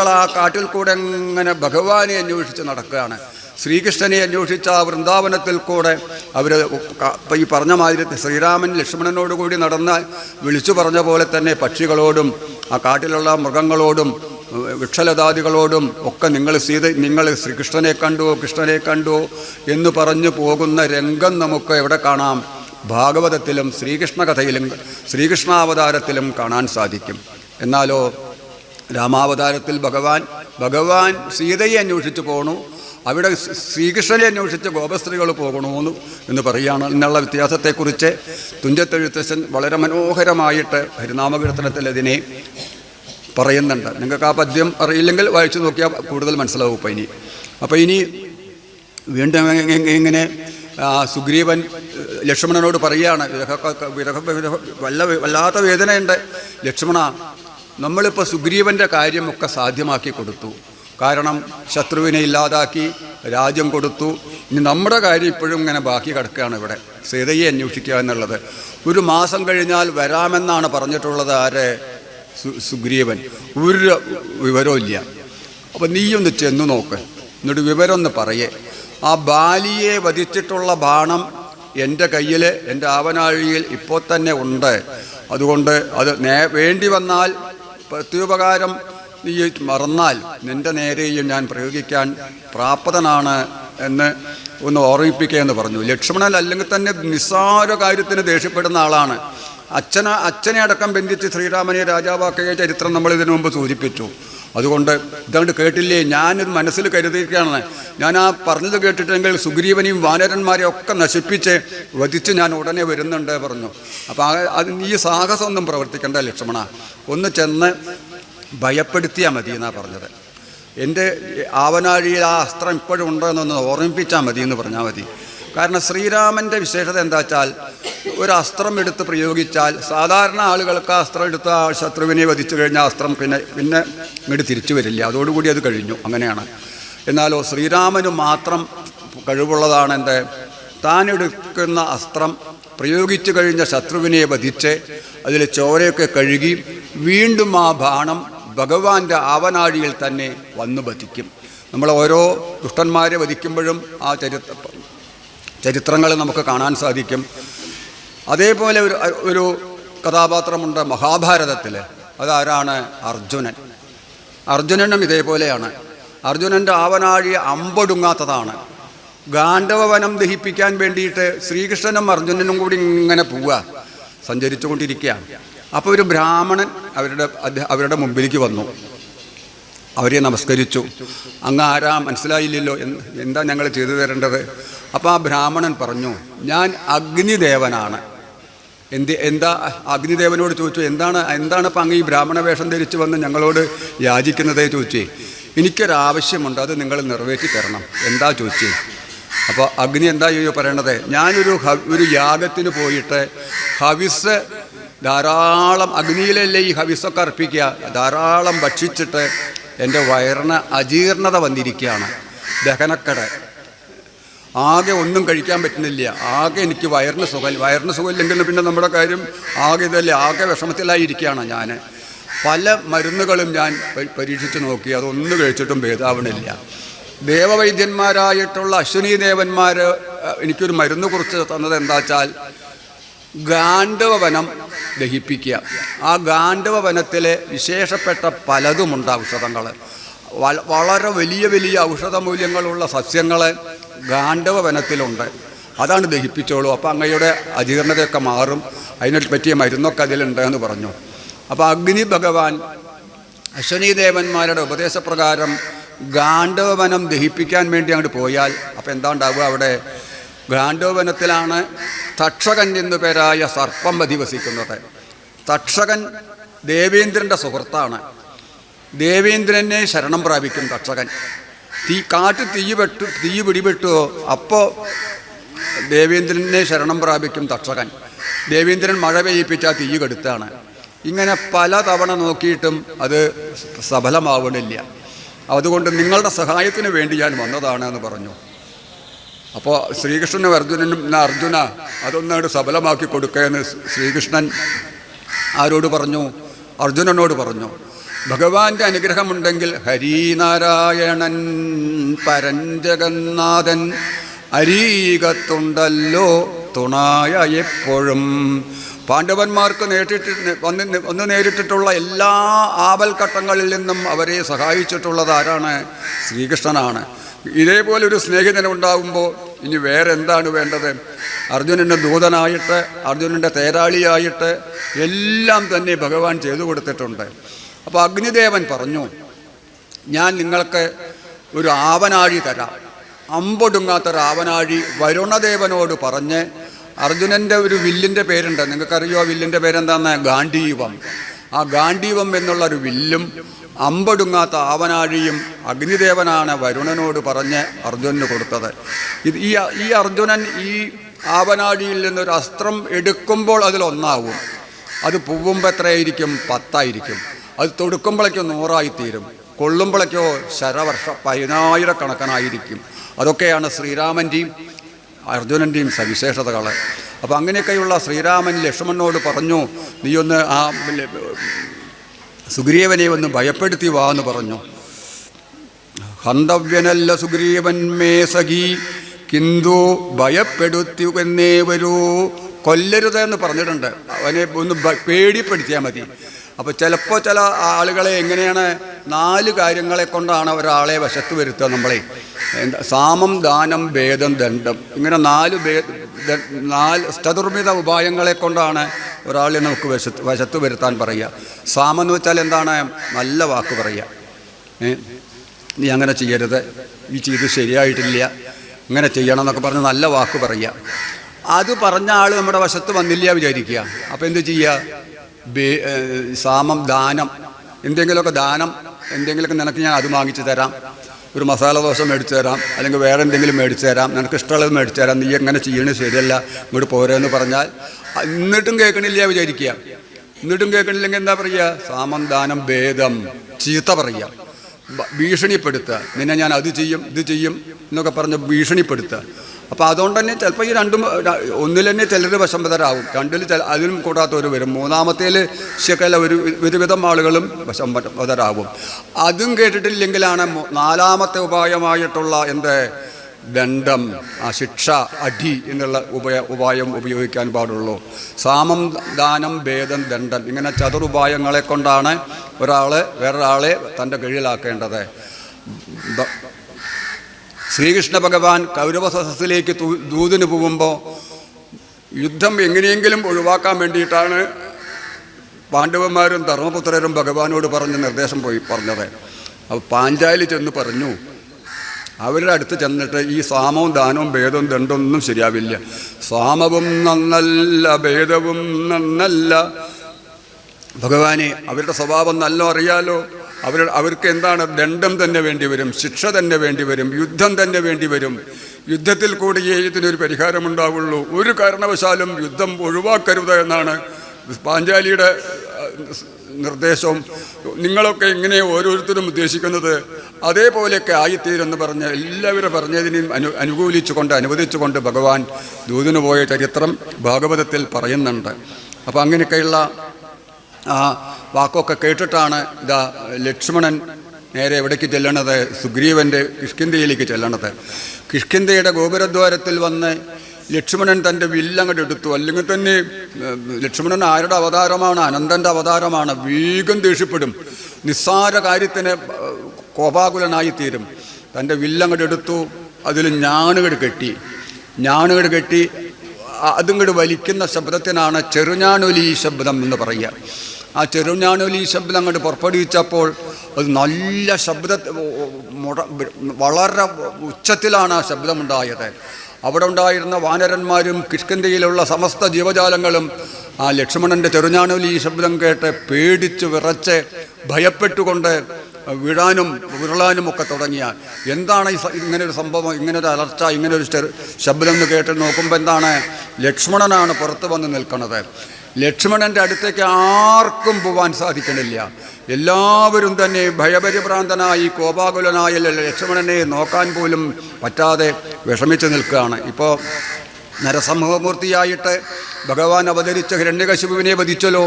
ആ കാട്ടിൽ കൂടെ ഇങ്ങനെ ഭഗവാനെ അന്വേഷിച്ച് നടക്കുകയാണ്. ശ്രീകൃഷ്ണനെ അന്വേഷിച്ച ആ വൃന്ദാവനത്തിൽ കൂടെ അവർ ഈ പറഞ്ഞ മാതിരി ശ്രീരാമൻ ലക്ഷ്മണനോട് കൂടി നടന്ന് വിളിച്ചു പറഞ്ഞ പോലെ തന്നെ പക്ഷികളോടും ആ കാട്ടിലുള്ള മൃഗങ്ങളോടും വൃക്ഷലതാദികളോടും ഒക്കെ നിങ്ങൾ ശ്രീകൃഷ്ണനെ കണ്ടു എന്ന് പറഞ്ഞു പോകുന്ന രംഗം നമുക്ക് എവിടെ കാണാം? ഭാഗവതത്തിലും ശ്രീകൃഷ്ണ കഥയിലും ശ്രീകൃഷ്ണാവതാരത്തിലും കാണാൻ സാധിക്കും. എന്നാലോ രാമാവതാരത്തിൽ ഭഗവാൻ സീതയെ അന്വേഷിച്ച് പോകണു, അവിടെ ശ്രീകൃഷ്ണനെ അന്വേഷിച്ച് ഗോപസ്ത്രീകൾ പോകണമെന്ന് എന്ന് പറയുകയാണ്. എന്നുള്ള വ്യത്യാസത്തെക്കുറിച്ച് തുഞ്ചത്തെഴുത്തച്ഛൻ വളരെ മനോഹരമായിട്ട് ഹരിനാമകീർത്തനത്തിൽ അതിനെ പറയുന്നുണ്ട്. നിങ്ങൾക്ക് ആ പദ്യം അറിയില്ലെങ്കിൽ വായിച്ചു നോക്കിയാൽ കൂടുതൽ മനസ്സിലാവും. അപ്പോൾ ഇനി വീണ്ടും ഇങ്ങനെ സുഗ്രീവൻ ലക്ഷ്മണനോട് പറയുകയാണ്, വല്ലാത്ത വേദനയുണ്ട് ലക്ഷ്മണ, നമ്മളിപ്പോൾ സുഗ്രീവൻ്റെ കാര്യമൊക്കെ സാധ്യമാക്കി കൊടുത്തു. കാരണം ശത്രുവിനെ ഇല്ലാതാക്കി രാജ്യം കൊടുത്തു. ഇനി നമ്മുടെ കാര്യം ഇപ്പോഴും ഇങ്ങനെ ബാക്കി കിടക്കുകയാണ്. ഇവിടെ സീതയെ അന്വേഷിക്കുക എന്നുള്ളത് 1 മാസം കഴിഞ്ഞാൽ വരാമെന്നാണ് പറഞ്ഞിട്ടുള്ളത്. ആരെ? സുഗ്രീവൻ. ഒരു വിവരവും ഇല്ല. അപ്പം നീയൊന്ന് ചെന്നു നോക്ക്, എന്നിട്ട് വിവരം ഒന്ന് പറയേ. ആ ബാലിയെ വധിച്ചിട്ടുള്ള ബാണം എൻ്റെ കയ്യിൽ, എൻ്റെ ആവനാഴിയിൽ ഇപ്പോൾ തന്നെ ഉണ്ട്. അതുകൊണ്ട് അത് വേണ്ടി വന്നാൽ പ്രത്യുപകാരം നീ മറന്നാൽ നിൻ്റെ നേരെയും ഞാൻ പ്രയോഗിക്കാൻ പ്രാപ്തനാണ് എന്ന് ഒന്ന് ഓർമ്മിപ്പിക്കുകയെന്ന് പറഞ്ഞു. ലക്ഷ്മണൻ അല്ലെങ്കിൽ തന്നെ നിസ്സാര കാര്യത്തിന് ദേഷ്യപ്പെടുന്ന ആളാണ്. അച്ഛനെ അടക്കം ബന്ധിച്ച് ശ്രീരാമനെ രാജാവാക്കിയ ചരിത്രം നമ്മൾ ഇതിനു മുമ്പ് സൂചിപ്പിച്ചു. അതുകൊണ്ട് ഇതുകൊണ്ട് കേട്ടില്ലേ, ഞാനിത് മനസ്സിൽ കരുതിയിരിക്കുകയാണ്. ഞാൻ ആ പറഞ്ഞത് കേട്ടിട്ടെങ്കിൽ സുഗ്രീവനെയും വാനരന്മാരെയും ഒക്കെ നശിപ്പിച്ച് വധിച്ച് ഞാൻ ഉടനെ വരുന്നുണ്ട് പറഞ്ഞു. അപ്പോൾ ഈ സാഹസമൊന്നും പ്രവർത്തിക്കേണ്ട ലക്ഷ്മണ, ഒന്ന് ചെന്ന് ഭയപ്പെടുത്തിയാൽ മതി എന്നാണ് പറഞ്ഞത്. എൻ്റെ ആവനാഴിയിൽ ആ അസ്ത്രം ഇപ്പോഴും ഉണ്ടോ എന്നൊന്ന് ഓർമ്മിപ്പിച്ചാൽ മതി എന്ന് പറഞ്ഞാൽ മതി. കാരണം ശ്രീരാമൻ്റെ വിശേഷത എന്താ വെച്ചാൽ, ഒരു അസ്ത്രം എടുത്ത് പ്രയോഗിച്ചാൽ സാധാരണ ആളുകൾക്ക് ആ അസ്ത്രം എടുത്ത് ആ ശത്രുവിനെ വധിച്ചു കഴിഞ്ഞാൽ അസ്ത്രം പിന്നെ ഇങ്ങോട്ട് തിരിച്ചു വരില്ല, അതോടുകൂടി അത് കഴിഞ്ഞു, അങ്ങനെയാണ്. എന്നാലോ ശ്രീരാമന് മാത്രം കഴിവുള്ളതാണ് എന്ത്? താൻ എടുക്കുന്ന അസ്ത്രം പ്രയോഗിച്ചു കഴിഞ്ഞ ശത്രുവിനെ വധിച്ച് അതിൽ ചോരയൊക്കെ കഴുകി വീണ്ടും ആ ബാണം ഭഗവാന്റെ ആവനാഴിയിൽ തന്നെ വന്നു വധിക്കും. നമ്മൾ ഓരോ ദുഷ്ടന്മാരെ വധിക്കുമ്പോഴും ആ ചരിത്രങ്ങൾ നമുക്ക് കാണാൻ സാധിക്കും. അതേപോലെ ഒരു കഥാപാത്രമുണ്ട് മഹാഭാരതത്തിൽ. അതാരാണ്? അർജുനനും ഇതേപോലെയാണ്. അർജുനൻ്റെ ആവനാഴി അമ്പൊടുങ്ങാത്തതാണ്. ഗാണ്ഡവവനം ദഹിപ്പിക്കാൻ വേണ്ടിയിട്ട് ശ്രീകൃഷ്ണനും അർജുനനും കൂടി ഇങ്ങനെ സഞ്ചരിച്ചു കൊണ്ടിരിക്കുകയാണ്. അപ്പോൾ ഒരു ബ്രാഹ്മണൻ അവരുടെ മുമ്പിലേക്ക് വന്നു. അവരെ നമസ്കരിച്ചു. അങ്ങ് ആരാ മനസ്സിലായില്ലല്ലോ, എന്താ ഞങ്ങൾ ചെയ്തു തരേണ്ടത്? അപ്പോൾ ആ ബ്രാഹ്മണൻ പറഞ്ഞു, ഞാൻ അഗ്നിദേവനാണ്. എന്താ? അഗ്നിദേവനോട് ചോദിച്ചു, എന്താണ് ഇപ്പം അങ്ങ് ഈ ബ്രാഹ്മണ വേഷം ധരിച്ച് വന്ന് ഞങ്ങളോട് യാചിക്കുന്നതേ ചോദിച്ചേ. എനിക്കൊരാവശ്യമുണ്ട്, അത് നിങ്ങൾ നിറവേറ്റി തരണം. എന്താ ചോദിച്ചേ? അപ്പോൾ അഗ്നി എന്താ പറയണത്? ഞാനൊരു യാഗത്തിന് പോയിട്ട് ഹവിസ് ധാരാളം, അഗ്നിയിലല്ലേ ഈ ഹവിസൊക്കെ അർപ്പിക്കുക, ധാരാളം ഭക്ഷിച്ചിട്ട് എൻ്റെ വയറിന് അജീർണത വന്നിരിക്കുകയാണ്, ദഹനക്കട. ആകെ ഒന്നും കഴിക്കാൻ പറ്റുന്നില്ല. ആകെ എനിക്ക് വയറിന് സുഖമില്ലെങ്കിൽ പിന്നെ നമ്മുടെ കാര്യം ആകെ ഇതല്ലേ, ആകെ വിഷമത്തിലായിരിക്കുകയാണ് ഞാൻ. പല മരുന്നുകളും ഞാൻ പരീക്ഷിച്ച് നോക്കി, അതൊന്നും കഴിച്ചിട്ടും ഭേദാവണില്ല. ദേവവൈദ്യന്മാരായിട്ടുള്ള അശ്വിനി ദേവന്മാർ എനിക്കൊരു മരുന്ന് കുറിച്ച് തന്നത് എന്താ വെച്ചാൽ, ഗാണ്ഡവവനം ദഹിപ്പിക്കുക. ആ ഗാണ്ഡവവനത്തിലെ വിശേഷപ്പെട്ട പലതുമുണ്ട് ഔഷധങ്ങൾ. വളരെ വലിയ വലിയ ഔഷധ മൂല്യങ്ങളുള്ള സസ്യങ്ങൾ ഗാണ്ഡവവനത്തിലുണ്ട്. അതാണ് ദഹിപ്പിച്ചോളൂ. അപ്പോൾ അങ്ങയുടെ അജീർണതയൊക്കെ മാറും, അതിനെ പറ്റിയ മരുന്നൊക്കെ അതിലുണ്ട് എന്ന് പറഞ്ഞു. അപ്പോൾ അഗ്നി ഭഗവാൻ അശ്വനി ദേവന്മാരുടെ ഉപദേശപ്രകാരം ഗാണ്ഡവവനം ദഹിപ്പിക്കാൻ വേണ്ടി അങ്ങോട്ട് പോയാൽ അപ്പോൾ എന്താ ഉണ്ടാവുക? അവിടെ ഗാണ്ഡവവനത്തിലാണ് തക്ഷകൻ എന്നു പേരായ സർപ്പം അധിവസിക്കുന്നത്. തക്ഷകൻ ദേവേന്ദ്രൻ്റെ സുഹൃത്താണ്. ദേവേന്ദ്രനെ ശരണം പ്രാപിക്കും തക്ഷകൻ. കാറ്റ് തീ പിടിപെട്ടുവോ അപ്പോൾ ദേവേന്ദ്രനെ ശരണം പ്രാപിക്കും തക്ഷകൻ. ദേവേന്ദ്രൻ മഴ പെയ്യിപ്പിച്ചാൽ തീ കെടുത്താണ്. ഇങ്ങനെ പല തവണ നോക്കിയിട്ടും അത് സഫലമാവണില്ല. അതുകൊണ്ട് നിങ്ങളുടെ സഹായത്തിന് വേണ്ടി ഞാൻ വന്നതാണ് എന്ന് പറഞ്ഞു. അപ്പോൾ ശ്രീകൃഷ്ണനും അർജുന അതൊന്നായിട്ട് സഫലമാക്കി കൊടുക്കുകയെന്ന് ശ്രീകൃഷ്ണൻ ആരോട് പറഞ്ഞു? അർജുനനോട് പറഞ്ഞു. ഭഗവാന്റെ അനുഗ്രഹമുണ്ടെങ്കിൽ ഹരിനാരായണൻ പരൻ ജഗന്നാഥൻ അരീകത്തുണ്ടല്ലോ തുണായ എപ്പോഴും. പാണ്ഡവന്മാർക്ക് വന്ന് നേരിട്ടിട്ടുള്ള എല്ലാ ആപൽഘട്ടങ്ങളിൽ നിന്നും അവരെ സഹായിച്ചിട്ടുള്ളത് ആരാണ്? ശ്രീകൃഷ്ണനാണ്. ഇതേപോലൊരു സ്നേഹിതനുണ്ടാകുമ്പോൾ ഇനി വേറെ എന്താണ് വേണ്ടത്? അർജുനൻ്റെ ദൂതനായിട്ട്, അർജുനൻ്റെ തേരാളിയായിട്ട് എല്ലാം തന്നെ ഭഗവാൻ ചെയ്തു കൊടുത്തിട്ടുണ്ട്. അപ്പോൾ അഗ്നിദേവൻ പറഞ്ഞു, ഞാൻ നിങ്ങൾക്ക് ഒരു ആവനാഴി തരാം, അമ്പൊടുങ്ങാത്തൊരു ആവനാഴി. വരുണദേവനോട് പറഞ്ഞ് അർജുനൻ്റെ ഒരു വില്ലിൻ്റെ പേരുണ്ട്, നിങ്ങൾക്കറിയോ ആ വില്ലിൻ്റെ പേരെന്താന്ന്? ഗാണ്ഡീവം. ആ ഗാണ്ഡീവം എന്നുള്ളൊരു വില്ലും അമ്പൊടുങ്ങാത്ത ആവനാഴിയും അഗ്നിദേവനാണ് വരുണനോട് പറഞ്ഞ് അർജുനന് കൊടുത്തത്. ഈ അർജുനൻ ഈ ആവനാഴിയിൽ നിന്നൊരു അസ്ത്രം എടുക്കുമ്പോൾ അതിലൊന്നാവും. അത് പൂവുമ്പോൾ എത്രയായിരിക്കും? 10 ആയിരിക്കും. അത് തൊടുക്കുമ്പോഴേക്കും 100 ആയിത്തീരും. കൊള്ളുമ്പോഴേക്കോ ശരവർഷ 10,000 അതൊക്കെയാണ് ശ്രീരാമൻ്റെയും അർജുനൻ്റെയും സവിശേഷതകൾ. അപ്പോൾ അങ്ങനെയൊക്കെയുള്ള ശ്രീരാമൻ ലക്ഷ്മണനോട് പറഞ്ഞു, നീയൊന്ന് ആ സുഗ്രീവനെ ഒന്ന് ഭയപ്പെടുത്തി വാ എന്ന് പറഞ്ഞു. ഹന്തവ്യനല്ല സുഗ്രീവൻ മേ സഖി കിന്തു ഭയപ്പെടുത്തി എന്നേ വരൂ. കൊല്ലരുതെന്ന് പറഞ്ഞിട്ടുണ്ട്, അവനെ ഒന്ന് പേടിപ്പെടുത്തിയാൽ മതി. അപ്പോൾ ചിലപ്പോൾ ചില ആളുകളെ എങ്ങനെയാണ് 4 കാര്യങ്ങളെ കൊണ്ടാണ് ഒരാളെ വശത്ത് വരുത്തുക. നമ്മളെ സാമം ദാനം ഭേദം ദണ്ഡം, ഇങ്ങനെ 4 ചതുർവിധ ഉപായങ്ങളെ കൊണ്ടാണ് ഒരാളെ നമുക്ക് വശത്ത് വരുത്താൻ പറയുക. സാമം എന്ന് വെച്ചാൽ എന്താണ്? നല്ല വാക്ക് പറയുക. നീ അങ്ങനെ ചെയ്യരുത്, ഈ ചെയ്ത് ശരിയായിട്ടില്ല, ഇങ്ങനെ ചെയ്യണം എന്നൊക്കെ പറഞ്ഞ് നല്ല വാക്ക് പറയുക. അത് പറഞ്ഞ ആൾ നമ്മുടെ വശത്ത് വന്നില്ല വിചാരിക്കുക. അപ്പോൾ എന്ത് ചെയ്യുക? സാമം ദാനം, എന്തെങ്കിലുമൊക്കെ ദാനം, എന്തെങ്കിലുമൊക്കെ നിനക്ക് ഞാൻ അത് വാങ്ങിച്ചു തരാം, ഒരു മസാല ദോശ മേടിച്ചു തരാം, അല്ലെങ്കിൽ വേറെ എന്തെങ്കിലും മേടിച്ചു തരാം, നിനക്ക് ഇഷ്ടമുള്ളത് മേടിച്ചു തരാം, നീ എങ്ങനെ ചെയ്യണത് ശരിയല്ല, ഇങ്ങോട്ട് പോരെന്ന് പറഞ്ഞാൽ എന്നിട്ടും കേൾക്കണില്ല വിചാരിക്കുക. എന്നിട്ടും കേൾക്കണില്ലെങ്കിൽ എന്താ പറയുക? സാമം ദാനം ഭേദം, ചീത്ത പറയുക, ഭീഷണിപ്പെടുത്തുക. നിന്നെ ഞാൻ അത് ചെയ്യും ഇത് ചെയ്യും എന്നൊക്കെ പറഞ്ഞ് ഭീഷണിപ്പെടുത്തുക. അപ്പോൾ അതുകൊണ്ട് തന്നെ ചിലപ്പോൾ ഈ ഒന്നിൽ തന്നെ ചിലർ വശംവദരാകും, 2-ൽ അതിലും കൂടാത്തവർ വരും, 3-മത്തേൽ ശകല ഒരുവിധം ആളുകളും വശംവദരാകും. അതും കേട്ടിട്ടില്ലെങ്കിലാണ് 4-മത്തെ ഉപായമായിട്ടുള്ള ദണ്ഡം, ആ ശിക്ഷ, അടി എന്നുള്ള ഉപായം ഉപയോഗിക്കാൻ പാടുള്ളൂ. സാമം ദാനം ഭേദം ദണ്ഡം, ഇങ്ങനെ ചതുറുപായങ്ങളെ കൊണ്ടാണ് ഒരാൾ വേറൊരാളെ തൻ്റെ കീഴിലാക്കേണ്ടത്. ശ്രീകൃഷ്ണ ഭഗവാൻ കൗരവ സദസ്സിലേക്ക് ദൂതിന് പോകുമ്പോൾ യുദ്ധം എങ്ങനെയെങ്കിലും ഒഴിവാക്കാൻ വേണ്ടിയിട്ടാണ് പാണ്ഡവന്മാരും ധർമ്മപുത്രരും ഭഗവാനോട് പറഞ്ഞ് നിർദ്ദേശം പറഞ്ഞത്. അപ്പോൾ പാഞ്ചാലി ചെന്ന് പറഞ്ഞു, അവരുടെ അടുത്ത് ചെന്നിട്ട് ഈ സാമവും ദാനവും ഭേദവും ദണ്ഡൊന്നും ശരിയാവില്ല, സാമവും നന്നല്ല ഭേദവും നന്നല്ല. ഭഗവാനെ, അവരുടെ സ്വഭാവം നല്ല അറിയാലോ, അവർക്ക് എന്താണ്? ദണ്ഡം തന്നെ വേണ്ടി വരും, ശിക്ഷ തന്നെ വേണ്ടി വരും, യുദ്ധം തന്നെ വേണ്ടി വരും. യുദ്ധത്തിൽ കൂടിയേ ഇതിനൊരു പരിഹാരമുണ്ടാവുള്ളൂ. ഒരു കാരണവശാലും യുദ്ധം ഒഴിവാക്കരുത് എന്നാണ് പാഞ്ചാലിയുടെ നിർദ്ദേശവും. നിങ്ങളൊക്കെ ഇങ്ങനെ ഓരോരുത്തരും ഉദ്ദേശിക്കുന്നത് അതേപോലെയൊക്കെ ആയിത്തീരെന്ന് പറഞ്ഞ് എല്ലാവരും പറഞ്ഞതിനെയും അനുവദിച്ചുകൊണ്ട് ഭഗവാൻ ദൂതിന് പോയ ചരിത്രം ഭാഗവതത്തിൽ പറയുന്നുണ്ട്. അപ്പോൾ അങ്ങനെയൊക്കെയുള്ള ആ വാക്കൊക്കെ കേട്ടിട്ടാണ് ലക്ഷ്മണൻ നേരെ എവിടേക്ക് ചെല്ലണത്? സുഗ്രീവൻ്റെ കിഷ്കിന്ധയിലേക്ക് ചെല്ലണത്. കിഷ്കിന്ധയുടെ ഗോപുരദ്വാരത്തിൽ വന്ന് ലക്ഷ്മണൻ തൻ്റെ വില്ലങ്ങോട്ട് എടുത്തു. അല്ലെങ്കിൽ തന്നെ ലക്ഷ്മണൻ ആരുടെ അവതാരമാണ്? അനന്തൻ്റെ അവതാരമാണ്. വേഗം ദേഷ്യപ്പെടും, നിസ്സാര കാര്യത്തിന് കോപാകുലനായിത്തീരും. തൻ്റെ വില്ലങ്ങോട്ട് എടുത്തു, അതിൽ ഞാണുകട് കെട്ടി അതിങ്ങോട്ട് വലിക്കുന്ന ശബ്ദത്തിനാണ് ചെറുഞാണൊലി ശബ്ദം എന്ന് പറയുക. ആ ചെറുഞാണൊലി ശബ്ദം അങ്ങോട്ട് പുറപ്പെടുവിച്ചപ്പോൾ അത് നല്ല വളരെ ഉച്ചത്തിലാണ് ആ ശബ്ദമുണ്ടായത്. അവിടെ ഉണ്ടായിരുന്ന വാനരന്മാരും കിഷ്കിന്ധയിലുള്ള സമസ്ത ജീവജാലങ്ങളും ആ ലക്ഷ്മണൻ്റെ ചെറുഞാണൊലി ശബ്ദം കേട്ട് പേടിച്ച് വിറച്ച് ഭയപ്പെട്ടുകൊണ്ട് വീഴാനും ഉരുളാനും ഒക്കെ തുടങ്ങിയ. എന്താണ് ഇങ്ങനൊരു സംഭവം, ഇങ്ങനൊരു അലർച്ച, ഇങ്ങനൊരു ശബ്ദം എന്ന് കേട്ട് നോക്കുമ്പോൾ എന്താണ്? ലക്ഷ്മണനാണ് പുറത്ത് വന്ന് നിൽക്കുന്നത്. ലക്ഷ്മണൻ്റെ അടുത്തേക്ക് ആർക്കും പോകാൻ സാധിക്കണില്ല. എല്ലാവരും തന്നെ ഭയപരിഭ്രാന്തനായി കോപാകുലനായ ലക്ഷ്മണനെ നോക്കാൻ പോലും പറ്റാതെ വിഷമിച്ച് നിൽക്കുകയാണ്. ഇപ്പോൾ നരസംഹമൂർത്തിയായിട്ട് ഭഗവാൻ അവതരിച്ച ഹിരണ്യകശിപുവിനെ വധിച്ചല്ലോ.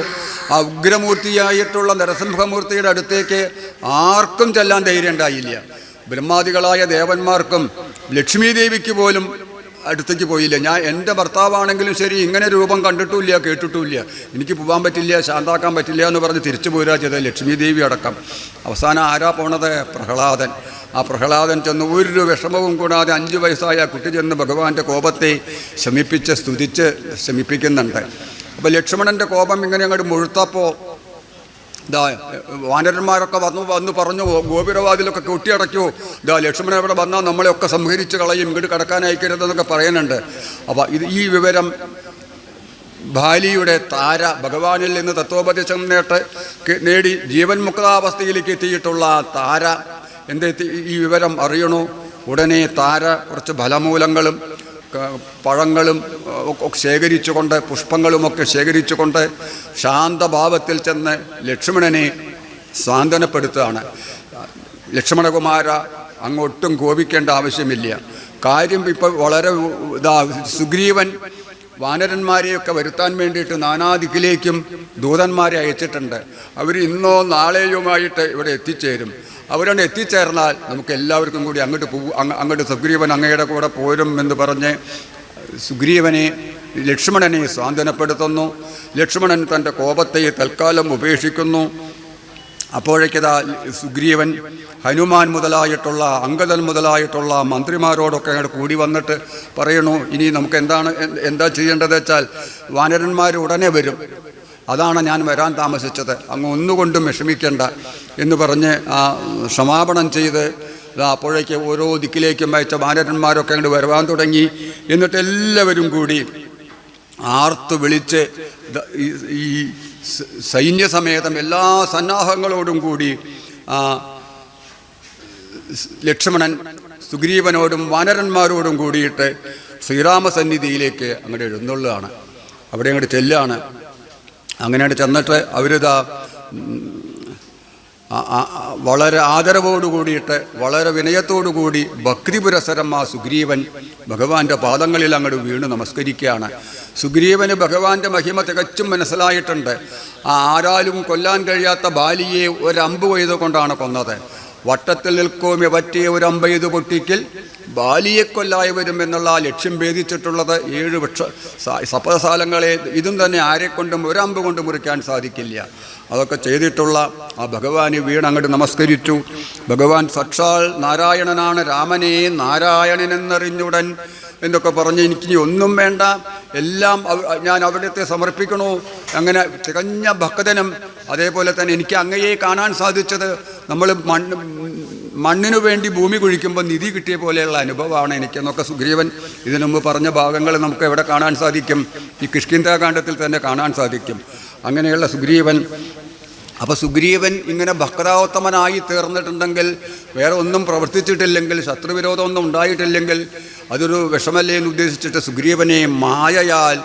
ആ ഉഗ്രമൂർത്തിയായിട്ടുള്ള നരസിംഹമൂർത്തിയുടെ അടുത്തേക്ക് ആർക്കും ചെല്ലാൻ ധൈര്യം ഉണ്ടായില്ല. ബ്രഹ്മാദികളായ ദേവന്മാർക്കും ലക്ഷ്മി ദേവിക്ക് പോലും അടുത്തേക്ക് പോയില്ല. ഞാൻ എൻ്റെ ഭർത്താവാണെങ്കിലും ശരി ഇങ്ങനെ രൂപം കണ്ടിട്ടുമില്ല കേട്ടിട്ടുമില്ല, എനിക്ക് പോകാൻ പറ്റില്ല, ശാന്താക്കാൻ പറ്റില്ല എന്ന് പറഞ്ഞ് തിരിച്ചു പോരാ ചെയ്തത് ലക്ഷ്മി ദേവി അടക്കം. അവസാനം ആരാ പോണത്? പ്രഹ്ലാദൻ. ആ പ്രഹ്ലാദൻ ചെന്ന് ഒരു വിഷമവും കൂടാതെ 5 വയസ്സായ കുട്ടി ചെന്ന് ഭഗവാന്റെ കോപത്തെ ശമിപ്പിച്ച് സ്തുതിച്ച് ശമിപ്പിക്കുന്നുണ്ട്. അപ്പോൾ ലക്ഷ്മണൻ്റെ കോപം ഇങ്ങനെ അങ്ങോട്ട് മുഴുത്തപ്പോൾ ഇതാ വാനരന്മാരൊക്കെ വന്ന് പറഞ്ഞു, ഗോപുരവാതിലൊക്കെ കൊട്ടിയടയ്ക്കൂ, ഇതാ ലക്ഷ്മണൻ ഇവിടെ വന്നാൽ നമ്മളെയൊക്കെ സംഹരിച്ച് കളയും, ഇങ്ങോട്ട് കടക്കാൻ അയക്കരുതെന്നൊക്കെ പറയുന്നുണ്ട്. അപ്പോൾ ഈ വിവരം ബാലിയുടെ താര ഭഗവാനിൽ നിന്ന് തത്വോപദേശം നേടി ജീവൻ മുക്താവസ്ഥയിലേക്ക് എത്തിയിട്ടുള്ള താര ഈ വിവരം അറിയണു. ഉടനെ താര കുറച്ച് ഫലമൂലങ്ങളും പഴങ്ങളും ഒക്കെ ശേഖരിച്ചുകൊണ്ട് പുഷ്പങ്ങളുമൊക്കെ ശേഖരിച്ചുകൊണ്ട് ശാന്തഭാവത്തിൽ ചെന്ന് ലക്ഷ്മണനെ സാന്ത്വനപ്പെടുത്തുകയാണ്. ലക്ഷ്മണകുമാര, അങ്ങൊട്ടും കോപിക്കേണ്ട ആവശ്യമില്ല. കാര്യം ഇപ്പോൾ വളരെ സുഗ്രീവൻ വാനരന്മാരെയൊക്കെ വരുത്താൻ വേണ്ടിയിട്ട് നാനാദിക്കിലേക്കും ദൂതന്മാരെ അയച്ചിട്ടുണ്ട്. അവർ ഇന്നോ നാളെയുമായിട്ട് ഇവിടെ എത്തിച്ചേരും. അവരോട് എത്തിച്ചേർന്നാൽ നമുക്ക് എല്ലാവർക്കും കൂടി അങ്ങോട്ട് സുഗ്രീവൻ അങ്ങയുടെ കൂടെ പോരും എന്ന് പറഞ്ഞ് ലക്ഷ്മണനെ സാന്ത്വനപ്പെടുത്തുന്നു. ലക്ഷ്മണൻ തൻ്റെ കോപത്തെ തൽക്കാലം ഉപേക്ഷിക്കുന്നു. അപ്പോഴേക്കതാ സുഗ്രീവൻ ഹനുമാൻ മുതലായിട്ടുള്ള അംഗദൻ മുതലായിട്ടുള്ള മന്ത്രിമാരോടൊക്കെ അങ്ങോട്ട് കൂടി വന്നിട്ട് പറയണു, ഇനി നമുക്ക് എന്താ ചെയ്യേണ്ടത് വെച്ചാൽ വാനരന്മാർ ഉടനെ വരും, അതാണ് ഞാൻ വരാൻ താമസിച്ചത്, അങ്ങ് ഒന്നുകൊണ്ടും വിഷമിക്കേണ്ട എന്ന് പറഞ്ഞ് ആ ക്ഷമാപണം ചെയ്ത് അപ്പോഴേക്ക് ഓരോ ദിക്കിലേക്കും അയച്ച വാനരന്മാരൊക്കെ അങ്ങോട്ട് വരുവാൻ തുടങ്ങി. എന്നിട്ട് എല്ലാവരും കൂടി ആർത്തു വിളിച്ച് ഈ സൈന്യസമേതം എല്ലാ സന്നാഹങ്ങളോടും കൂടി ലക്ഷ്മണൻ സുഗ്രീവനോടും വാനരന്മാരോടും കൂടിയിട്ട് ശ്രീരാമസന്നിധിയിലേക്ക് അങ്ങോട്ട് എഴുന്നള്ളുകയാണ്. അവിടെ അങ്ങോട്ട് ചെല്ലുകയാണ്. അങ്ങനെയാണ് ചെന്നിട്ട് അവരിതാ വളരെ ആദരവോടു കൂടിയിട്ട് വളരെ വിനയത്തോടു കൂടി ഭക്തിപുരസരം ആ സുഗ്രീവൻ ഭഗവാന്റെ പാദങ്ങളിൽ അങ്ങോട്ട് വീണ് നമസ്കരിക്കുകയാണ്. സുഗ്രീവന് ഭഗവാന്റെ മഹിമ തികച്ചും മനസ്സിലായിട്ടുണ്ട്. ആരാലും കൊല്ലാൻ കഴിയാത്ത ബാലിയെ ഒരമ്പ് കൊയ്തുകൊണ്ടാണ് കൊന്നത്. വട്ടത്തിൽ നിൽക്കോമി പറ്റിയ ഒരമ്പ് ചെയ്ത് പൊട്ടിക്കൽ ബാലിയെ കൊല്ലായി വരും എന്നുള്ള ലക്ഷ്യം ഭേദിച്ചിട്ടുള്ളത് 7 സപ്തസാലങ്ങളെ ഇതും തന്നെ ആരെക്കൊണ്ടും ഒരമ്പ് കൊണ്ട് മുറിക്കാൻ സാധിക്കില്ല. അതൊക്കെ ചെയ്തിട്ടുള്ള ആ ഭഗവാന് വീണങ്ങോട്ട് നമസ്കരിച്ചു. ഭഗവാൻ സാക്ഷാൽ നാരായണനാണ്, രാമനെ നാരായണനെന്നറിഞ്ഞുടൻ എന്നൊക്കെ പറഞ്ഞ് എനിക്കിനി ഒന്നും വേണ്ട, എല്ലാം ഞാൻ അവിടുത്തെ സമർപ്പിക്കണോ. അങ്ങനെ തികഞ്ഞ ഭക്തനും അതേപോലെ തന്നെ എനിക്ക് അങ്ങയെ കാണാൻ സാധിച്ചത് നമ്മൾ മണ്ണിനു വേണ്ടി ഭൂമി കുഴിക്കുമ്പോൾ നിധി കിട്ടിയ പോലെയുള്ള അനുഭവമാണ് എനിക്കെന്നൊക്കെ സുഗ്രീവൻ ഇതിനു മുമ്പ് പറഞ്ഞ ഭാഗങ്ങൾ നമുക്ക് എവിടെ കാണാൻ സാധിക്കും? ഈ കിഷ്കിന്ധാകാണ്ഡത്തിൽ തന്നെ കാണാൻ സാധിക്കും. അങ്ങനെയുള്ള സുഗ്രീവൻ. അപ്പോൾ സുഗ്രീവൻ ഇങ്ങനെ ഭക്തോത്തമനായി തീർന്നിട്ടുണ്ടെങ്കിൽ, വേറെ ഒന്നും പ്രവർത്തിച്ചിട്ടില്ലെങ്കിൽ, ശത്രുവിരോധമൊന്നും ഉണ്ടായിട്ടില്ലെങ്കിൽ അതൊരു വിഷമല്ലേ എന്ന് ഉദ്ദേശിച്ചിട്ട് സുഗ്രീവനെ മായയാൽ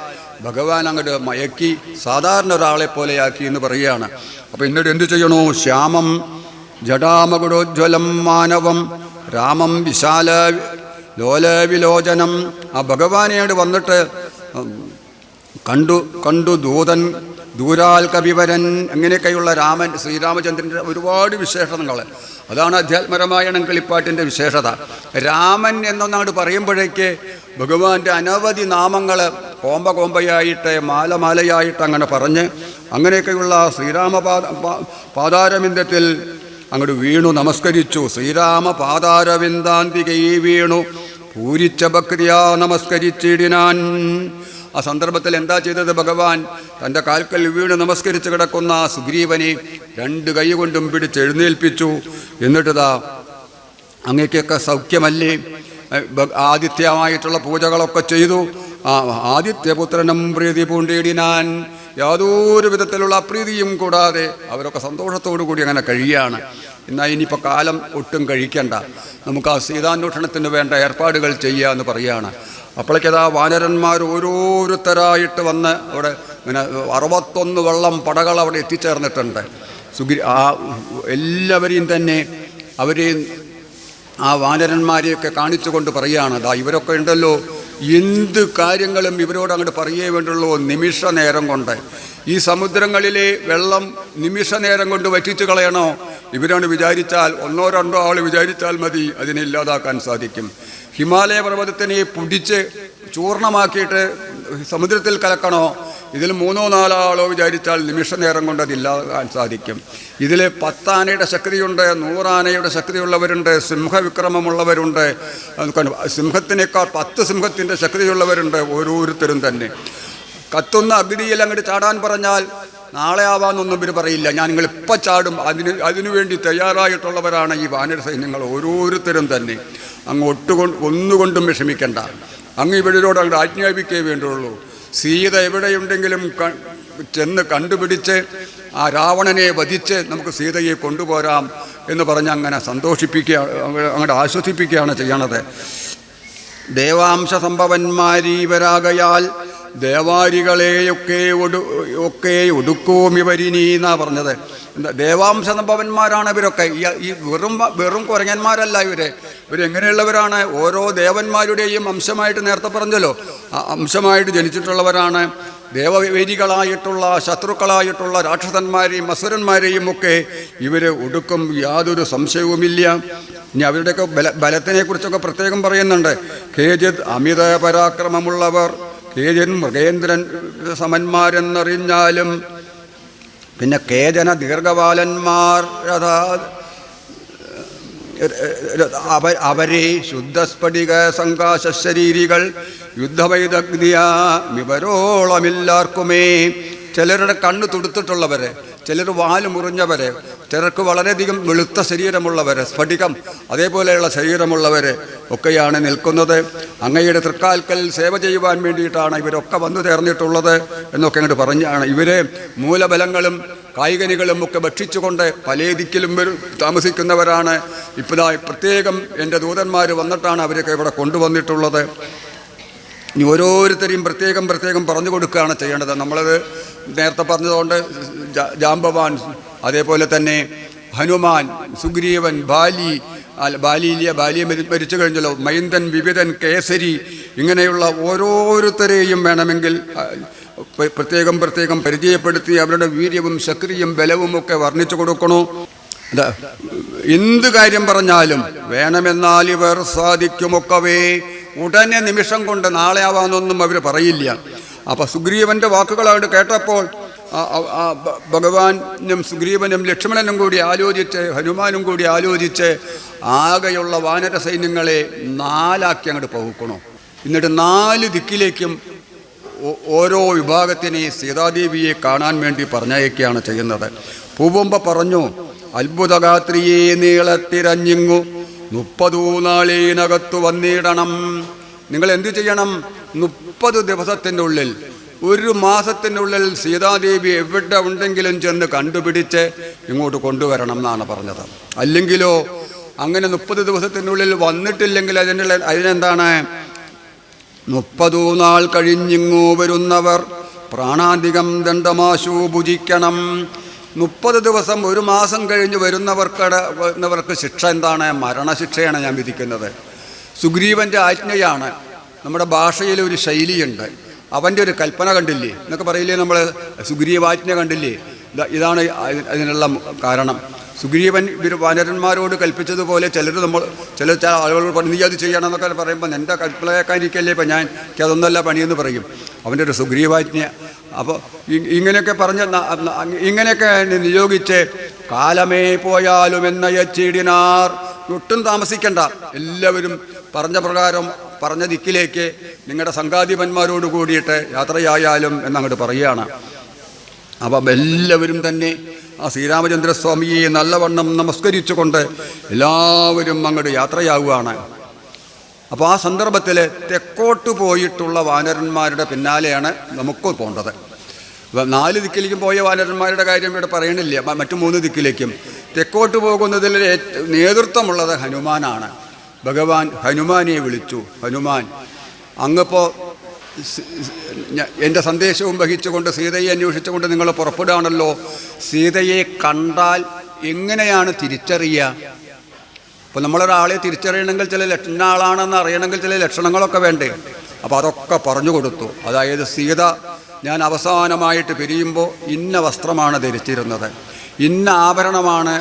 ഭഗവാൻ അങ്ങോട്ട് മയക്കി സാധാരണ ഒരാളെ പോലെയാക്കി എന്ന് പറയുകയാണ്. അപ്പോൾ എന്നിട്ട് എന്തു ചെയ്യണോ? ശ്യാമം ജടാമകുടോജ്വലം മാനവം രാമം വിശാല ലോലവിലോചനം. ആ ഭഗവാനെയോട് വന്നിട്ട് കണ്ടു ദൂതൻ ദൂരാൽ കവിവരൻ, അങ്ങനെയൊക്കെയുള്ള രാമൻ ശ്രീരാമചന്ദ്രൻ്റെ ഒരുപാട് വിശേഷണങ്ങൾ. അതാണ് അധ്യാത്മരാമായണം കിളിപ്പാട്ടിൻ്റെ വിശേഷത. രാമൻ എന്നൊന്നങ്ങോട്ട് പറയുമ്പോഴേക്ക് ഭഗവാന്റെ അനവധി നാമങ്ങൾ കോമ്പയായിട്ട് മാലയായിട്ട് അങ്ങനെ പറഞ്ഞ് അങ്ങനെയൊക്കെയുള്ള പാദാരവിന്ദത്തിൽ അങ്ങോട്ട് വീണു നമസ്കരിച്ചു. ശ്രീരാമ പാദാരവിന്ദാന്തികൈ വീണു പൂരിച്ച ഭക്തിയാ നമസ്കരിച്ചിടിനാൻ. ആ സന്ദർഭത്തിൽ എന്താ ചെയ്തത്? ഭഗവാൻ തൻ്റെ കാൽക്കൽ വീണ് നമസ്കരിച്ച് കിടക്കുന്ന സുഗ്രീവനെ 2 കൈ കൊണ്ടും പിടിച്ചെഴുന്നേൽപ്പിച്ചു. എന്നിട്ടിതാ അങ്ങേക്കൊക്കെ സൗഖ്യമല്ലേ? ആദിത്യമായിട്ടുള്ള പൂജകളൊക്കെ ചെയ്തു. ആദിത്യപുത്രനും പ്രീതി പൂണ്ടിയിടിനാൻ. യാതൊരു വിധത്തിലുള്ള അപ്രീതിയും കൂടാതെ അവരൊക്കെ സന്തോഷത്തോടു കൂടി അങ്ങനെ കഴിയുകയാണ്. എന്നാൽ ഇനിയിപ്പോൾ കാലം ഒട്ടും കഴിക്കണ്ട, നമുക്ക് ആ സീതാന്വേഷണത്തിന് വേണ്ട ഏർപ്പാടുകൾ ചെയ്യുക എന്ന് പറയുകയാണ്. അപ്പോഴേക്കതാ വാനരന്മാർ ഓരോരുത്തരായിട്ട് വന്ന് അവിടെ ഇങ്ങനെ 61 വെള്ളം പടകൾ അവിടെ എത്തിച്ചേർന്നിട്ടുണ്ട്. എല്ലാവരെയും തന്നെ അവരെയും ആ വാനരന്മാരെയൊക്കെ കാണിച്ചുകൊണ്ട് പറയുകയാണ്, ദാ ഇവരൊക്കെ ഉണ്ടല്ലോ, എന്ത് കാര്യങ്ങളും ഇവരോട് അങ്ങോട്ട് പറയേ വേണ്ടുള്ളൂ. നിമിഷ നേരം കൊണ്ട് ഈ സമുദ്രങ്ങളിലെ വെള്ളം നിമിഷ നേരം കൊണ്ട് വറ്റിച്ചു കളയണോ? ഇവരാണ് വിചാരിച്ചാൽ, ഒന്നോ രണ്ടോ ആൾ വിചാരിച്ചാൽ മതി, അതിനെ ഇല്ലാതാക്കാൻ സാധിക്കും. ഹിമാലയ പർവ്വതത്തിനെ പിടിച്ച് ചൂർണമാക്കിയിട്ട് സമുദ്രത്തിൽ കലക്കണോ? ഇതിൽ 3-4 ആളോ വിചാരിച്ചാൽ നിമിഷ നേരം കൊണ്ട് അതില്ലാതാക്കാൻ സാധിക്കും. ഇതിൽ 10 ആനയുടെ ശക്തിയുണ്ട്, 100 ആനയുടെ ശക്തിയുള്ളവരുണ്ട്, സിംഹവിക്രമമുള്ളവരുണ്ട്, സിംഹത്തിനേക്കാൾ 10 സിംഹത്തിൻ്റെ ശക്തിയുള്ളവരുണ്ട്. ഓരോരുത്തരും തന്നെ കത്തുന്ന അഗ്നിയിൽ അങ്ങോട്ട് ചാടാൻ പറഞ്ഞാൽ നാളെ ആവാന്നൊന്നും ഇവർ പറയില്ല. ഞാൻ നിങ്ങൾ ഇപ്പം ചാടും, അതിനുവേണ്ടി തയ്യാറായിട്ടുള്ളവരാണ് ഈ വാനര സൈന്യങ്ങൾ ഓരോരുത്തരും തന്നെ. അങ്ങ് ഒന്നുകൊണ്ടും വിഷമിക്കേണ്ട. അങ്ങ് ഇവരോട് അങ്ങോട്ട് ആജ്ഞാപിക്കേ വേണ്ടുള്ളൂ. സീത എവിടെയുണ്ടെങ്കിലും ചെന്ന് കണ്ടുപിടിച്ച് ആ രാവണനെ വധിച്ച് നമുക്ക് സീതയെ കൊണ്ടുപോരാം എന്ന് പറഞ്ഞ് അങ്ങനെ അങ്ങോട്ട് ആശ്വസിപ്പിക്കുകയാണ് ചെയ്യണത്. ദേവാംശ സംഭവന്മാരീവരാകയാൽ ദേവാരികളെയൊക്കെ ഒടുക്കും ഇവരിനീ എന്നാ പറഞ്ഞത്. എന്താ ദേവാംശ സംഭവന്മാരാണ് ഇവരൊക്കെ. ഈ വെറും കുരങ്ങന്മാരല്ല ഇവരെങ്ങനെയുള്ളവരാണ്? ഓരോ ദേവന്മാരുടെയും അംശമായിട്ട് നേരത്തെ പറഞ്ഞല്ലോ, അംശമായിട്ട് ജനിച്ചിട്ടുള്ളവരാണ്. ദേവവേദികളായിട്ടുള്ള ശത്രുക്കളായിട്ടുള്ള രാക്ഷസന്മാരെയും അസുരന്മാരെയും ഒക്കെ ഇവർ ഒടുക്കും, യാതൊരു സംശയവുമില്ല. ഇനി അവരുടെയൊക്കെ ബലത്തിനെ കുറിച്ചൊക്കെ പ്രത്യേകം പറയുന്നുണ്ട്. കേജിത് അമിത പരാക്രമമുള്ളവർ, കേജൻ മൃഗേന്ദ്രൻ സമന്മാരെന്നറിഞ്ഞാലും, പിന്നെ കേജന ദീർഘപാലന്മാർ അവരെ ശുദ്ധസ്ഫടിക സംകാശരീരികൾ യുദ്ധവൈദഗ്ധ്യ വിവരോളമില്ലാർക്കുമേ. ചിലരുടെ കണ്ണ് തുടുത്തിട്ടുള്ളവരെ, ചിലർ വാല് മുറിഞ്ഞവരെ, ചിലർക്ക് വളരെയധികം വെളുത്ത ശരീരമുള്ളവരെ, സ്ഫടികം അതേപോലെയുള്ള ശരീരമുള്ളവരെ ഒക്കെയാണ് നിൽക്കുന്നത്. അങ്ങയുടെ തൃക്കാൽക്കൽ സേവ ചെയ്യുവാൻ വേണ്ടിയിട്ടാണ് ഇവരൊക്കെ വന്നു ചേർന്നിട്ടുള്ളത് എന്നൊക്കെ അങ്ങോട്ട് പറഞ്ഞാണ്. ഇവരെ മൂലബലങ്ങളും കായികനികളും ഒക്കെ ഭക്ഷിച്ചുകൊണ്ട് പല ദിക്കിലും താമസിക്കുന്നവരാണ്. ഇപ്പോഴാ പ്രത്യേകം എൻ്റെ ദൂതന്മാർ വന്നിട്ടാണ് അവരൊക്കെ ഇവിടെ കൊണ്ടുവന്നിട്ടുള്ളത്. ഇനി ഓരോരുത്തരെയും പ്രത്യേകം പറഞ്ഞു കൊടുക്കുകയാണ് ചെയ്യേണ്ടത്. നമ്മളത് നേരത്തെ പറഞ്ഞതുകൊണ്ട് ജാംബവാൻ, അതേപോലെ തന്നെ ഹനുമാൻ, സുഗ്രീവൻ, ബാലിയെ മരിച്ചു കഴിഞ്ഞല്ലോ, മൈന്ദൻ, വിവിധൻ, കേസരി, ഇങ്ങനെയുള്ള ഓരോരുത്തരെയും വേണമെങ്കിൽ പ്രത്യേകം പരിചയപ്പെടുത്തി അവരുടെ വീര്യവും ശക്തിയും ബലവും ഒക്കെ വർണ്ണിച്ചു കൊടുക്കണോ. എന്ത് കാര്യം പറഞ്ഞാലും വേണമെന്നാൽ ഇവർ സാധിക്കുമൊക്കവേ. ഉടനെ നിമിഷം കൊണ്ട് നാളെ ആവാന്നൊന്നും അവർ പറയില്ല. അപ്പം സുഗ്രീവൻ്റെ വാക്കുകളായിട്ട് കേട്ടപ്പോൾ ഭഗവാനും സുഗ്രീവനും ലക്ഷ്മണനും കൂടി ആലോചിച്ച്, ഹനുമാനും കൂടി ആലോചിച്ച് ആകെയുള്ള വാനര സൈന്യങ്ങളെ 4 ആക്കി അങ്ങോട്ട് പകുക്കണോ. എന്നിട്ട് 4 ദിക്കിലേക്കും ഓരോ വിഭാഗത്തിനെ സീതാദേവിയെ കാണാൻ വേണ്ടി പറഞ്ഞയക്കുകയാണ് ചെയ്യുന്നത്. പൂവുമ്പ പറഞ്ഞു, അത്ഭുതഗാത്രിയെ നീളത്തിരഞ്ഞിങ്ങു 30 നാളിനകത്തു വന്നിടണം. നിങ്ങൾ എന്തു ചെയ്യണം? 30 ദിവസത്തിൻ്റെ ഉള്ളിൽ, 1 മാസത്തിനുള്ളിൽ സീതാദേവി എവിടെ ഉണ്ടെങ്കിലും ചെന്ന് കണ്ടുപിടിച്ച് ഇങ്ങോട്ട് കൊണ്ടുവരണം എന്നാണ് പറഞ്ഞത്. അല്ലെങ്കിലോ അങ്ങനെ 30 ദിവസത്തിനുള്ളിൽ വന്നിട്ടില്ലെങ്കിൽ അതിനെന്താണ്? 30 നാൾ കഴിഞ്ഞിങ്ങു വരുന്നവർ പ്രാണാധികം ദണ്ഡമാശു ഭുജിക്കണം. 30 ദിവസം, 1 മാസം കഴിഞ്ഞ് വരുന്നവർക്ക് ശിക്ഷ എന്താണ്? മരണശിക്ഷയാണ് ഞാൻ വിധിക്കുന്നത്. സുഗ്രീവൻ്റെ ആജ്ഞയാണ്. നമ്മുടെ ഭാഷയിൽ ഒരു ശൈലിയുണ്ട്. അവൻ്റെ ഒരു കൽപ്പന കണ്ടില്ലേ എന്നൊക്കെ പറയില്ലേ നമ്മൾ, സുഗ്രീവാജ്ഞ കണ്ടില്ലേ? ഇതാണ് അതിനുള്ള കാരണം. സുഗ്രീവൻ വാനരന്മാരോട് കൽപ്പിച്ചതുപോലെ ചില ആളുകളോട് പണി, നീ അത് ചെയ്യണം എന്നൊക്കെ പറയുമ്പോൾ എൻ്റെ കൽപ്പനക്കാരിക്കല്ലേ ഇപ്പം എനിക്കതൊന്നല്ല പണിയെന്ന് പറയും. അവൻ്റെ ഒരു സുഗ്രീവാജ്ഞ. അപ്പോൾ ഇങ്ങനെയൊക്കെ ഇങ്ങനെയൊക്കെ നിയോഗിച്ച് കാലമേ പോയാലും എന്നയച്ചിടിനാർ. ഒട്ടും താമസിക്കണ്ട, എല്ലാവരും പറഞ്ഞ പ്രകാരം പറഞ്ഞ ദിക്കിലേക്ക് നിങ്ങളുടെ സംഘാധിപന്മാരോട് കൂടിയിട്ട് യാത്രയായാലും എന്നങ്ങോട്ട് പറയുകയാണ്. അപ്പം എല്ലാവരും തന്നെ ആ ശ്രീരാമചന്ദ്രസ്വാമിയെ നല്ലവണ്ണം നമസ്കരിച്ചുകൊണ്ട് എല്ലാവരും അങ്ങോട്ട് യാത്രയാവുകയാണ്. അപ്പോൾ ആ സന്ദർഭത്തിൽ തെക്കോട്ട് പോയിട്ടുള്ള വാനരന്മാരുടെ പിന്നാലെയാണ് നമുക്ക് പോകേണ്ടത്. 4 ദിക്കിലേക്കും പോയ വാനരന്മാരുടെ കാര്യം ഇവിടെ പറയണില്ല. മറ്റു 3 ദിക്കിലേക്കും തെക്കോട്ട് പോകുന്നതിൽ നേതൃത്വമുള്ളത് ഹനുമാനാണ്. ഭഗവാൻ ഹനുമാനെ വിളിച്ചു. ഹനുമാൻ, അങ്ങിപ്പോൾ എൻ്റെ സന്ദേശവും വഹിച്ചുകൊണ്ട് സീതയെ അന്വേഷിച്ചുകൊണ്ട് നിങ്ങൾ പുറപ്പെടുകയാണല്ലോ. സീതയെ കണ്ടാൽ എങ്ങനെയാണ് തിരിച്ചറിയുക? അപ്പോൾ നമ്മളൊരാളെ തിരിച്ചറിയണമെങ്കിൽ ഇന്ന ആളാണെന്ന് അറിയണമെങ്കിൽ ചില ലക്ഷണങ്ങളൊക്കെ വേണ്ടേ? അപ്പോൾ അതൊക്കെ പറഞ്ഞു കൊടുത്തു. അതായത് സീത ഞാൻ അവസാനമായിട്ട് പിരിയുമ്പോൾ ഇന്ന വസ്ത്രമാണ് ധരിച്ചിരുന്നത്, ഇന്ന ആഭരണമാണ്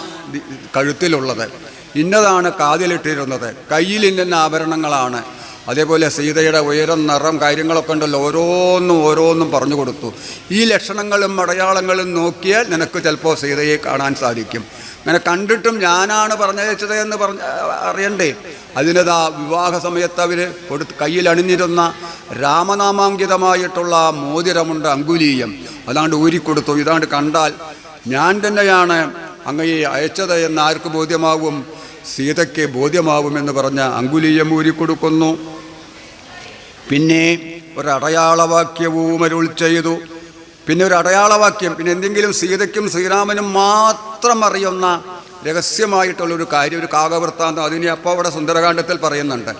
കഴുത്തിലുള്ളത്, ഇന്നതാണ് കാതിലിട്ടിരുന്നത്, കയ്യിൽ ഇന്ന ആഭരണങ്ങളാണ്. അതേപോലെ സീതയുടെ ഉയരം, നിറം, കാര്യങ്ങളൊക്കെ ഉണ്ടല്ലോ, ഓരോന്നും പറഞ്ഞു കൊടുത്തു. ഈ ലക്ഷണങ്ങളും അടയാളങ്ങളും നോക്കിയാൽ നിനക്ക് ചിലപ്പോൾ സീതയെ കാണാൻ സാധിക്കും. അങ്ങനെ കണ്ടിട്ടും ഞാനാണ് പറഞ്ഞയച്ചത് എന്ന് അറിയണ്ടേ? അതിനതാ വിവാഹ സമയത്ത് അവർ കയ്യിൽ അണിഞ്ഞിരുന്ന രാമനാമാങ്കിതമായിട്ടുള്ള മോതിരമുണ്ട്, അങ്കുലീയം, അതാണ്ട് ഊരിക്കൊടുത്തു. ഇതാണ്ട് കണ്ടാൽ ഞാൻ തന്നെയാണ് അങ്ങയെ അയച്ചത് എന്ന് ആർക്ക് ബോധ്യമാവും? സീതയ്ക്ക് ബോധ്യമാവുമെന്ന് പറഞ്ഞ അങ്കുലീയം ഊരിക്കൊടുക്കുന്നു. പിന്നെ ഒരടയാളവാക്യവും അരുൾ ചെയ്തു. പിന്നെ ഒരു അടയാളവാക്യം, പിന്നെ എന്തെങ്കിലും സീതയ്ക്കും ശ്രീരാമനും മാത്രം അറിയുന്ന രഹസ്യമായിട്ടുള്ളൊരു കാര്യം, ഒരു കാകവൃത്താന്തം, അതിനെ അപ്പോൾ അവിടെ സുന്ദരകാണ്ഡത്തിൽ പറയുന്നുണ്ട്.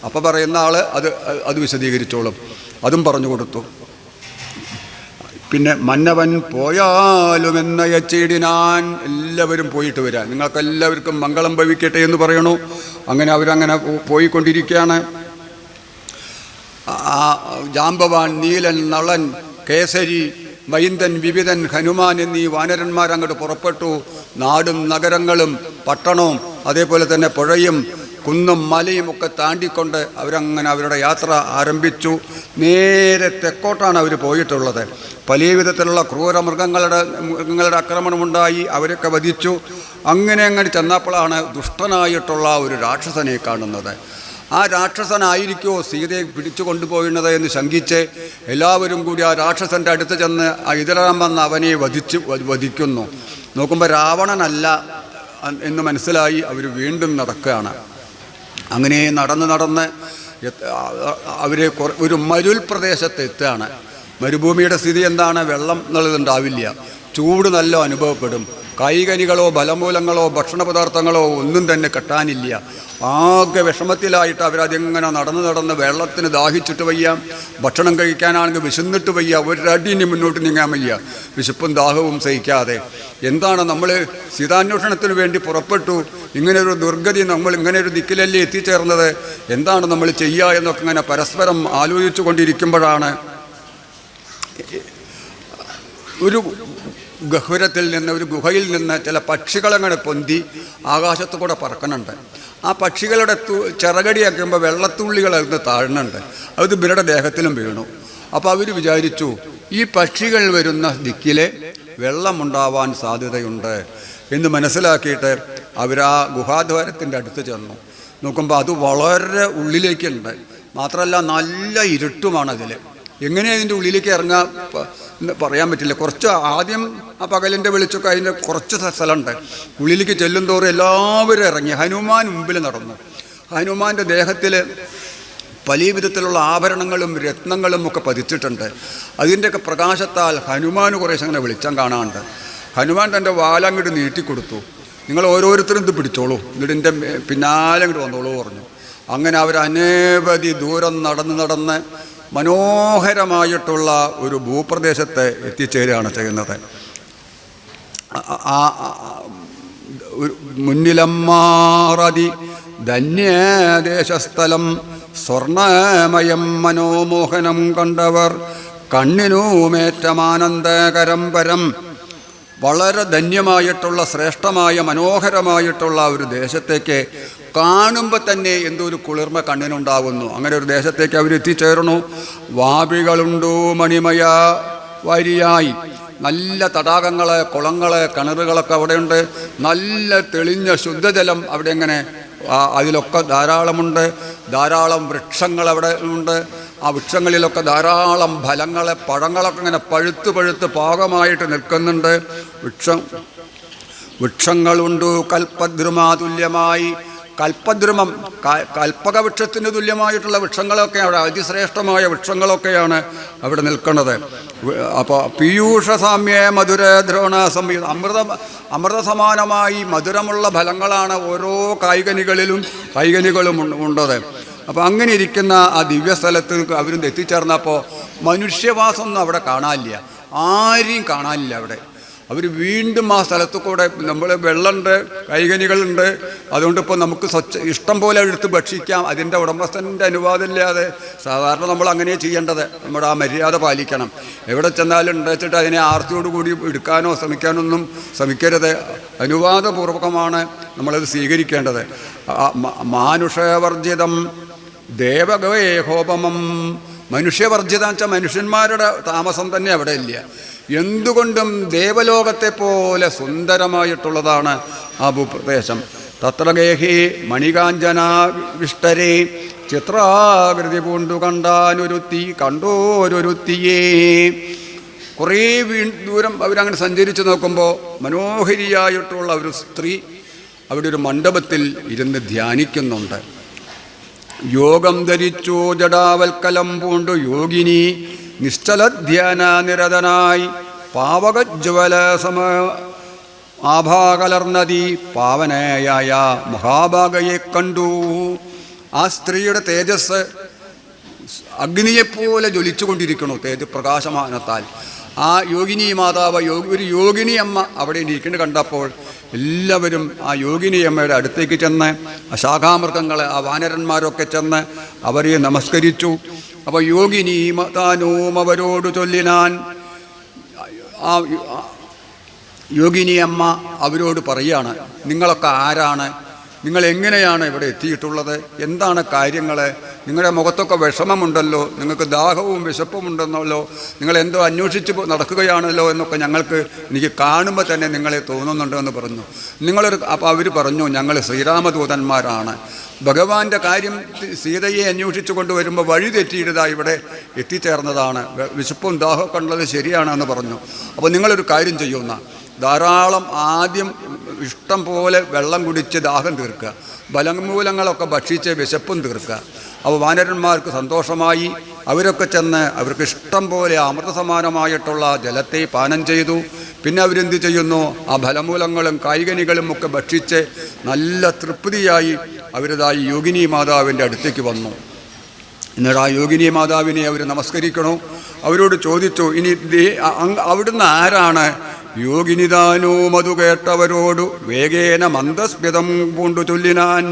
അപ്പോൾ പറയുന്ന ആൾ അത് വിശദീകരിച്ചോളും. അതും പറഞ്ഞു കൊടുത്തു. പിന്നെ മന്നവൻ പോയാലുമെന്നയച്ചിടിനാൻ, എല്ലാവരും പോയിട്ട് വരാൻ, നിങ്ങൾക്കെല്ലാവർക്കും മംഗളം ഭവിക്കട്ടെ എന്ന് പറയണു. അങ്ങനെ അവരങ്ങനെ പോയിക്കൊണ്ടിരിക്കുകയാണ്. ജാമ്പവാൻ, നീലൻ, നളൻ, കേസരി, മൈന്ദൻ, വിവിധൻ, ഹനുമാൻ എന്നീ വാനരന്മാരങ്ങോട്ട് പുറപ്പെട്ടു. നാടും നഗരങ്ങളും പട്ടണവും അതേപോലെ തന്നെ പുഴയും കുന്നും മലയും ഒക്കെ താണ്ടിക്കൊണ്ട് അവരങ്ങനെ അവരുടെ യാത്ര ആരംഭിച്ചു. നേരെ തെക്കോട്ടാണ് അവർ പോയിട്ടുള്ളത്. പല വിധത്തിലുള്ള ക്രൂര മൃഗങ്ങളുടെ ആക്രമണമുണ്ടായി, അവരൊക്കെ വധിച്ചു. അങ്ങനെ ചെന്നപ്പോഴാണ് ദുഷ്ടനായിട്ടുള്ള ഒരു രാക്ഷസനെ കാണുന്നത്. ആ രാക്ഷസനായിരിക്കുമോ സീതയെ പിടിച്ചു കൊണ്ടുപോകുന്നത് എന്ന് ശങ്കിച്ച് എല്ലാവരും കൂടി ആ രാക്ഷസൻ്റെ അടുത്ത് ചെന്ന് ആ എതിരാൻ വന്ന് അവനെ വധിക്കുന്നു. നോക്കുമ്പോൾ രാവണനല്ല എന്ന് മനസ്സിലായി. അവർ വീണ്ടും നടക്കുകയാണ്. അങ്ങനെ നടന്ന് അവർ ഒരു മരുൽ പ്രദേശത്ത് എത്തുകയാണ്. മരുഭൂമിയുടെ സ്ഥിതി എന്താണ്? വെള്ളം എന്നുള്ളതുണ്ടാവില്ല, ചൂട് നല്ല അനുഭവപ്പെടും. കായികനികളോ ബലമൂലങ്ങളോ ഭക്ഷണ പദാർത്ഥങ്ങളോ ഒന്നും തന്നെ കിട്ടാനില്ല. ആകെ വിഷമത്തിലായിട്ട് അവരതിങ്ങനെ നടന്ന് വെള്ളത്തിന് ദാഹിച്ചിട്ട് വയ്യ, ഭക്ഷണം കഴിക്കാനാണെങ്കിൽ വിശന്നിട്ട് വയ്യ, ഒരടിന് മുന്നോട്ട് നീങ്ങാൻ വയ്യ, വിശപ്പും ദാഹവും സഹിക്കാതെ. എന്താണ് നമ്മൾ സീതാന്വേഷണത്തിന് വേണ്ടി പുറപ്പെട്ടു, ഇങ്ങനെയൊരു ദുർഗതി, നമ്മൾ ഇങ്ങനെയൊരു ദിക്കിലല്ലേ എത്തിച്ചേർന്നത്, എന്താണ് നമ്മൾ ചെയ്യുക എന്നൊക്കെ ഇങ്ങനെ പരസ്പരം ആലോചിച്ചു കൊണ്ടിരിക്കുമ്പോഴാണ് ഒരു ഗഹ്വരത്തിൽ നിന്ന്, ഒരു ഗുഹയിൽ നിന്ന് ചില പക്ഷികളങ്ങനെ പൊന്തി ആകാശത്തു കൂടെ പറക്കുന്നുണ്ട്. ആ പക്ഷികളുടെ ചിറകടിയാക്കുമ്പോൾ വെള്ളത്തുള്ളികൾ അതിന് താഴുന്നുണ്ട്. അത് ഇവരുടെ ദേഹത്തിലും വീണു. അപ്പോൾ അവർ വിചാരിച്ചു ഈ പക്ഷികൾ വരുന്ന ദിക്കിലെ വെള്ളമുണ്ടാവാൻ സാധ്യതയുണ്ട് എന്ന് മനസ്സിലാക്കിയിട്ട് അവരാ ഗുഹാദ്വാരത്തിൻ്റെ അടുത്ത് ചെന്നു. നോക്കുമ്പോൾ അത് വളരെ ഉള്ളിലേക്കുണ്ട്. മാത്രമല്ല നല്ല ഇരുട്ടുമാണ് അതിൽ. എങ്ങനെയാണ് അതിൻ്റെ ഉള്ളിലേക്ക് ഇറങ്ങാൻ പറയാൻ പറ്റില്ല. കുറച്ച് ആദ്യം ആ പകലിൻ്റെ വെളിച്ചമൊക്കെ അതിൻ്റെ കുറച്ച് സ്ഥലമുണ്ട്. ഉള്ളിലേക്ക് ചെല്ലും തോറും എല്ലാവരും ഇറങ്ങി. ഹനുമാൻ മുമ്പിൽ നടന്നു. ഹനുമാൻ്റെ ദേഹത്തിൽ പല വിധത്തിലുള്ള ആഭരണങ്ങളും രത്നങ്ങളും ഒക്കെ പതിച്ചിട്ടുണ്ട്. അതിൻ്റെയൊക്കെ പ്രകാശത്താൽ ഹനുമാൻ കുറേശ്ശെ അങ്ങനെ വെളിച്ചം കാണാറുണ്ട്. ഹനുമാൻ തൻ്റെ വാലങ്ങോട്ട് നീട്ടിക്കൊടുത്തു. നിങ്ങൾ ഓരോരുത്തരും ഇത് പിടിച്ചോളൂ, എന്നിട്ട് എൻ്റെ പിന്നാലെ അങ്ങോട്ട് വന്നോളൂ പറഞ്ഞു. അങ്ങനെ അവർ അനവധി ദൂരം നടന്ന് മനോഹരമായിട്ടുള്ള ഒരു ഭൂപ്രദേശത്ത് എത്തിച്ചേരുകയാണ് ചെയ്യുന്നത്. മുന്നിലമ്മാറതി ധന്യദേശസ്ഥലം സ്വർണമയം മനോമോഹനം കണ്ടവർ കണ്ണിനുമേറ്റമാനന്ദകരം പരം. വളരെ ധന്യമായിട്ടുള്ള ശ്രേഷ്ഠമായ മനോഹരമായിട്ടുള്ള ഒരു ദേശത്തേക്ക് കാണുമ്പോൾ തന്നെ എന്തോ ഒരു കുളിർമ കണ്ണിനുണ്ടാകുന്നു. അങ്ങനെ ഒരു ദേശത്തേക്ക് അവരെത്തിച്ചേർന്നു. വാപികളുണ്ടു മണിമയ വരിയായി. നല്ല തടാകങ്ങൾ, കുളങ്ങൾ, കിണറുകളൊക്കെ അവിടെയുണ്ട്. നല്ല തെളിഞ്ഞ ശുദ്ധജലം അവിടെ ഇങ്ങനെ അതിലൊക്കെ ധാരാളമുണ്ട്. ധാരാളം വൃക്ഷങ്ങൾ അവിടെ ഉണ്ട്. ആ വൃക്ഷങ്ങളിലൊക്കെ ധാരാളം ഫലങ്ങൾ, പഴങ്ങളൊക്കെ ഇങ്ങനെ പഴുത്ത് പാകമായിട്ട് നിൽക്കുന്നുണ്ട്. വൃക്ഷങ്ങളുണ്ട് കൽപ്പദ്രുമാതുല്യമായി. കൽപ്പദ്രുമം, കൽപ്പകവൃക്ഷത്തിന് തുല്യമായിട്ടുള്ള വൃക്ഷങ്ങളൊക്കെ അവിടെ, അതിശ്രേഷ്ഠമായ വൃക്ഷങ്ങളൊക്കെയാണ് അവിടെ നിൽക്കുന്നത്. അപ്പോൾ പീയൂഷ സാമ്യ മധുര ദ്രോണ സംയുക്ത, അമൃത സമാനമായി മധുരമുള്ള ഫലങ്ങളാണ് ഓരോ കായികനികളും ഉണ്ടത്. അപ്പോൾ അങ്ങനെ ഇരിക്കുന്ന ആ ദിവ്യസ്ഥലത്ത് അവരും എത്തിച്ചേർന്നപ്പോൾ മനുഷ്യവാസമൊന്നും അവിടെ കാണാനില്ല, ആരെയും കാണാനില്ല അവിടെ. അവർ വീണ്ടും ആ സ്ഥലത്തു കൂടെ നമ്മൾ വെള്ളമുണ്ട്, കൈകനികളുണ്ട്, അതുകൊണ്ട് ഇപ്പോൾ നമുക്ക് ഇഷ്ടം പോലെ എടുത്ത് ഭക്ഷിക്കാം. അതിൻ്റെ ഉടമസ്ഥൻ്റെ അനുവാദമില്ലാതെ സാധാരണ നമ്മൾ അങ്ങനെ ചെയ്യേണ്ടത്, നമ്മുടെ ആ മര്യാദ പാലിക്കണം. എവിടെ ചെന്നാലും ഉണ്ടെച്ചിട്ട് അതിനെ ആർത്തിയോടുകൂടി എടുക്കാനോ ശ്രമിക്കാനൊന്നും ശ്രമിക്കരുത്. അനുവാദപൂർവകമാണ് നമ്മളത് സ്വീകരിക്കേണ്ടത്. മാനുഷവർജിതം ദേവഗവേഹോപമം. മനുഷ്യവർജിതം വെച്ചാൽ മനുഷ്യന്മാരുടെ താമസം തന്നെ അവിടെ ഇല്ല. എന്തുകൊണ്ടും ദേവലോകത്തെ പോലെ സുന്ദരമായിട്ടുള്ളതാണ് ആ ഭൂപ്രദേശം. തത്ര ഗേഹി മണികാഞ്ചനാവിഷ്ടരെ ചിത്രാകൃതി പൂണ്ടു കണ്ടോരൊരുത്തിയേ. കുറേ ദൂരം അവരങ്ങനെ സഞ്ചരിച്ച് നോക്കുമ്പോൾ മനോഹരിയായിട്ടുള്ള ഒരു സ്ത്രീ അവിടെ ഒരു മണ്ഡപത്തിൽ ഇരുന്ന് ധ്യാനിക്കുന്നുണ്ട്. യോഗം ധരിച്ചു ജടാവൽക്കലം പൂണ്ടു യോഗിനി നിശ്ചലധ്യാന നിരതനായി പാവകജ്വല ആഭാകലർന്നതി പാവനയായ മഹാഭാഗയെ കണ്ടു. ആ സ്ത്രീയുടെ തേജസ് അഗ്നിയെപ്പോലെ ജ്വലിച്ചുകൊണ്ടിരിക്കണു പ്രകാശമാനത്താൽ. ആ യോഗിനി മാതാവ്, ഒരു യോഗിനി അമ്മ അവിടെ ഇരിക്കുന്നത് കണ്ടപ്പോൾ എല്ലാവരും ആ യോഗിനി അമ്മയുടെ അടുത്തേക്ക് ചെന്ന്, ആ ശാഖാമൃഗങ്ങൾ, ആ വാനരന്മാരൊക്കെ ചെന്ന് അവരെ നമസ്കരിച്ചു. അപ്പോൾ യോഗിനി താനവും അവരോട് ചൊല്ലിനാൻ. ആ യോഗിനി അമ്മ അവരോട് പറയാണ്, നിങ്ങളൊക്കെ ആരാണ്? നിങ്ങൾ എങ്ങനെയാണ് ഇവിടെ എത്തിയിട്ടുള്ളത്? എന്താണ് കാര്യങ്ങൾ? നിങ്ങളുടെ മുഖത്തൊക്കെ വിഷമമുണ്ടല്ലോ, നിങ്ങൾക്ക് ദാഹവും വിശപ്പും ഉണ്ടെന്നല്ലോ, നിങ്ങൾ എന്തോ അന്വേഷിച്ച് നടക്കുകയാണല്ലോ എന്നൊക്കെ എനിക്ക് കാണുമ്പോൾ തന്നെ നിങ്ങളെ തോന്നുന്നുണ്ടെന്ന് പറഞ്ഞു. അപ്പോൾ അവർ പറഞ്ഞു, ഞങ്ങൾ ശ്രീരാമദൂതന്മാരാണ്. ഭഗവാന്റെ കാര്യം സീതയെ അന്വേഷിച്ചു കൊണ്ടുവരുമ്പോൾ വഴി തെറ്റിയിടുതാ ഇവിടെ എത്തിച്ചേർന്നതാണ്. വിശപ്പും ദാഹമൊക്കെ ഉള്ളത് ശരിയാണെന്ന് പറഞ്ഞു. അപ്പോൾ നിങ്ങളൊരു കാര്യം ചെയ്യുന്ന, ധാരാളം ആദ്യം ഇഷ്ടം പോലെ വെള്ളം കുടിച്ച് ദാഹം തീർക്കുക, ഫലമൂലങ്ങളൊക്കെ ഭക്ഷിച്ച് വിശപ്പും തീർക്കുക. അപ്പോൾ വാനരന്മാർക്ക് സന്തോഷമായി. അവരൊക്കെ ചെന്ന് അവർക്ക് ഇഷ്ടം പോലെ അമൃതസമാനമായിട്ടുള്ള ജലത്തെ പാനം ചെയ്തു. പിന്നെ അവരെന്ത് ചെയ്യുന്നു? ആ ഫലമൂലങ്ങളും കായികനികളും ഒക്കെ ഭക്ഷിച്ച് നല്ല തൃപ്തിയായി അവരിതായി യോഗിനി മാതാവിൻ്റെ അടുത്തേക്ക് വന്നു. എന്നിട്ട് ആ യോഗിനി മാതാവിനെ അവർ നമസ്കരിക്കണു. അവരോട് ചോദിച്ചു, ഇനി അവിടുന്ന് ആരാണ്? യോഗിനിതാനോ മതു കേട്ടവരോട് വേഗേന മന്ദസ്മിതം പൂണ്ടു ചൊല്ലിനാൻ.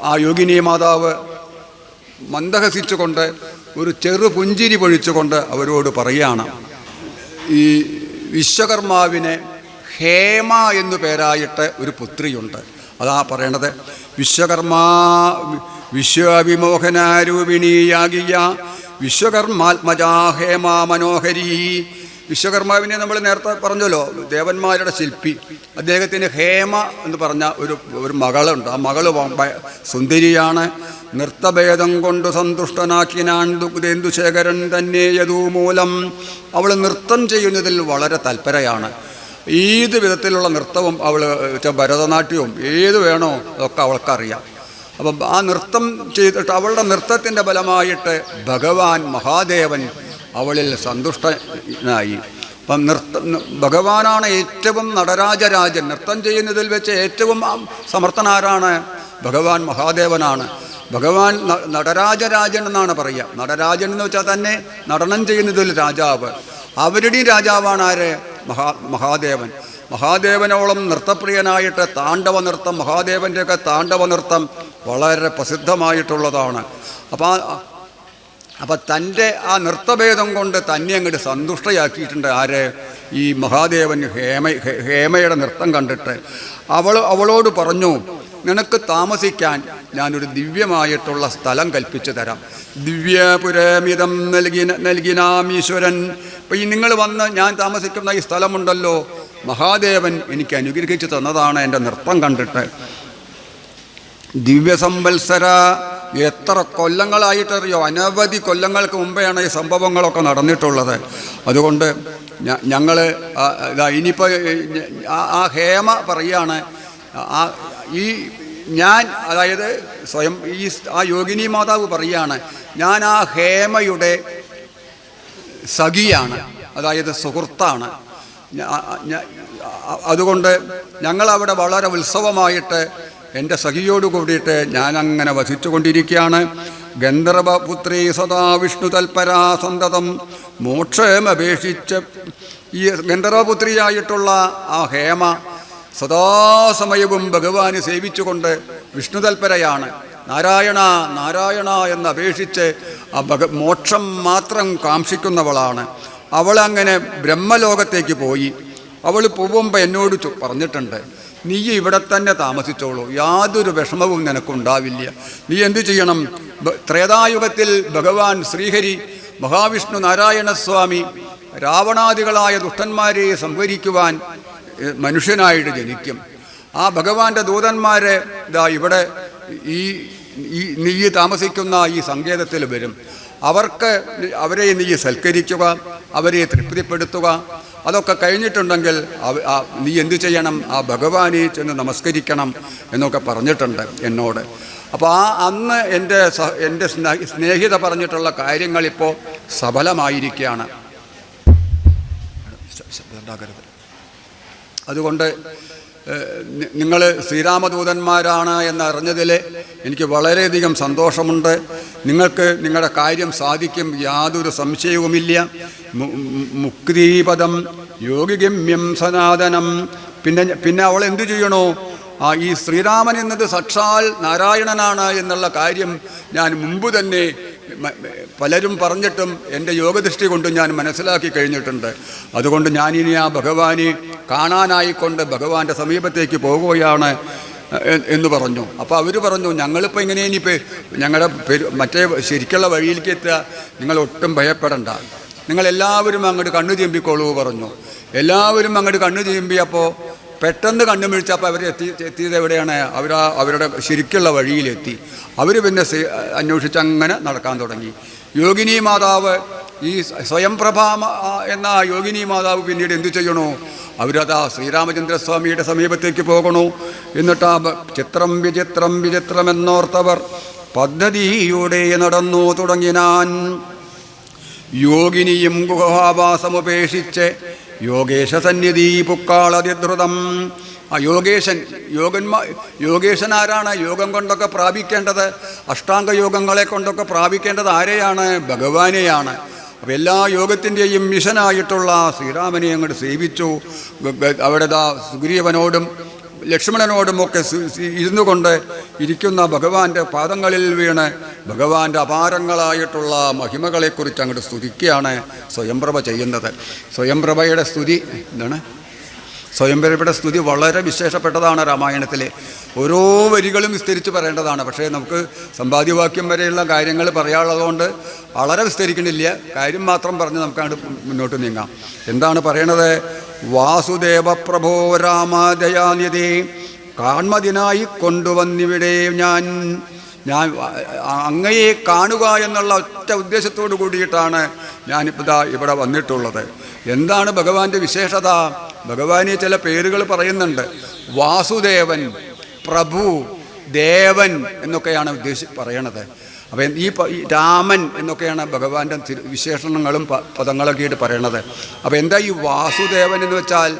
ആ യോഗിനി മാതാവ് മന്ദഹസിച്ചുകൊണ്ട് ഒരു ചെറു പുഞ്ചിരി പൊഴിച്ചുകൊണ്ട് അവരോട് പറയാണ്, ഈ വിശ്വകർമാവിന് ഹേമ എന്നു പേരായിട്ട് ഒരു പുത്രിയുണ്ട്. അതാ പറയണത്, വിശ്വവിമോഹനാരൂപിണിയാകിയ വിശ്വകർമാത്മജാ ഹേമ മനോഹരി. വിശ്വകർമാവിനെ നമ്മൾ നേരത്തെ പറഞ്ഞല്ലോ, ദേവന്മാരുടെ ശില്പി. അദ്ദേഹത്തിന് ഹേമ എന്ന് പറഞ്ഞ ഒരു മകളുണ്ട്. ആ മകള് സുന്ദരിയാണ്. നൃത്തഭേദം കൊണ്ട് സന്തുഷ്ടനാക്കിനാൻ ദുഗ്ധേന്ദുശേഖരൻ തന്നെ യദൂമൂലം. അവൾ നൃത്തം ചെയ്യുന്നതിൽ വളരെ തൽപരയാണ്. ഏത് വിധത്തിലുള്ള നൃത്തവും ഭരതനാട്യവും ഏത് വേണോ അതൊക്കെ അവൾക്കറിയാം. അപ്പം ആ നൃത്തം ചെയ്തിട്ട് അവളുടെ നൃത്തത്തിൻ്റെ ഫലമായിട്ട് ഭഗവാൻ മഹാദേവൻ അവളിൽ സന്തുഷ്ടനായി. അപ്പം ഭഗവാനാണ് ഏറ്റവും നടരാജരാജൻ. നൃത്തം ചെയ്യുന്നതിൽ വെച്ച് ഏറ്റവും സമർത്ഥനാരാണ്? ഭഗവാൻ മഹാദേവനാണ്. ഭഗവാൻ നടരാജരാജൻ എന്നാണ് പറയുക. നടരാജൻ എന്ന് വെച്ചാൽ തന്നെ നടനം ചെയ്യുന്നതിൽ രാജാവ്. അവരുടെയും രാജാവാണ് ആര്? മഹാദേവൻ. മഹാദേവനോളം നൃത്തപ്രിയനായിട്ട് താണ്ഡവ നൃത്തം, മഹാദേവൻ്റെയൊക്കെ താണ്ഡവ നൃത്തം വളരെ പ്രസിദ്ധമായിട്ടുള്ളതാണ്. അപ്പം തൻ്റെ ആ നൃത്തഭേദം കൊണ്ട് തന്നെ അങ്ങോട്ട് സന്തുഷ്ടയാക്കിയിട്ടുണ്ട് ആര്? ഈ മഹാദേവൻ ഹേമയുടെ നൃത്തം കണ്ടിട്ട്. അവളോട് പറഞ്ഞു, നിനക്ക് താമസിക്കാൻ ഞാനൊരു ദിവ്യമായിട്ടുള്ള സ്ഥലം കൽപ്പിച്ചു തരാം. ദിവ്യപുരമിതം നൽകിനാം ഈശ്വരൻ. അപ്പം ഈ നിങ്ങൾ വന്ന് ഞാൻ താമസിക്കുന്ന ഈ സ്ഥലമുണ്ടല്ലോ, മഹാദേവൻ എനിക്ക് അനുഗ്രഹിച്ചു തന്നതാണ് എൻ്റെ നൃത്തം കണ്ടിട്ട്. ദിവ്യസംവത്സര, എത്ര കൊല്ലങ്ങളായിട്ടറിയോ? അനവധി കൊല്ലങ്ങൾക്ക് മുമ്പെയാണ് ഈ സംഭവങ്ങളൊക്കെ നടന്നിട്ടുള്ളത്. അതുകൊണ്ട് ഞങ്ങൾ ഇനിയിപ്പോൾ ആ ഹേമ പറയാണ്, അതായത് സ്വയം ആ യോഗിനി മാതാവ് പറയാണ്, ഞാൻ ആ ഹേമയുടെ സഖിയാണ്, അതായത് സുഹൃത്താണ്. അതുകൊണ്ട് ഞങ്ങളവിടെ വളരെ ഉത്സവമായിട്ട് എൻ്റെ സഖിയോട് കൂടിയിട്ട് ഞാനങ്ങനെ വസിച്ചു കൊണ്ടിരിക്കുകയാണ്. ഗന്ധർവപുത്രി സദാ വിഷ്ണു തൽപരാ സന്തതം മോക്ഷമപേക്ഷിച്ച് ഈ ഗന്ധർവപുത്രിയായിട്ടുള്ള ആ ഹേമ സദാസമയവും ഭഗവാനെ സേവിച്ചുകൊണ്ട് വിഷ്ണുതൽപരയാണ്. നാരായണ നാരായണ എന്നപേക്ഷിച്ച് ആ മോക്ഷം മാത്രം കാംക്ഷിക്കുന്നവളാണ്. അവളങ്ങനെ ബ്രഹ്മലോകത്തേക്ക് പോയി. അവൾ പോകുമ്പോൾ എന്നോട് പറഞ്ഞിട്ടുണ്ട്, നീ ഇവിടെ തന്നെ താമസിച്ചോളൂ, യാതൊരു വിഷമവും നിനക്കുണ്ടാവില്ല. നീ എന്തു ചെയ്യണം? ത്രേതായുഗത്തിൽ ഭഗവാൻ ശ്രീഹരി മഹാവിഷ്ണു നാരായണസ്വാമി രാവണാദികളായ ദുഷ്ടന്മാരെ സംഹരിക്കുവാൻ മനുഷ്യനായിട്ട് ജനിക്കും. ആ ഭഗവാന്റെ ദൂതന്മാരെ ഇവിടെ നീ താമസിക്കുന്ന ഈ സങ്കേതത്തിൽ വരും. അവരെ നീ സൽക്കരിക്കുക, അവരെ തൃപ്തിപ്പെടുത്തുക. അതൊക്കെ കഴിഞ്ഞിട്ടുണ്ടെങ്കിൽ നീ എന്തു ചെയ്യണം? ആ ഭഗവാനെ ചെന്ന് നമസ്കരിക്കണം എന്നൊക്കെ പറഞ്ഞിട്ടുണ്ട് എന്നോട്. അപ്പോൾ അന്ന് എൻ്റെ സ്നേഹിത പറഞ്ഞിട്ടുള്ള കാര്യങ്ങളിപ്പോൾ സഫലമായിരിക്കുകയാണ്. അതുകൊണ്ട് നിങ്ങൾ ശ്രീരാമദൂതന്മാരാണ് എന്നറിഞ്ഞതിൽ എനിക്ക് വളരെയധികം സന്തോഷമുണ്ട്. നിങ്ങൾക്ക് നിങ്ങളുടെ കാര്യം സാധിക്കും, യാതൊരു സംശയവുമില്ല. മുക്തിപദം യോഗിഗമ്യം സനാതനം. പിന്നെ അവൾ എന്തു ചെയ്യണോ? ഈ ശ്രീരാമൻ എന്നത് സാക്ഷാൽ നാരായണനാണ് എന്നുള്ള കാര്യം ഞാൻ മുമ്പ് തന്നെ പലരും പറഞ്ഞിട്ടും എൻ്റെ യോഗദൃഷ്ടി കൊണ്ട് ഞാൻ മനസ്സിലാക്കി കഴിഞ്ഞിട്ടുണ്ട്. അതുകൊണ്ട് ഞാനിനി ആ ഭഗവാനെ കാണാനായിക്കൊണ്ട് ഭഗവാന്റെ സമീപത്തേക്ക് പോകുകയാണ് എന്ന് പറഞ്ഞു. അപ്പോൾ അവർ പറഞ്ഞു, ഞങ്ങളിപ്പോൾ ഇങ്ങനെ ഇനിയിപ്പോൾ ഞങ്ങളുടെ മറ്റേ ശരിക്കുള്ള വഴിയിലേക്ക് എത്തുക, നിങ്ങൾ ഒട്ടും ഭയപ്പെടണ്ട, നിങ്ങളെല്ലാവരും അങ്ങോട്ട് കണ്ണു ചിമ്പിക്കോളൂ പറഞ്ഞു. എല്ലാവരും അങ്ങോട്ട് കണ്ണു ചിമ്പിയപ്പോൾ പെട്ടെന്ന് കണ്ണു മിഴിച്ചപ്പോൾ അവർ എത്തിയത് എവിടെയാണ്? അവരുടെ ശരിക്കുള്ള വഴിയിലെത്തി. അവർ പിന്നെ അന്വേഷിച്ച് അങ്ങനെ നടക്കാൻ തുടങ്ങി. യോഗിനി മാതാവ്, ഈ സ്വയംപ്രഭ എന്ന യോഗിനി മാതാവ് പിന്നീട് എന്തു ചെയ്യണോ? അവരതാ ശ്രീരാമചന്ദ്രസ്വാമിയുടെ സമീപത്തേക്ക് പോകണു. എന്നിട്ട് ആ ചിത്രം വിചിത്രം വിചിത്രമെന്നോർത്തവർ പദ്ധതിയോടെ നടന്നു തുടങ്ങിനാൻ. യോഗിനിയും ഗുഹാവാസമുപേക്ഷിച്ച് യോഗേശ സന്നിധി പുക്കാളതിദ്രുതം. ആ യോഗേശൻ ആരാണ്? യോഗം കൊണ്ടൊക്കെ പ്രാപിക്കേണ്ടത്, അഷ്ടാംഗ യോഗങ്ങളെ കൊണ്ടൊക്കെ പ്രാപിക്കേണ്ടത് ആരെയാണ്? ഭഗവാനെയാണ്. അപ്പോൾ എല്ലാ യോഗത്തിൻ്റെയും മിഷനായിട്ടുള്ള ശ്രീരാമനെ അങ്ങോട്ട് സേവിച്ചു. അവിടെ സുഗ്രീവനോടും ലക്ഷ്മണനോടുമൊക്കെ ഇരുന്നു കൊണ്ട് ഇരിക്കുന്ന ഭഗവാന്റെ പാദങ്ങളിൽ വീണ് ഭഗവാന്റെ അപാരങ്ങളായിട്ടുള്ള മഹിമകളെക്കുറിച്ച് അങ്ങോട്ട് സ്തുതിക്കുകയാണ് സ്വയംപ്രഭ ചെയ്യുന്നത്. സ്വയംപ്രഭയുടെ സ്തുതി എന്താണ്? സ്വയംപ്രഭയുടെ സ്തുതി വളരെ വിശേഷപ്പെട്ടതാണ്. രാമായണത്തിലെ ഓരോ വരികളും വിസ്തരിച്ച് പറയേണ്ടതാണ്. പക്ഷേ നമുക്ക് സമ്പാദ്യവാക്യം വരെയുള്ള കാര്യങ്ങൾ പറയാനുള്ളതുകൊണ്ട് വളരെ വിസ്തരിക്കണില്ല. കാര്യം മാത്രം പറഞ്ഞ് നമുക്കങ്ങോട്ട് മുന്നോട്ട് നീങ്ങാം. എന്താണ് പറയണത്? വാസുദേവ പ്രഭോ രാമദയാനിധി, കാൺമതിനായി കൊണ്ടുവന്നിവിടെ ഞാൻ അങ്ങയെ കാണുക എന്നുള്ള ഒറ്റ ഉദ്ദേശത്തോടു കൂടിയിട്ടാണ് ഞാനിപ്പോൾ ഇവിടെ വന്നിട്ടുള്ളത്. എന്താണ് ഭഗവാന്റെ വിശേഷത? ഭഗവാനെ ചില പേരുകൾ പറയുന്നുണ്ട്. വാസുദേവൻ, പ്രഭു, ദേവൻ എന്നൊക്കെയാണ് പറയണത്. അപ്പം ഈ രാമൻ എന്നൊക്കെയാണ് ഭഗവാന്റെ വിശേഷണങ്ങളും പദങ്ങളൊക്കെ ആയിട്ട് പറയണത്. അപ്പോൾ എന്താ ഈ വാസുദേവൻ എന്ന് വെച്ചാൽ?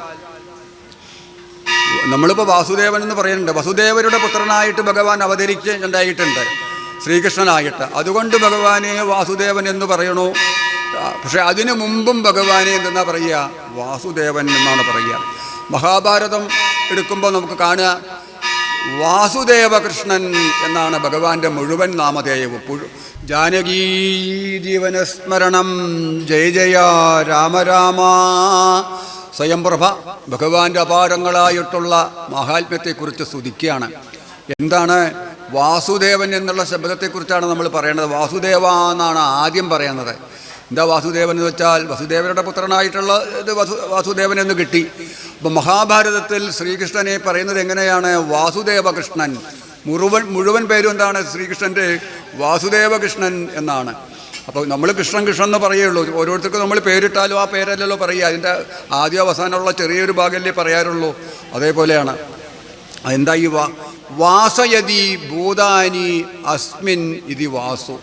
നമ്മളിപ്പോൾ വാസുദേവൻ എന്ന് പറയുന്നുണ്ട്. വസുദേവരുടെ പുത്രനായിട്ട് ഭഗവാൻ അവതരിക്കുന്നുണ്ടായിട്ടുണ്ട്, ശ്രീകൃഷ്ണനായിട്ട്. അതുകൊണ്ട് ഭഗവാനെ വാസുദേവൻ എന്ന് പറയണു. പക്ഷെ അതിനു മുമ്പും ഭഗവാനെ എന്തെന്നാ പറയുക? വാസുദേവൻ എന്നാണ് പറയുക. മഹാഭാരതം എടുക്കുമ്പോൾ നമുക്ക് കാണുക വാസുദേവകൃഷ്ണൻ എന്നാണ് ഭഗവാന്റെ മുഴുവൻ നാമധേയവും. ജാനകീ ജീവനസ്മരണം ജയ ജയ രാമ രാമ. സ്വയംപ്രഭ ഭഗവാന്റെ അപാരങ്ങളായിട്ടുള്ള മഹാത്മ്യത്തെക്കുറിച്ച് സ്തുതിക്കുകയാണ്. എന്താണ് വാസുദേവൻ എന്നുള്ള ശബ്ദത്തെക്കുറിച്ചാണ് നമ്മൾ പറയേണ്ടത്. വാസുദേവ എന്നാണ് ആദ്യം പറയുന്നത്. എന്താ വാസുദേവൻ എന്ന് വെച്ചാൽ? വസുദേവരുടെ പുത്രനായിട്ടുള്ള ഇത് വാസുദേവൻ എന്ന് കിട്ടി. അപ്പം മഹാഭാരതത്തിൽ ശ്രീകൃഷ്ണനെ പറയുന്നത് എങ്ങനെയാണ്? വാസുദേവകൃഷ്ണൻ. മുഴുവൻ പേരും എന്താണ്? ശ്രീകൃഷ്ണൻ്റെ വാസുദേവകൃഷ്ണൻ എന്നാണ്. അപ്പോൾ നമ്മൾ കൃഷ്ണൻ കൃഷ്ണൻ എന്ന് പറയുള്ളൂ. ഓരോരുത്തർക്കും നമ്മൾ പേരിട്ടാലും ആ പേരല്ലല്ലോ പറയുക. അതിൻ്റെ ആദ്യ അവസാനമുള്ള ചെറിയൊരു ഭാഗമല്ലേ പറയാറുള്ളൂ. അതേപോലെയാണ്. എന്താ ഈ വാസയതി ഭൂതാനി അസ്മിൻ ഇതി വാസു.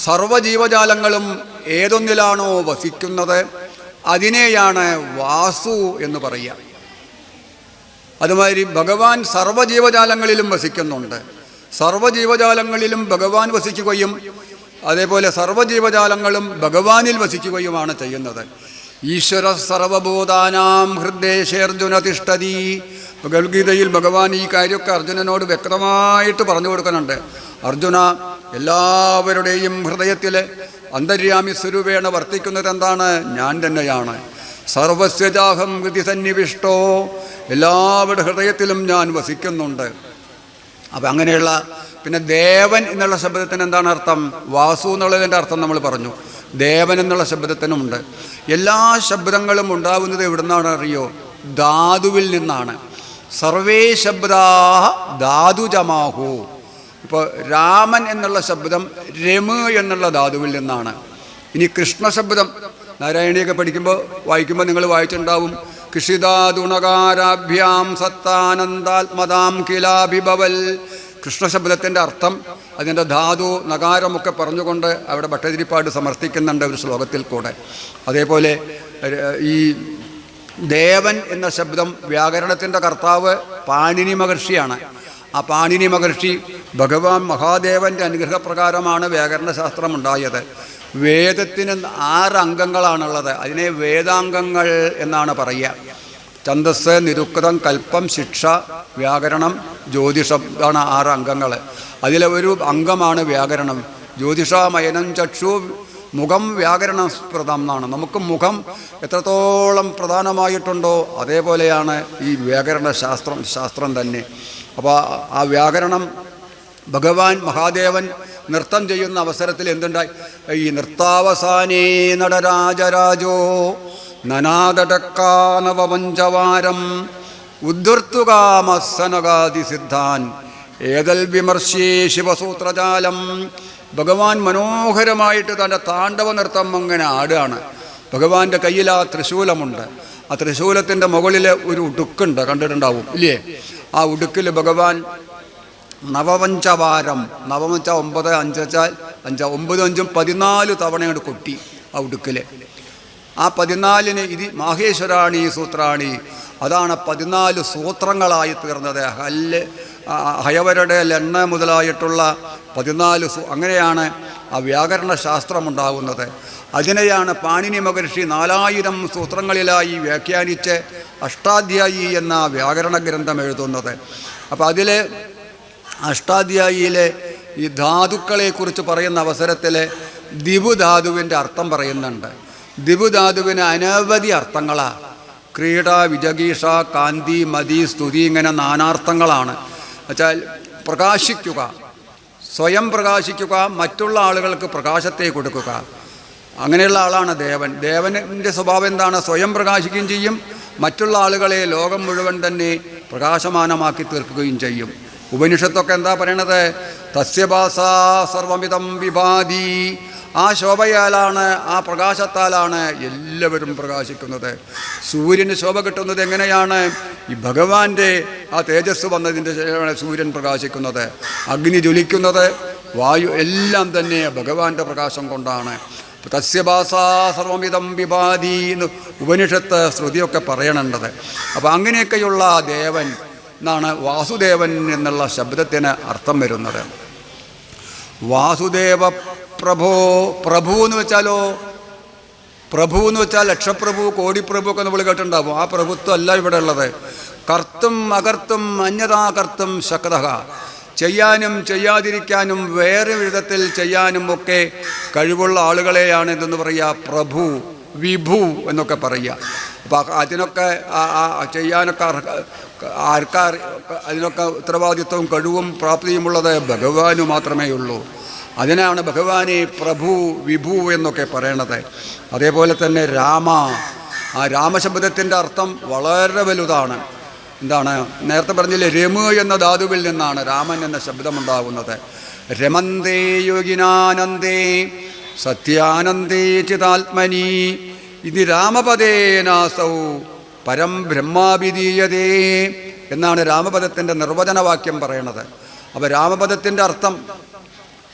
സർവജീവജാലങ്ങളും ഏതൊന്നിലാണോ വസിക്കുന്നത് അതിനെയാണ് വാസു എന്ന് പറയുക. അതുമാതിരി ഭഗവാൻ സർവജീവജാലങ്ങളിലും വസിക്കുന്നുണ്ട്. സർവജീവജാലങ്ങളിലും ഭഗവാൻ വസിക്കുകയും അതേപോലെ സർവജീവജാലങ്ങളും ഭഗവാനിൽ വസിക്കുകയുമാണ് ചെയ്യുന്നത്. ഈശ്വര സർവഭൂതാനാം ഹൃദയേശേർജുന തിഷ്ഠതി. ഭഗവത്ഗീതയിൽ ഭഗവാൻ ഈ കാര്യമൊക്കെ അർജുനനോട് വ്യക്തമായിട്ട് പറഞ്ഞു കൊടുക്കുന്നുണ്ട്. അർജുന, എല്ലാവരുടെയും ഹൃദയത്തിൽ അന്തര്യാമി സ്വരൂപേണ വർത്തിക്കുന്നത് എന്താണ്? ഞാൻ തന്നെയാണ്. സർവസ്യജാഹം ഹൃദി സന്നിവിഷ്ടോ, എല്ലാവരുടെ ഹൃദയത്തിലും ഞാൻ വസിക്കുന്നുണ്ട്. അപ്പം അങ്ങനെയുള്ള പിന്നെ ദേവൻ എന്നുള്ള ശബ്ദത്തിന് എന്താണ് അർത്ഥം? വാസു എന്നുള്ളതിൻ്റെ അർത്ഥം നമ്മൾ പറഞ്ഞു. ദേവൻ എന്നുള്ള ശബ്ദത്തിനുമുണ്ട്. എല്ലാ ശബ്ദങ്ങളും ഉണ്ടാവുന്നത് എവിടെ നിന്നാണ് അറിയോ? ധാതുവിൽ നിന്നാണ്. സർവേ ശബ്ദാ ധാതുജമാഹു. ഇപ്പോൾ രാമൻ എന്നുള്ള ശബ്ദം രമ് എന്നുള്ള ധാതുവിൽ നിന്നാണ്. ഇനി കൃഷ്ണശബ്ദം നാരായണീയൊക്കെ വായിക്കുമ്പോൾ നിങ്ങൾ വായിച്ചിട്ടുണ്ടാവും. കൃഷിതാതുണകാരാഭ്യാം സത്താനന്ദാത്മതാം കിലാഭിഭവൽ. കൃഷ്ണശബ്ദത്തിൻ്റെ അർത്ഥം അതിൻ്റെ ധാതു നകാരമൊക്കെ പറഞ്ഞുകൊണ്ട് അവിടെ ഭട്ടതിരിപ്പാട് സമർത്ഥിക്കുന്നുണ്ട് ഒരു ശ്ലോകത്തിൽ കൂടെ. അതേപോലെ ഈ ദേവൻ എന്ന ശബ്ദം വ്യാകരണത്തിൻ്റെ കർത്താവ് പാണിനി മഹർഷിയാണ്. ആ പാണിനി മഹർഷി ഭഗവാൻ മഹാദേവൻ്റെ അനുഗ്രഹപ്രകാരമാണ് വ്യാകരണശാസ്ത്രം ഉണ്ടായത്. വേദത്തിന് 6 അംഗങ്ങളാണുള്ളത്. അതിനെ വേദാംഗങ്ങൾ എന്നാണ് പറയുക. ഛന്ദസ്, നിരുക്തം, കൽപ്പം, ശിക്ഷ, വ്യാകരണം, ജ്യോതിഷം. ഇതാണ് 6 അംഗങ്ങൾ. അതിലെ ഒരു അംഗമാണ് വ്യാകരണം. ജ്യോതിഷമയനം ചക്ഷു മുഖം വ്യാകരണസ്പൃതം എന്നാണ്. നമുക്ക് മുഖം എത്രത്തോളം പ്രധാനമായിട്ടുണ്ടോ അതേപോലെയാണ് ഈ വ്യാകരണ ശാസ്ത്രം തന്നെ. അപ്പോൾ ആ വ്യാകരണം ഭഗവാൻ മഹാദേവൻ നൃത്തം ചെയ്യുന്ന അവസരത്തിൽ എന്തുണ്ടായി? ഈ നൃത്താവസാനേ നടരാജരാജോ നനാദടക്കാനവപഞ്ചവാരം ഉദ്ധർത്തുകാമസനകാതി സിദ്ധാൻ ഏതൽ വിമർശേ ശിവസൂത്രജാലം. ഭഗവാൻ മനോഹരമായിട്ട് തൻ്റെ താണ്ഡവ നൃത്തം അങ്ങനെ ആടുകയാണ്. ഭഗവാന്റെ കയ്യിൽ ആ ത്രിശൂലമുണ്ട്. ആ ത്രിശൂലത്തിൻ്റെ മുകളിൽ ഒരു ഉടുക്കുണ്ട്, കണ്ടിട്ടുണ്ടാവും ഇല്ലേ? ആ ഉടുക്കിൽ ഭഗവാൻ നവപഞ്ചവാരം, നവപഞ്ച 9, 5 വെച്ചാൽ 5, 9, 5 14 തവണയോട് കൊട്ടി ആ ഉടുക്കിൽ. ആ 14ന് ഇത് മാഹേശ്വരാണി സൂത്രാണി, അതാണ് 14 സൂത്രങ്ങളായി തീർന്നത്. ഹയവരുടെ ലെണ്ണ മുതലായിട്ടുള്ള 14 അങ്ങനെയാണ് ആ വ്യാകരണ ശാസ്ത്രം ഉണ്ടാകുന്നത്. അതിനെയാണ് പാണിനി മഹർഷി 4000 സൂത്രങ്ങളിലായി വ്യാഖ്യാനിച്ച് അഷ്ടാധ്യായി എന്ന വ്യാകരണ ഗ്രന്ഥം എഴുതുന്നത്. അപ്പോൾ അതിൽ അഷ്ടാധ്യായിയിലെ ഈ ധാതുക്കളെക്കുറിച്ച് പറയുന്ന അവസരത്തിൽ ദിവുധാതുവിൻ്റെ അർത്ഥം പറയുന്നുണ്ട്. ദിവുധാതുവിന് അനവധി അർത്ഥങ്ങളാണ്. ക്രീഡ, വിജഗീഷ, കാന്തി, മതി, സ്തുതി, ഇങ്ങനെ നാനാർത്ഥങ്ങളാണ്. എന്നുവെച്ചാൽ പ്രകാശിക്കുക, സ്വയം പ്രകാശിക്കുക, മറ്റുള്ള ആളുകൾക്ക് പ്രകാശത്തെ കൊടുക്കുക. അങ്ങനെയുള്ള ആളാണ് ദേവൻ. ദേവൻ്റെ സ്വഭാവം എന്താണ്? സ്വയം പ്രകാശിക്കുകയും ചെയ്യും, മറ്റുള്ള ആളുകളെ ലോകം മുഴുവൻ തന്നെ പ്രകാശമാനമാക്കി തീർക്കുകയും ചെയ്യും. ഉപനിഷത്തൊക്കെ എന്താ പറയണത്? തസ്യഭാസാ സർവമിതം വിഭാതി. ആ ശോഭയാലാണ്, ആ പ്രകാശത്താലാണ് എല്ലാവരും പ്രകാശിക്കുന്നത്. സൂര്യന് ശോഭ കിട്ടുന്നത് എങ്ങനെയാണ്? ഈ ഭഗവാന്റെ ആ തേജസ് വന്നതിൻ്റെ ശേഷമാണ് സൂര്യൻ പ്രകാശിക്കുന്നത്. അഗ്നി ജ്വലിക്കുന്നത്, വായു എല്ലാം തന്നെ ഭഗവാന്റെ പ്രകാശം കൊണ്ടാണ്. തസ്യഭാസാ സർവമിതം വിഭാതി എന്ന് ഉപനിഷത്ത് ശ്രുതിയൊക്കെ പറയണേണ്ടത്. അപ്പോൾ അങ്ങനെയൊക്കെയുള്ള ദേവൻ എന്നാണ് വാസുദേവൻ എന്നുള്ള ശബ്ദത്തിന് അർത്ഥം വരുന്നത്. വാസുദേവ പ്രഭോ. പ്രഭു എന്ന് വെച്ചാലോ? പ്രഭു എന്ന് വെച്ചാൽ ലക്ഷപ്രഭു, കോടിപ്രഭു ഒക്കെ നമ്മൾ കേട്ടിട്ടുണ്ടാവും. ആ പ്രഭുത്വം അല്ല ഇവിടെ ഉള്ളത്. കർത്തും അകർത്തും അന്യതാകർത്തും ശക്തഃ. ചെയ്യാനും ചെയ്യാതിരിക്കാനും വേറെ വിധത്തിൽ ചെയ്യാനും ഒക്കെ കഴിവുള്ള ആളുകളെയാണ് എന്തെന്ന് പറയുക? പ്രഭു, വിഭു എന്നൊക്കെ പറയുക. അപ്പോൾ അതിനൊക്കെ ചെയ്യാനൊക്കെ അതിനൊക്കെ ഉത്തരവാദിത്വവും കഴിവും പ്രാപ്തിയുമുള്ളത് ഭഗവാന് മാത്രമേ ഉള്ളൂ. അതിനാണ് ഭഗവാനെ പ്രഭു, വിഭു എന്നൊക്കെ പറയണത്. അതേപോലെ തന്നെ രാമ. ആ രാമശബ്ദത്തിൻ്റെ അർത്ഥം വളരെ വലുതാണ്. എന്താണ്? നേരത്തെ പറഞ്ഞില്ലേ, രമു എന്ന ധാതുവിൽ നിന്നാണ് രാമൻ എന്ന ശബ്ദമുണ്ടാകുന്നത്. രമന്തേ യോഗിനാനന്ദേ സത്യാനന്ദേ ചിതാത്മനി ഇത് രാമപദേനാസൗ പരം ബ്രഹ്മാഭിധീയതേ എന്നാണ് രാമപദത്തിൻ്റെ നിർവചനവാക്യം പറയണത്. അപ്പോൾ രാമപദത്തിൻ്റെ അർത്ഥം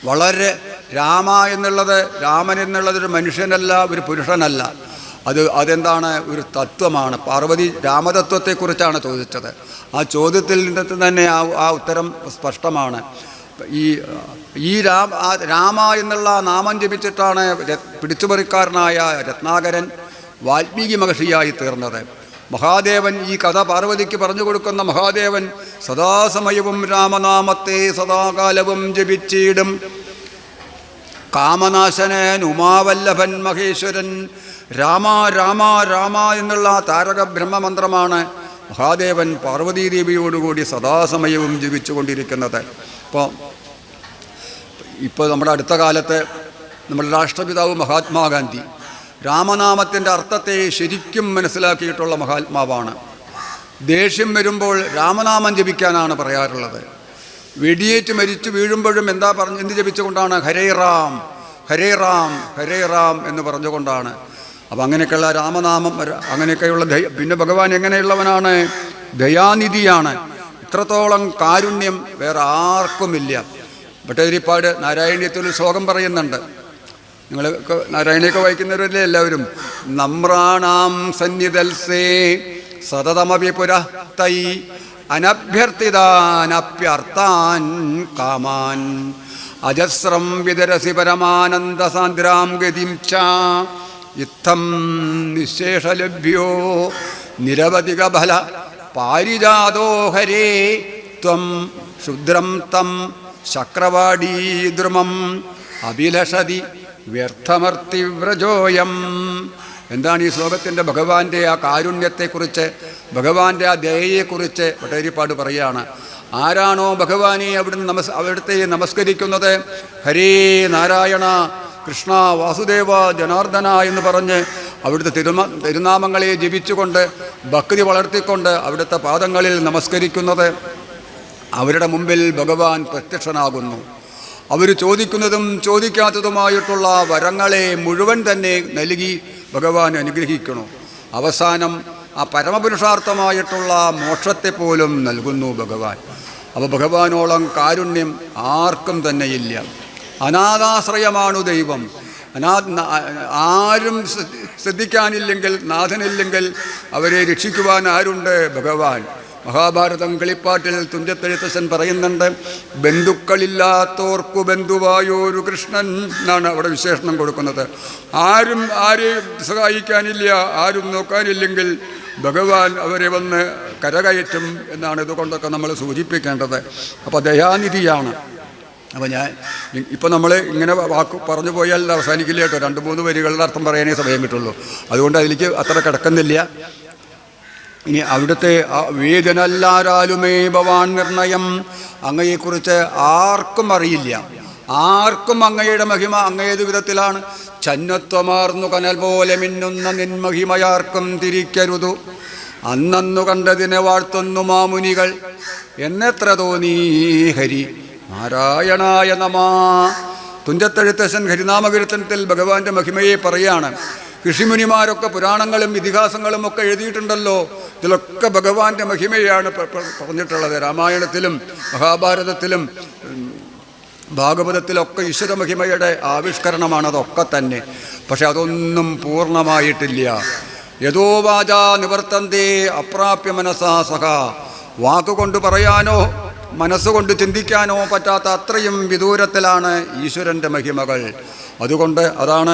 വളരെ, രാമ എന്നുള്ളത്, രാമൻ എന്നുള്ളതൊരു മനുഷ്യനല്ല, ഒരു പുരുഷനല്ല. അതെന്താണ്? ഒരു തത്വമാണ്. പാർവതി രാമതത്വത്തെക്കുറിച്ചാണ് ചോദിച്ചത്. ആ ചോദ്യത്തിൽ നിന്ന് തന്നെ ആ ഉത്തരം സ്പഷ്ടമാണ്. ഈ രാമ എന്നുള്ള നാമം ജപിച്ചിട്ടാണ് പിടിച്ചുപറിക്കാരനായ രത്നാകരൻ വാൽമീകി മഹർഷിയായി തീർന്നത്. മഹാദേവൻ ഈ കഥ പാർവതിക്ക് പറഞ്ഞു കൊടുക്കുന്ന മഹാദേവൻ സദാസമയവും രാമനാമത്തെ സദാകാലവും ജപിച്ചിടും. കാമനാശനൻ ഉമാവല്ലഭൻ മഹേശ്വരൻ രാമ രാമ രാമ എന്നുള്ള താരക ബ്രഹ്മമന്ത്രമാണ് മഹാദേവൻ പാർവതീദേവിയോടുകൂടി സദാസമയവും ജപിച്ചുകൊണ്ടിരിക്കുന്നത്. ഇപ്പോൾ നമ്മുടെ അടുത്ത കാലത്ത് നമ്മുടെ രാഷ്ട്രപിതാവ് മഹാത്മാഗാന്ധി രാമനാമത്തിൻ്റെ അർത്ഥത്തെ ശരിക്കും മനസ്സിലാക്കിയിട്ടുള്ള മഹാത്മാവാണ്. ദേഷ്യം വരുമ്പോൾ രാമനാമം ജപിക്കാനാണ് പറയാറുള്ളത്. വെടിയേറ്റ് മരിച്ചു വീഴുമ്പോഴും എന്ത് ജപിച്ചുകൊണ്ടാണ്? ഹരേ റാം ഹരേ റാം ഹരേ റാം എന്ന് പറഞ്ഞുകൊണ്ടാണ്. അപ്പം അങ്ങനെയൊക്കെയുള്ള രാമനാമം, അങ്ങനെയൊക്കെയുള്ള പിന്നെ ഭഗവാൻ എങ്ങനെയുള്ളവനാണ്? ദയാനിധിയാണ്. ഇത്രത്തോളം കാരുണ്യം വേറെ ആർക്കുമില്ല. ഭട്ടതിരിപ്പാട് നാരായണീയത്തിൽ ശ്ലോകം പറയുന്നുണ്ട്. നിങ്ങൾ നാരായണിയൊക്കെ വായിക്കുന്നവരല്ലേ എല്ലാവരും? നമ്രാണാം സന്നിധൽസേ സതതമപി പുരഃതൈ അനഭ്യർത്ഥിതാനപ്യർത്ഥാൻ കാമാൻ അജസ്രം വിതരസി പരമാനന്ദസാന്ദ്രാം ഗതിം ച ഇത്തം നിശേഷലഭ്യോ നിരവധിക ഫല പാരിജാതോ ഹരേ ത്വം ക്ഷുദ്രം തം ശക്രവാടീദ്രുമം അഭിലഷതി വ്യർത്ഥമർത്തിവ്രജോയം. എന്താണ് ഈ ശ്ലോകത്തിൻ്റെ ഭഗവാന്റെ ആ കാരുണ്യത്തെക്കുറിച്ച്, ഭഗവാന്റെ ആ ദയയെക്കുറിച്ച് ഭട്ടതിരിപ്പാട് പറയുകയാണ്. ആരാണോ ഭഗവാനെ അവിടുത്തെ നമസ്കരിക്കുന്നത്, ഹരേ നാരായണ കൃഷ്ണ വാസുദേവ ജനാർദ്ദന എന്ന് പറഞ്ഞ് അവിടുത്തെ തിരുനാമങ്ങളെ ജപിച്ചുകൊണ്ട് ഭക്തി വളർത്തിക്കൊണ്ട് അവിടുത്തെ പാദങ്ങളിൽ നമസ്കരിക്കുന്നത്, അവരുടെ മുമ്പിൽ ഭഗവാൻ പ്രത്യക്ഷനാകുന്നു. അവർ ചോദിക്കുന്നതും ചോദിക്കാത്തതുമായിട്ടുള്ള വരങ്ങളെ മുഴുവൻ തന്നെ നൽകി ഭഗവാൻ അനുഗ്രഹിക്കുന്നു. അവസാനം ആ പരമപുരുഷാർത്ഥമായിട്ടുള്ള മോക്ഷത്തെ പോലും നൽകുന്നു ഭഗവാൻ. അപ്പോൾ ഭഗവാനോളം കാരുണ്യം ആർക്കും തന്നെയില്ല. അനാഥാശ്രയമാണു ദൈവം. ആരും ശ്രദ്ധിക്കാനില്ലെങ്കിൽ, നാഥനില്ലെങ്കിൽ അവരെ രക്ഷിക്കുവാൻ ആരുണ്ട്? ഭഗവാൻ. മഹാഭാരതം കളിപ്പാട്ടിൽ തുഞ്ചത്തെഴുത്തച്ഛൻ പറയുന്നുണ്ട്, ബന്ധുക്കളില്ലാത്തോർക്കു ബന്ധുവായൊരു കൃഷ്ണൻ എന്നാണ് അവിടെ വിശേഷണം കൊടുക്കുന്നത്. ആരെയും സഹായിക്കാനില്ല, ആരും നോക്കാനില്ലെങ്കിൽ ഭഗവാൻ അവരെ വന്ന് കരകയറ്റും എന്നാണ് ഇതുകൊണ്ടൊക്കെ നമ്മൾ സൂചിപ്പിക്കേണ്ടത്. അപ്പോൾ ദയാനിധിയാണ്. അപ്പോൾ ഇപ്പോൾ നമ്മൾ ഇങ്ങനെ വാക്ക് പറഞ്ഞു പോയാൽ അവസാനിക്കില്ല കേട്ടോ. 2-3 വരികളുടെ അർത്ഥം പറയാനേ സമയം കിട്ടുള്ളൂ. അതുകൊണ്ട് അതിലേക്ക് അത്ര കിടക്കുന്നില്ല. ഇനി അവിടുത്തെ വേദനല്ലാരാലുമേ ഭവാൻ നിർണയം. അങ്ങയെക്കുറിച്ച് ആർക്കും അറിയില്ല. ആർക്കും അങ്ങയുടെ മഹിമ അങ്ങേത് വിധത്തിലാണ്. ചന്നത്വമാർന്നു കനൽ പോലെ മിന്നുന്ന നിൻമഹിമയാർക്കും തിരിക്കരുതു. അന്നു കണ്ടതിനെ വാഴ്ത്തുന്നു മാമുനികൾ എന്നെത്ര തോന്നീ ഹരി നാരായണായ നമാ. തുഞ്ചത്തെഴുത്തച്ഛൻ ഹരിനാമകീർത്തനത്തിൽ ഭഗവാന്റെ മഹിമയെ പറയാണ്. ഋഷിമുനിമാരൊക്കെ പുരാണങ്ങളും ഇതിഹാസങ്ങളും ഒക്കെ എഴുതിയിട്ടുണ്ടല്ലോ. ഇതിലൊക്കെ ഭഗവാന്റെ മഹിമയാണ് പറഞ്ഞിട്ടുള്ളത്. രാമായണത്തിലും മഹാഭാരതത്തിലും ഭാഗവതത്തിലൊക്കെ ഈശ്വര മഹിമയുടെ ആവിഷ്കരണമാണ് അതൊക്കെ തന്നെ. പക്ഷെ അതൊന്നും പൂർണ്ണമായിട്ടില്ല. യഥോ വാചാ നിവർത്തന്തേ അപ്രാപ്യ മനസാ സഹ. വാക്കുകൊണ്ട് പറയാനോ മനസ്സുകൊണ്ട് ചിന്തിക്കാനോ പറ്റാത്ത അത്രയും വിദൂരത്തിലാണ് ഈശ്വരൻ്റെ മഹിമകൾ. അതുകൊണ്ട് അതാണ്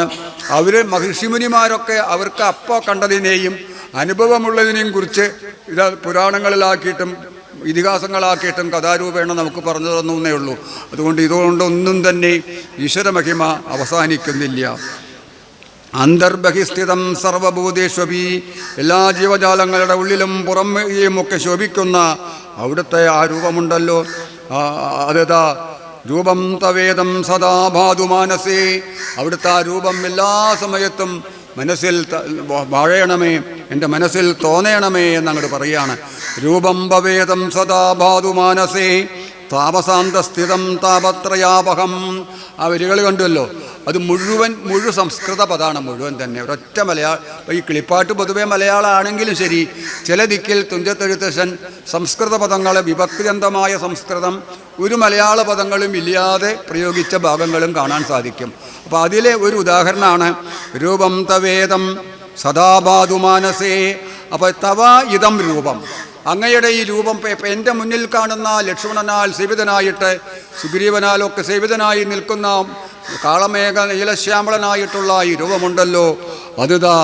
ഋഷിമുനിമാരൊക്കെ അവർക്ക് അപ്പോൾ കണ്ടതിനെയും അനുഭവമുള്ളതിനെയും കുറിച്ച് ഇത് പുരാണങ്ങളിലാക്കിയിട്ടും ഇതിഹാസങ്ങളാക്കിയിട്ടും കഥാരൂപേണ നമുക്ക് പറഞ്ഞു തന്നേ ഉള്ളൂ. ഇതുകൊണ്ടൊന്നും തന്നെ ഈശ്വര മഹിമ അവസാനിക്കുന്നില്ല. അന്തർബഹിസ്ഥിതം സർവഭൂതേഷ്വപി. എല്ലാ ജീവജാലങ്ങളുടെ ഉള്ളിലും പുറമേയുമൊക്കെ ശോഭിക്കുന്ന അവിടുത്തെ ആ രൂപമുണ്ടല്ലോ. അതാ രൂപം തവേദം സദാ ഭാതുമാനസേ. അവിടുത്തെ ആ രൂപം എല്ലാ സമയത്തും മനസ്സിൽ വാഴയണമേ, എൻ്റെ മനസ്സിൽ തോന്നണമേ എന്നങ്ങോട്ട് പറയുകയാണ്. രൂപം ഭവേദം സദാ ഭാതുമാനസേ താപസാന്തസ്ഥിതം താപത്രയാപഹം. ആ വരികൾ കണ്ടുവല്ലോ. അത് മുഴു സംസ്കൃത പദമാണ്, മുഴുവൻ തന്നെ ഒരൊറ്റ മലയാളം. ഈ കിളിപ്പാട്ട് പൊതുവെ മലയാളമാണെങ്കിലും ശരി, ചില ദിക്കിൽ തുഞ്ചത്തെഴുത്തച്ഛൻ സംസ്കൃത പദങ്ങളെ വിഭക്തിയന്തമായ സംസ്കൃതം ഒരു മലയാള പദങ്ങളും ഇല്ലാതെ പ്രയോഗിച്ച ഭാഗങ്ങളും കാണാൻ സാധിക്കും. അപ്പോൾ അതിലെ ഒരു ഉദാഹരണമാണ് രൂപം തവേദം സദാഭാതുമാനസേ. അപ്പോൾ തവ ഇതം രൂപം, അങ്ങയുടെ ഈ രൂപം എൻ്റെ മുന്നിൽ കാണുന്ന ലക്ഷ്മണനാൽ സേവിതനായിട്ട് സുഗ്രീവനാലൊക്കെ സേവിതനായി നിൽക്കുന്ന കാളമേഘ നീലശ്യാമളനായിട്ടുള്ള ഈ രൂപമുണ്ടല്ലോ, അതിതാ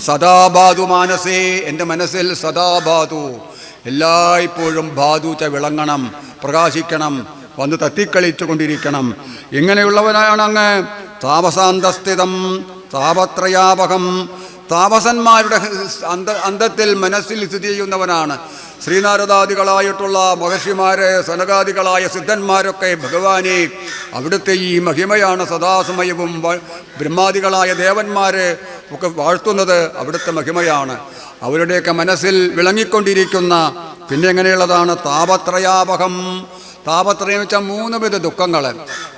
സദാബാധു മാനസേ, എൻ്റെ മനസ്സിൽ സദാബാധു, എല്ലായ്പ്പോഴും ബാധുച്ച വിളങ്ങണം, പ്രകാശിക്കണം, വന്ന് തത്തിക്കളിച്ചു കൊണ്ടിരിക്കണം. ഇങ്ങനെയുള്ളവനാണ് അങ്ങ്. താപസാന്തസ്ഥിതം താപത്രയാപകം, താപസന്മാരുടെ അന്തത്തിൽ മനസ്സിൽ സ്ഥിതി ചെയ്യുന്നവനാണ്. ശ്രീനാരദാദികളായിട്ടുള്ള മഹർഷിമാരെ, സനകാദികളായ സിദ്ധന്മാരൊക്കെ ഭഗവാനെ അവിടുത്തെ ഈ മഹിമയാണ് സദാസമയവും ബ്രഹ്മാദികളായ ദേവന്മാരെ ഒക്കെ വാഴ്ത്തുന്നത് അവിടുത്തെ മഹിമയാണ്. അവരുടെയൊക്കെ മനസ്സിൽ വിളങ്ങിക്കൊണ്ടിരിക്കുന്ന പിന്നെ എങ്ങനെയുള്ളതാണ് താപത്രയാപകം. താപത്രയം വെച്ചാൽ 3 വിധ ദുഃഖങ്ങൾ,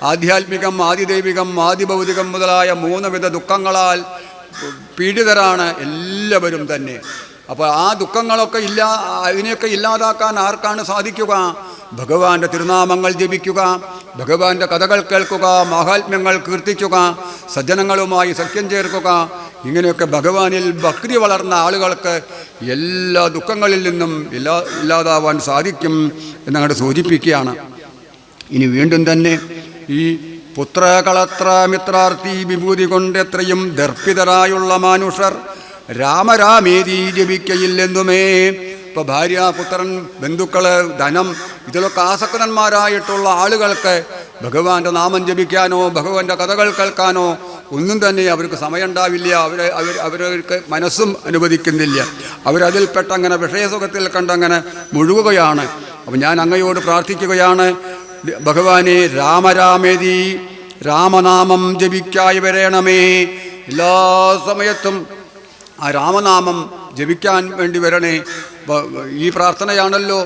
ആധ്യാത്മികം, ആദിദൈവികം, ആദിഭൗതികം മുതലായ 3 വിധ ദുഃഖങ്ങളാൽ പീഡിതരാണ് എല്ലാവരും തന്നെ. അപ്പോൾ ആ ദുഃഖങ്ങളൊക്കെ അതിനെയൊക്കെ ഇല്ലാതാക്കാൻ ആർക്കാണ് സാധിക്കുക? ഭഗവാന്റെ തിരുനാമങ്ങൾ ജപിക്കുക, ഭഗവാന്റെ കഥകൾ കേൾക്കുക, മാഹാത്മ്യങ്ങൾ കീർത്തിക്കുക, സജ്ജനങ്ങളുമായി സഖ്യം ചേർക്കുക. ഇങ്ങനെയൊക്കെ ഭഗവാനിൽ ഭക്തി വളർന്ന ആളുകൾക്ക് എല്ലാ ദുഃഖങ്ങളിൽ നിന്നും ഇല്ലാതാവാൻ സാധിക്കും എന്നങ്ങോട്ട് സൂചിപ്പിക്കുകയാണ്. ഇനി വീണ്ടും തന്നെ ഈ പുത്രകളത്ര മിത്രാർത്ഥി വിഭൂതി കൊണ്ടെത്രയും ദർപ്പിതരായുള്ള മാനുഷർ രാമരാമേതി ജപിക്കയില്ലെന്നുമേ. ഇപ്പോൾ ഭാര്യ, പുത്രൻ, ബന്ധുക്കള്, ധനം, ഇതിലൊക്കെ ആസക്തന്മാരായിട്ടുള്ള ആളുകൾക്ക് ഭഗവാന്റെ നാമം ജപിക്കാനോ ഭഗവാന്റെ കഥകൾ കേൾക്കാനോ ഒന്നും തന്നെ അവർക്ക് സമയമുണ്ടാവില്ല. അവർക്ക് മനസ്സും അനുവദിക്കുന്നില്ല. അവരതിൽപ്പെട്ടങ്ങനെ വിഷയസുഖത്തിൽ കണ്ടങ്ങനെ മുഴുകുകയാണ്. അപ്പം ഞാൻ അങ്ങയോട് പ്രാർത്ഥിക്കുകയാണ്, ഭഗവാനെ രാമരാമേതി, രാമനാമം ജപിക്കായി വരണമേ. എല്ലാ സമയത്തും ആ രാമനാമം ജപിക്കാൻ വേണ്ടി വരണേ. ഈ പ്രാർത്ഥനയാണല്ലോ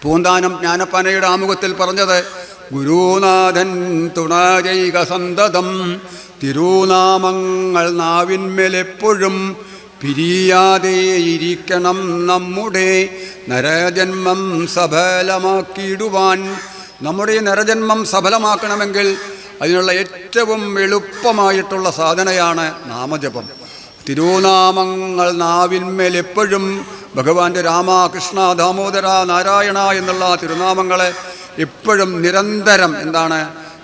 പൂന്താനം ജ്ഞാനപ്പാനയുടെ ആമുഖത്തിൽ പറഞ്ഞത്. ഗുരുനാഥൻ തുണാജൈക സന്തതം, തിരുനാമങ്ങൾ നാവിന്മേലെപ്പോഴും പിരിയാതെ ഇരിക്കണം നമ്മുടെ നരജന്മം സഫലമാക്കിയിടുവാൻ. നമ്മുടെ നരജന്മം സഫലമാക്കണമെങ്കിൽ അതിനുള്ള ഏറ്റവും എളുപ്പമായിട്ടുള്ള സാധനയാണ് നാമജപം. തിരുനാമങ്ങൾ നാവിന്മേൽ എപ്പോഴും ഭഗവാന്റെ രാമ, കൃഷ്ണ, ദാമോദര, നാരായണ എന്നുള്ള തിരുനാമങ്ങളെ എപ്പോഴും നിരന്തരം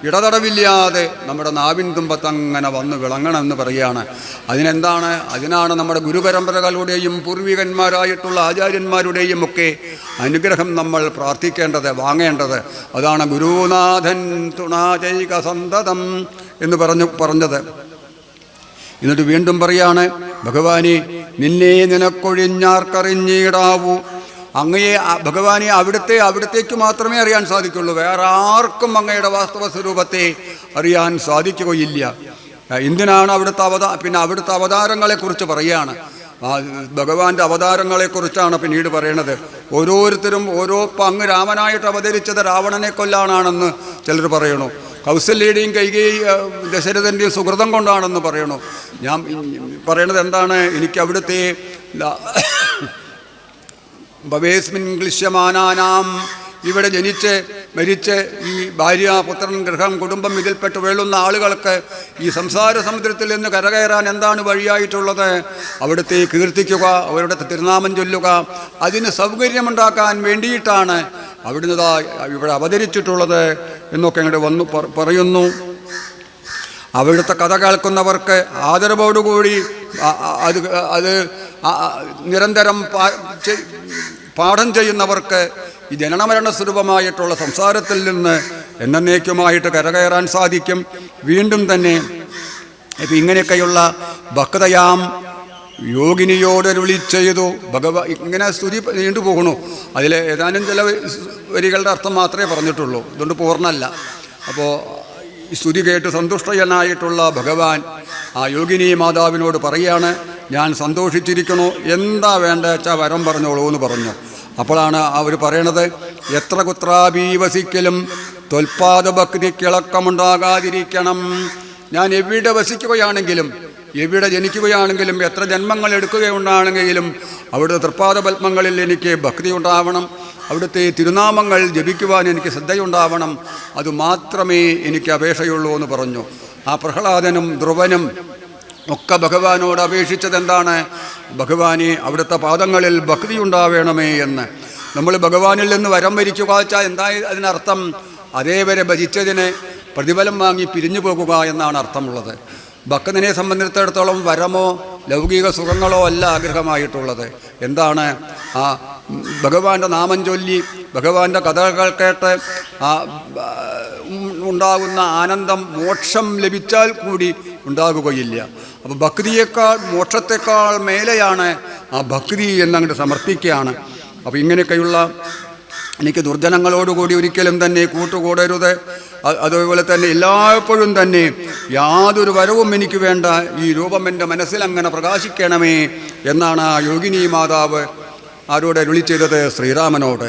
ഇടതടവില്ലാതെ നമ്മുടെ നാവിൻ തുമ്പത്തങ്ങനെ വന്ന് വിളങ്ങണമെന്ന് പറയുകയാണ്. അതിനാണ് നമ്മുടെ ഗുരുപരമ്പരകളുടെയും പൂർവികന്മാരായിട്ടുള്ള ആചാര്യന്മാരുടെയും ഒക്കെ അനുഗ്രഹം നമ്മൾ പ്രാർത്ഥിക്കേണ്ടത്, വാങ്ങേണ്ടത്. അതാണ് ഗുരുനാഥൻ തുണാചൈക സന്തതം എന്ന് പറഞ്ഞത്. എന്നിട്ട് വീണ്ടും പറയാണ്, ഭഗവാനെ നിന്നെ നിനക്കൊഴിഞ്ഞാർക്കറിഞ്ഞിടാവൂ. അങ്ങയെ ഭഗവാനെ അവിടത്തേക്ക് മാത്രമേ അറിയാൻ സാധിക്കുള്ളൂ. വേറെ ആർക്കും അങ്ങയുടെ വാസ്തവ സ്വരൂപത്തെ അറിയാൻ സാധിക്കുകയില്ല. എന്തിനാണ് അവിടുത്തെ അവതാരങ്ങളെക്കുറിച്ച് പറയുകയാണ്. ഭഗവാന്റെ അവതാരങ്ങളെക്കുറിച്ചാണ് പിന്നീട് പറയണത്. ഓരോരുത്തരും അങ്ങ് രാമനായിട്ട് അവതരിച്ചത് രാവണനെ കൊല്ലാനാണെന്ന് ചിലർ പറയണു. കൗസല്യയുടെയും ദശരഥൻ്റെയും സുഹൃതം കൊണ്ടാണെന്ന് പറയണു. ഞാൻ പറയണത് എന്താണ്, എനിക്ക് അവിടുത്തെ ഭവേസ്മിൻ ക്ലിശ്യമാനാനാം, ഇവിടെ ജനിച്ച് മരിച്ച് ഈ ഭാര്യ, പുത്രൻ, ഗൃഹം, കുടുംബം ഇതിൽപ്പെട്ട് വേളുന്ന ആളുകൾക്ക് ഈ സംസാര സമുദ്രത്തിൽ നിന്ന് കരകയറാൻ എന്താണ് വഴിയായിട്ടുള്ളത്? അവിടുത്തെ കീർത്തിക്കുക, അവരുടെ തിരുനാമം ചൊല്ലുക. അതിന് സൗകര്യമുണ്ടാക്കാൻ വേണ്ടിയിട്ടാണ് അവിടുന്ന് ഇവിടെ അവതരിച്ചിട്ടുള്ളത് എന്നൊക്കെ അങ്ങോട്ട് പറയുന്നു. അവിടുത്തെ കഥ കേൾക്കുന്നവർക്ക് ആദരവോടുകൂടി അത് നിരന്തരം പാഠം ചെയ്യുന്നവർക്ക് ഈ ജനനമരണ സ്വരൂപമായിട്ടുള്ള സംസാരത്തിൽ നിന്ന് എന്നേക്കുമായിട്ട് കരകയറാൻ സാധിക്കും. വീണ്ടും തന്നെ ഇപ്പം ഇങ്ങനെയൊക്കെയുള്ള ഭക്തയാം യോഗിനിയോടരുളി ചെയ്തു ഇങ്ങനെ സ്തുതി നീണ്ടുപോകണു. അതിൽ ഏതാനും ചില വരികളുടെ അർത്ഥം മാത്രമേ പറഞ്ഞിട്ടുള്ളൂ, ഇതുകൊണ്ട് പൂർണ്ണമല്ല. അപ്പോൾ ഈ സ്തുതി കേട്ട് സന്തുഷ്ടനായിട്ടുള്ള ഭഗവാൻ ആ യോഗിനി മാതാവിനോട് പറയുകയാണ്, ഞാൻ സന്തോഷിച്ചിരിക്കണു, എന്താ വേണ്ട വെച്ചാൽ വരം പറഞ്ഞോളൂ എന്ന് പറഞ്ഞു. അപ്പോഴാണ് അവർ പറയണത്, എത്ര കുത്രാഭീവസിക്കലും തൊൽപാദ ഭക്തിക്കിളക്കമുണ്ടാകാതിരിക്കണം. ഞാൻ എവിടെ വസിക്കുകയാണെങ്കിലും, എവിടെ ജനിക്കുകയാണെങ്കിലും, എത്ര ജന്മങ്ങൾ എടുക്കുകയുണ്ടാണെങ്കിലും അവിടുത്തെ തൃപ്പാദ പത്മങ്ങളിൽ എനിക്ക് ഭക്തി ഉണ്ടാവണം. അവിടുത്തെ തിരുനാമങ്ങൾ ജപിക്കുവാൻ എനിക്ക് ശ്രദ്ധയുണ്ടാവണം. അതുമാത്രമേ എനിക്ക് അപേക്ഷയുള്ളൂ എന്ന് പറഞ്ഞു. ആ പ്രഹ്ലാദനും ധ്രുവനും ഒക്കെ ഭഗവാനോട് അപേക്ഷിച്ചത് എന്താണ്? ഭഗവാനെ അവിടുത്തെ പാദങ്ങളിൽ ഭക്തി ഉണ്ടാവേണമേ എന്ന്. നമ്മൾ ഭഗവാനിൽ നിന്ന് വരം വരിക്കുക വെച്ചാൽ എന്താ അതിനർത്ഥം? അതേവരെ ഭജിച്ചതിന് പ്രതിഫലം വാങ്ങി പിരിഞ്ഞു പോകുക എന്നാണ് അർത്ഥമുള്ളത്. ഭക്തനെ സംബന്ധിച്ചിടത്തോളം വരമോ ലൗകിക സുഖങ്ങളോ അല്ല ആഗ്രഹമായിട്ടുള്ളത്. എന്താണ്? ആ ഭഗവാന്റെ നാമം ചൊല്ലി ഭഗവാന്റെ കഥകൾ കേട്ട് ആ ഉണ്ടാകുന്ന ആനന്ദം മോക്ഷം ലഭിച്ചാൽ കൂടി ഉണ്ടാകുകയില്ല. അപ്പോൾ ഭക്തിയേക്കാൾ മോക്ഷത്തെക്കാൾ മേലെയാണ് ആ ഭക്തി എന്നങ്ങോട്ട് സമർപ്പിക്കുകയാണ്. അപ്പോൾ ഇങ്ങനെയൊക്കെയുള്ള എനിക്ക് ദുർജനങ്ങളോടുകൂടി ഒരിക്കലും തന്നെ കൂട്ടുകൂടരുത്. അതുപോലെ തന്നെ എല്ലായ്പ്പോഴും തന്നെ യാതൊരു വരവും എനിക്ക് വേണ്ട, ഈ രൂപം എൻ്റെ മനസ്സിലങ്ങനെ പ്രകാശിക്കണമേ എന്നാണ് ആ യോഗിനി മാതാവ് ആരോട് അരുളി ചെയ്തത്? ശ്രീരാമനോട്.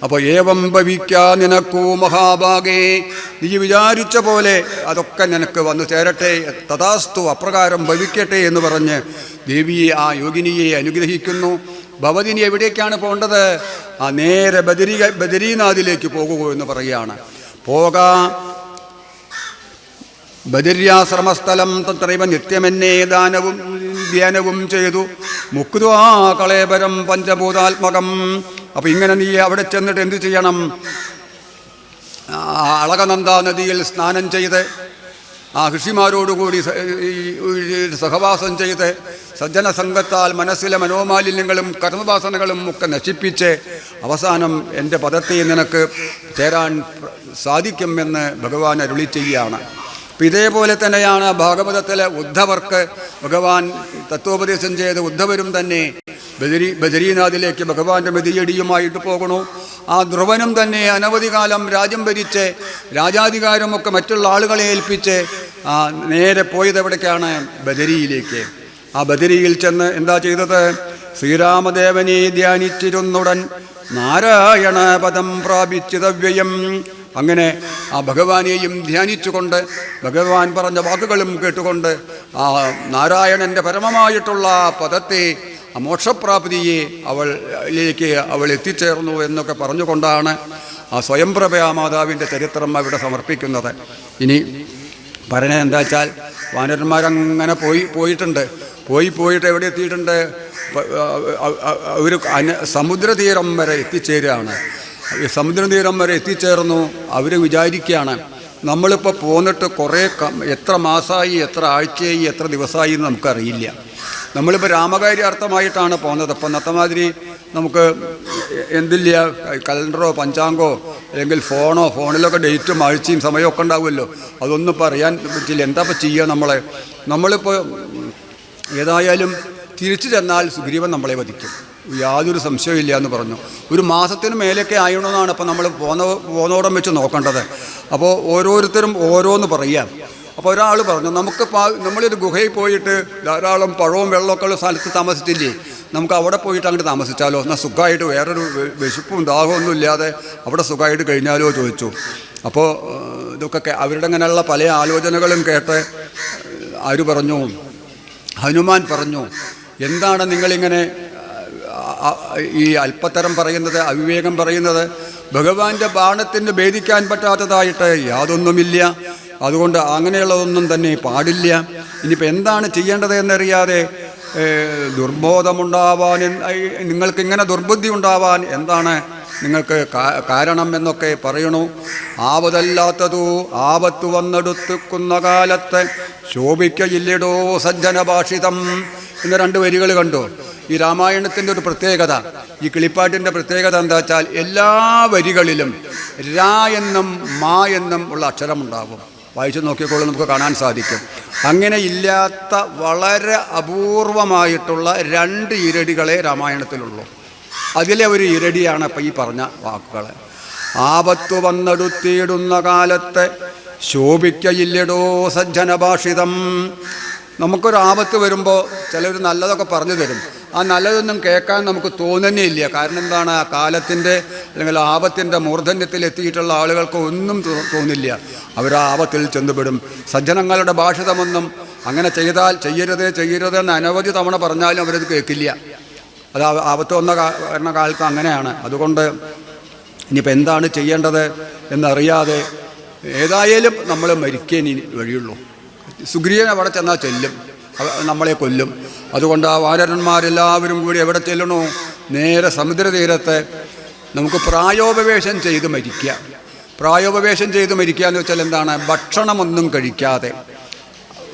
അപ്പോൾ ഏവം ഭവിക്കാ നിനക്കൂ മഹാഭാഗേ, നീ വിചാരിച്ച പോലെ അതൊക്കെ നിനക്ക് വന്നു ചേരട്ടെ, തഥാസ്തു അപ്രകാരം ഭവിക്കട്ടെ എന്ന് പറഞ്ഞ് ദേവിയെ ആ യോഗിനിയെ അനുഗ്രഹിക്കുന്നു. ഭവതിനി എവിടേക്കാണ് പോകേണ്ടത്? ആ നേരെ ബദരീനാഥിലേക്ക് പോകുക എന്ന് പറയുകയാണ്. ബദര്യാശ്രമസ്ഥലം തത്രൈവ നിത്യമെന്നേ ധ്യാനവും ചെയ്തു മുക്വാ കളേബരം പഞ്ചഭൂതാത്മകം. അപ്പം ഇങ്ങനെ നീ അവിടെ ചെന്നിട്ട് എന്ത് ചെയ്യണം? അളകനന്ദാ നദിയിൽ സ്നാനം ചെയ്ത് ആ ഋഷിമാരോടുകൂടി സഹവാസം ചെയ്ത് സജ്ജന സംഘത്താൽ മനസ്സിലെ മനോമാലിന്യങ്ങളും കർമ്മവാസനകളും ഒക്കെ നശിപ്പിച്ച് അവസാനം എൻ്റെ പദത്തെ നിനക്ക് ചേരാൻ സാധിക്കുമെന്ന് ഭഗവാൻ അരുളി ചെയ്യുകയാണ്. അപ്പം ഇതേപോലെ തന്നെയാണ് ഭാഗവതത്തിലെ ഉദ്ധവർക്ക് ഭഗവാൻ തത്വോപദേശം ചെയ്ത് ഉദ്ധവരും തന്നെ ബദരീനാഥിലേക്ക് ഭഗവാന്റെ മെതിയടിയുമായിട്ട് പോകണു. ആ ധ്രുവനും തന്നെ അനവധി കാലം രാജ്യം ഭരിച്ച് രാജാധികാരമൊക്കെ മറ്റുള്ള ആളുകളെ ഏൽപ്പിച്ച് നേരെ പോയത് എവിടേക്കാണ്? ബദരിയിലേക്ക്. ആ ബദരിയിൽ ചെന്ന് എന്താ ചെയ്തത്? ശ്രീരാമദേവനെ ധ്യാനിച്ചിരുന്നുടൻ നാരായണ പദം പ്രാപിച്ചിതവ്യയം. അങ്ങനെ ആ ഭഗവാനെയും ധ്യാനിച്ചുകൊണ്ട് ഭഗവാൻ പറഞ്ഞ വാക്കുകളും കേട്ടുകൊണ്ട് ആ നാരായണൻ്റെ പരമമായിട്ടുള്ള പദത്തെ ആ മോക്ഷപ്രാപ്തിയെ അവൾ എത്തിച്ചേർന്നു എന്നൊക്കെ പറഞ്ഞുകൊണ്ടാണ് ആ സ്വയംപ്രഭയാ മാതാവിൻ്റെ ചരിത്രം അവിടെ സമർപ്പിക്കുന്നത്. ഇനി പറഞ്ഞത് എന്താ വെച്ചാൽ വാനരന്മാരങ്ങനെ പോയിട്ട് എവിടെ എത്തിയിട്ടുണ്ട്? ഒരു സമുദ്രതീരം വരെ എത്തിച്ചേരുകയാണ്. സമുദ്രതീരം വരെ എത്തിച്ചേർന്നു. അവർ വിചാരിക്കുകയാണ് നമ്മളിപ്പോൾ പോന്നിട്ട് എത്ര മാസമായി, എത്ര ആഴ്ചയായി, എത്ര ദിവസമായി എന്ന് നമുക്കറിയില്ല. നമ്മളിപ്പോൾ രാമകാര്യാർത്ഥമായിട്ടാണ് പോകുന്നത്. അപ്പം നത്തമാതിരി നമുക്ക് എന്തില്ല, കലണ്ടറോ പഞ്ചാംഗോ അല്ലെങ്കിൽ ഫോണിലൊക്കെ ഡേറ്റും ആഴ്ചയും സമയമൊക്കെ ഉണ്ടാവുമല്ലോ. അതൊന്നും ഇപ്പോൾ അറിയാൻ പറ്റില്ല. എന്താ ഇപ്പോൾ ചെയ്യുക? നമ്മളിപ്പോൾ ഏതായാലും തിരിച്ചു ചെന്നാൽ സുഗ്രീവൻ നമ്മളെ വധിക്കും, യാതൊരു സംശയമില്ല എന്ന് പറഞ്ഞു. ഒരു മാസത്തിന് മേലൊക്കെ ആയണമെന്നാണ് അപ്പോൾ നമ്മൾ പോന്നോടം വെച്ച് നോക്കേണ്ടത്. അപ്പോൾ ഓരോരുത്തരും ഓരോന്ന് പറയാം. അപ്പോൾ ഒരാൾ പറഞ്ഞു, നമ്മളൊരു ഗുഹയിൽ പോയിട്ട് ധാരാളം പഴവും വെള്ളമൊക്കെ ഉള്ള സ്ഥലത്ത് താമസിച്ചില്ലേ, നമുക്ക് അവിടെ പോയിട്ട് അങ്ങോട്ട് താമസിച്ചാലോ, എന്നാൽ സുഖമായിട്ട് വേറൊരു വിശപ്പും ദാഹമൊന്നും ഇല്ലാതെ അവിടെ സുഖമായിട്ട് കഴിഞ്ഞാലോ ചോദിച്ചു. അപ്പോൾ ഇതൊക്കെ അവരുടെ അങ്ങനെയുള്ള പല ആലോചനകളും കേട്ട് ആര് പറഞ്ഞു? ഹനുമാൻ പറഞ്ഞു, എന്താണ് നിങ്ങളിങ്ങനെ ഈ അല്പത്തരം പറയുന്നത്, അവിവേകം പറയുന്നത്? ഭഗവാന്റെ ബാണത്തിന് ഭേദിക്കാൻ പറ്റാത്തതായിട്ട് യാതൊന്നുമില്ല. അതുകൊണ്ട് അങ്ങനെയുള്ളതൊന്നും തന്നെ പാടില്ല. ഇനിയിപ്പോൾ എന്താണ് ചെയ്യേണ്ടത് എന്നറിയാതെ ദുർബോധമുണ്ടാവാൻ, നിങ്ങൾക്കിങ്ങനെ ദുർബുദ്ധി ഉണ്ടാവാൻ എന്താണ് നിങ്ങൾക്ക് കാരണം എന്നൊക്കെ പറയണു. ആവതല്ലാത്തതു ആപത്തു വന്നെടുത്തുക്കുന്ന കാലത്ത് ശോഭിക്കയില്ലടോ സജ്ജനഭാഷിതം എന്ന 2 വരികൾ കണ്ടു. ഈ രാമായണത്തിൻ്റെ ഒരു പ്രത്യേകത, ഈ കിളിപ്പാട്ടിൻ്റെ പ്രത്യേകത എന്താ വെച്ചാൽ എല്ലാ വരികളിലും രാ എന്നും മാ എന്നും ഉള്ള അക്ഷരമുണ്ടാകും. വായിച്ചു നോക്കിയപ്പോൾ നമുക്ക് കാണാൻ സാധിക്കും. അങ്ങനെ ഇല്ലാത്ത വളരെ അപൂർവമായിട്ടുള്ള 2 ഇരടികളെ രാമായണത്തിലുള്ളൂ. അതിലെ ഒരു ഇരടിയാണ് ഇപ്പം ഈ പറഞ്ഞ വാക്കുകൾ. ആപത്തു വന്നെടുത്തിടുന്ന കാലത്ത് ശോഭിക്കയില്ലടോ സജ്ജനഭാഷിതം. നമുക്കൊരാപത്ത് വരുമ്പോൾ ചിലർ നല്ലതൊക്കെ പറഞ്ഞു തരും. ആ നല്ലതൊന്നും കേൾക്കാൻ നമുക്ക് തോന്നുന്നേയില്ല. കാരണം എന്താണ്? ആ കാലത്തിൻ്റെ അല്ലെങ്കിൽ ആപത്തിൻ്റെ മൂർധന്യത്തിൽ എത്തിയിട്ടുള്ള ആളുകൾക്ക് ഒന്നും തോന്നില്ല. അവർ ആ ആപത്തിൽ ചെന്നുപെടും. സജ്ജനങ്ങളുടെ ഭാഷിതമൊന്നും അങ്ങനെ ചെയ്യരുത് എന്ന് അനവധി തവണ പറഞ്ഞാലും അവരത് കേൾക്കില്ല. അത് ആപത്ത് വന്ന കാലത്ത് അങ്ങനെയാണ്. അതുകൊണ്ട് ഇനിയിപ്പോൾ എന്താണ് ചെയ്യേണ്ടത് എന്നറിയാതെ ഏതായാലും നമ്മൾ മരിക്കാൻ വഴിയുള്ളൂ. സുഗ്രീവൻ അവിടെ ചെന്നാൽ ചെല്ലും, നമ്മളെ കൊല്ലും. അതുകൊണ്ട് ആ വാനരന്മാരെല്ലാവരും കൂടി എവിടെ ചെല്ലണോ? നേരെ സമുദ്രതീരത്ത് നമുക്ക് പ്രായോപവേശം ചെയ്ത് മരിക്കുക. പ്രായോപവേശം ചെയ്ത് മരിക്കുക എന്ന് വെച്ചാൽ എന്താണ്? ഭക്ഷണമൊന്നും കഴിക്കാതെ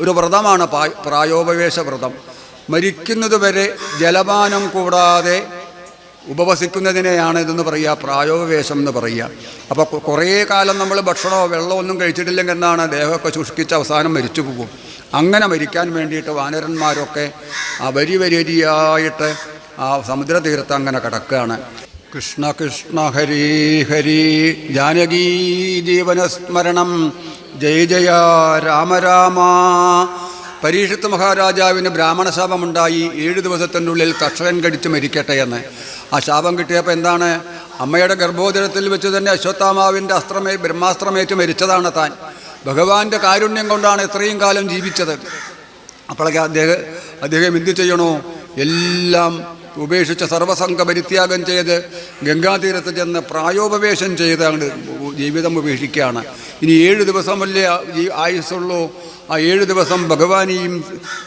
ഒരു വ്രതമാണ് പ്രായോപവേശ വ്രതം. മരിക്കുന്നതുവരെ ജലപാനം കൂടാതെ ഉപവസിക്കുന്നതിനെയാണ് ഇതെന്ന് പറയുക, പ്രായോപവേശം എന്ന് പറയുക. അപ്പോൾ കുറേ കാലം നമ്മൾ ഭക്ഷണമോ വെള്ളമോ ഒന്നും കഴിച്ചിട്ടില്ലെങ്കിൽ എന്നാണ് ദേഹമൊക്കെ ശുഷ്കിച്ച് അവസാനം മരിച്ചു പോകും. അങ്ങനെ മരിക്കാൻ വേണ്ടിയിട്ട് വാനരന്മാരൊക്കെ ആ വരിയായിട്ട് ആ സമുദ്രതീരത്ത് അങ്ങനെ കിടക്കുകയാണ്. കൃഷ്ണ കൃഷ്ണ ഹരി ഹരി ജാനകീ ജീവനസ്മരണം ജയ ജയ രാമ രാമ. പരീക്ഷിത്ത് മഹാരാജാവിന് ബ്രാഹ്മണ ശാപമുണ്ടായി, 7 ദിവസത്തിൻ്റെ ഉള്ളിൽ കർഷകൻ കടിച്ച് മരിക്കട്ടെ എന്ന്. ആ ശാപം കിട്ടിയപ്പോൾ എന്താണ്, അമ്മയുടെ ഗർഭോദരത്തിൽ വെച്ച് തന്നെ അശ്വത്ഥാമാവിൻ്റെ ബ്രഹ്മാസ്ത്രമേറ്റ് മരിച്ചതാണ് താൻ. ഭഗവാന്റെ കാരുണ്യം കൊണ്ടാണ് ഇത്രയും കാലം ജീവിച്ചത്. അപ്പോഴൊക്കെ അദ്ദേഹം എന്ത് ചെയ്യണോ, എല്ലാം ഉപേക്ഷിച്ച് സർവസംഘ പരിത്യാഗം ചെയ്ത് ഗംഗാതീരത്ത് ചെന്ന് പ്രായോപവേശം ചെയ്ത് അങ്ങോട്ട് ജീവിതം ഉപേക്ഷിക്കുകയാണ്. ഇനി 7 ദിവസമല്ലേ ആയുസ്സുള്ളൂ. ആ 7 ദിവസം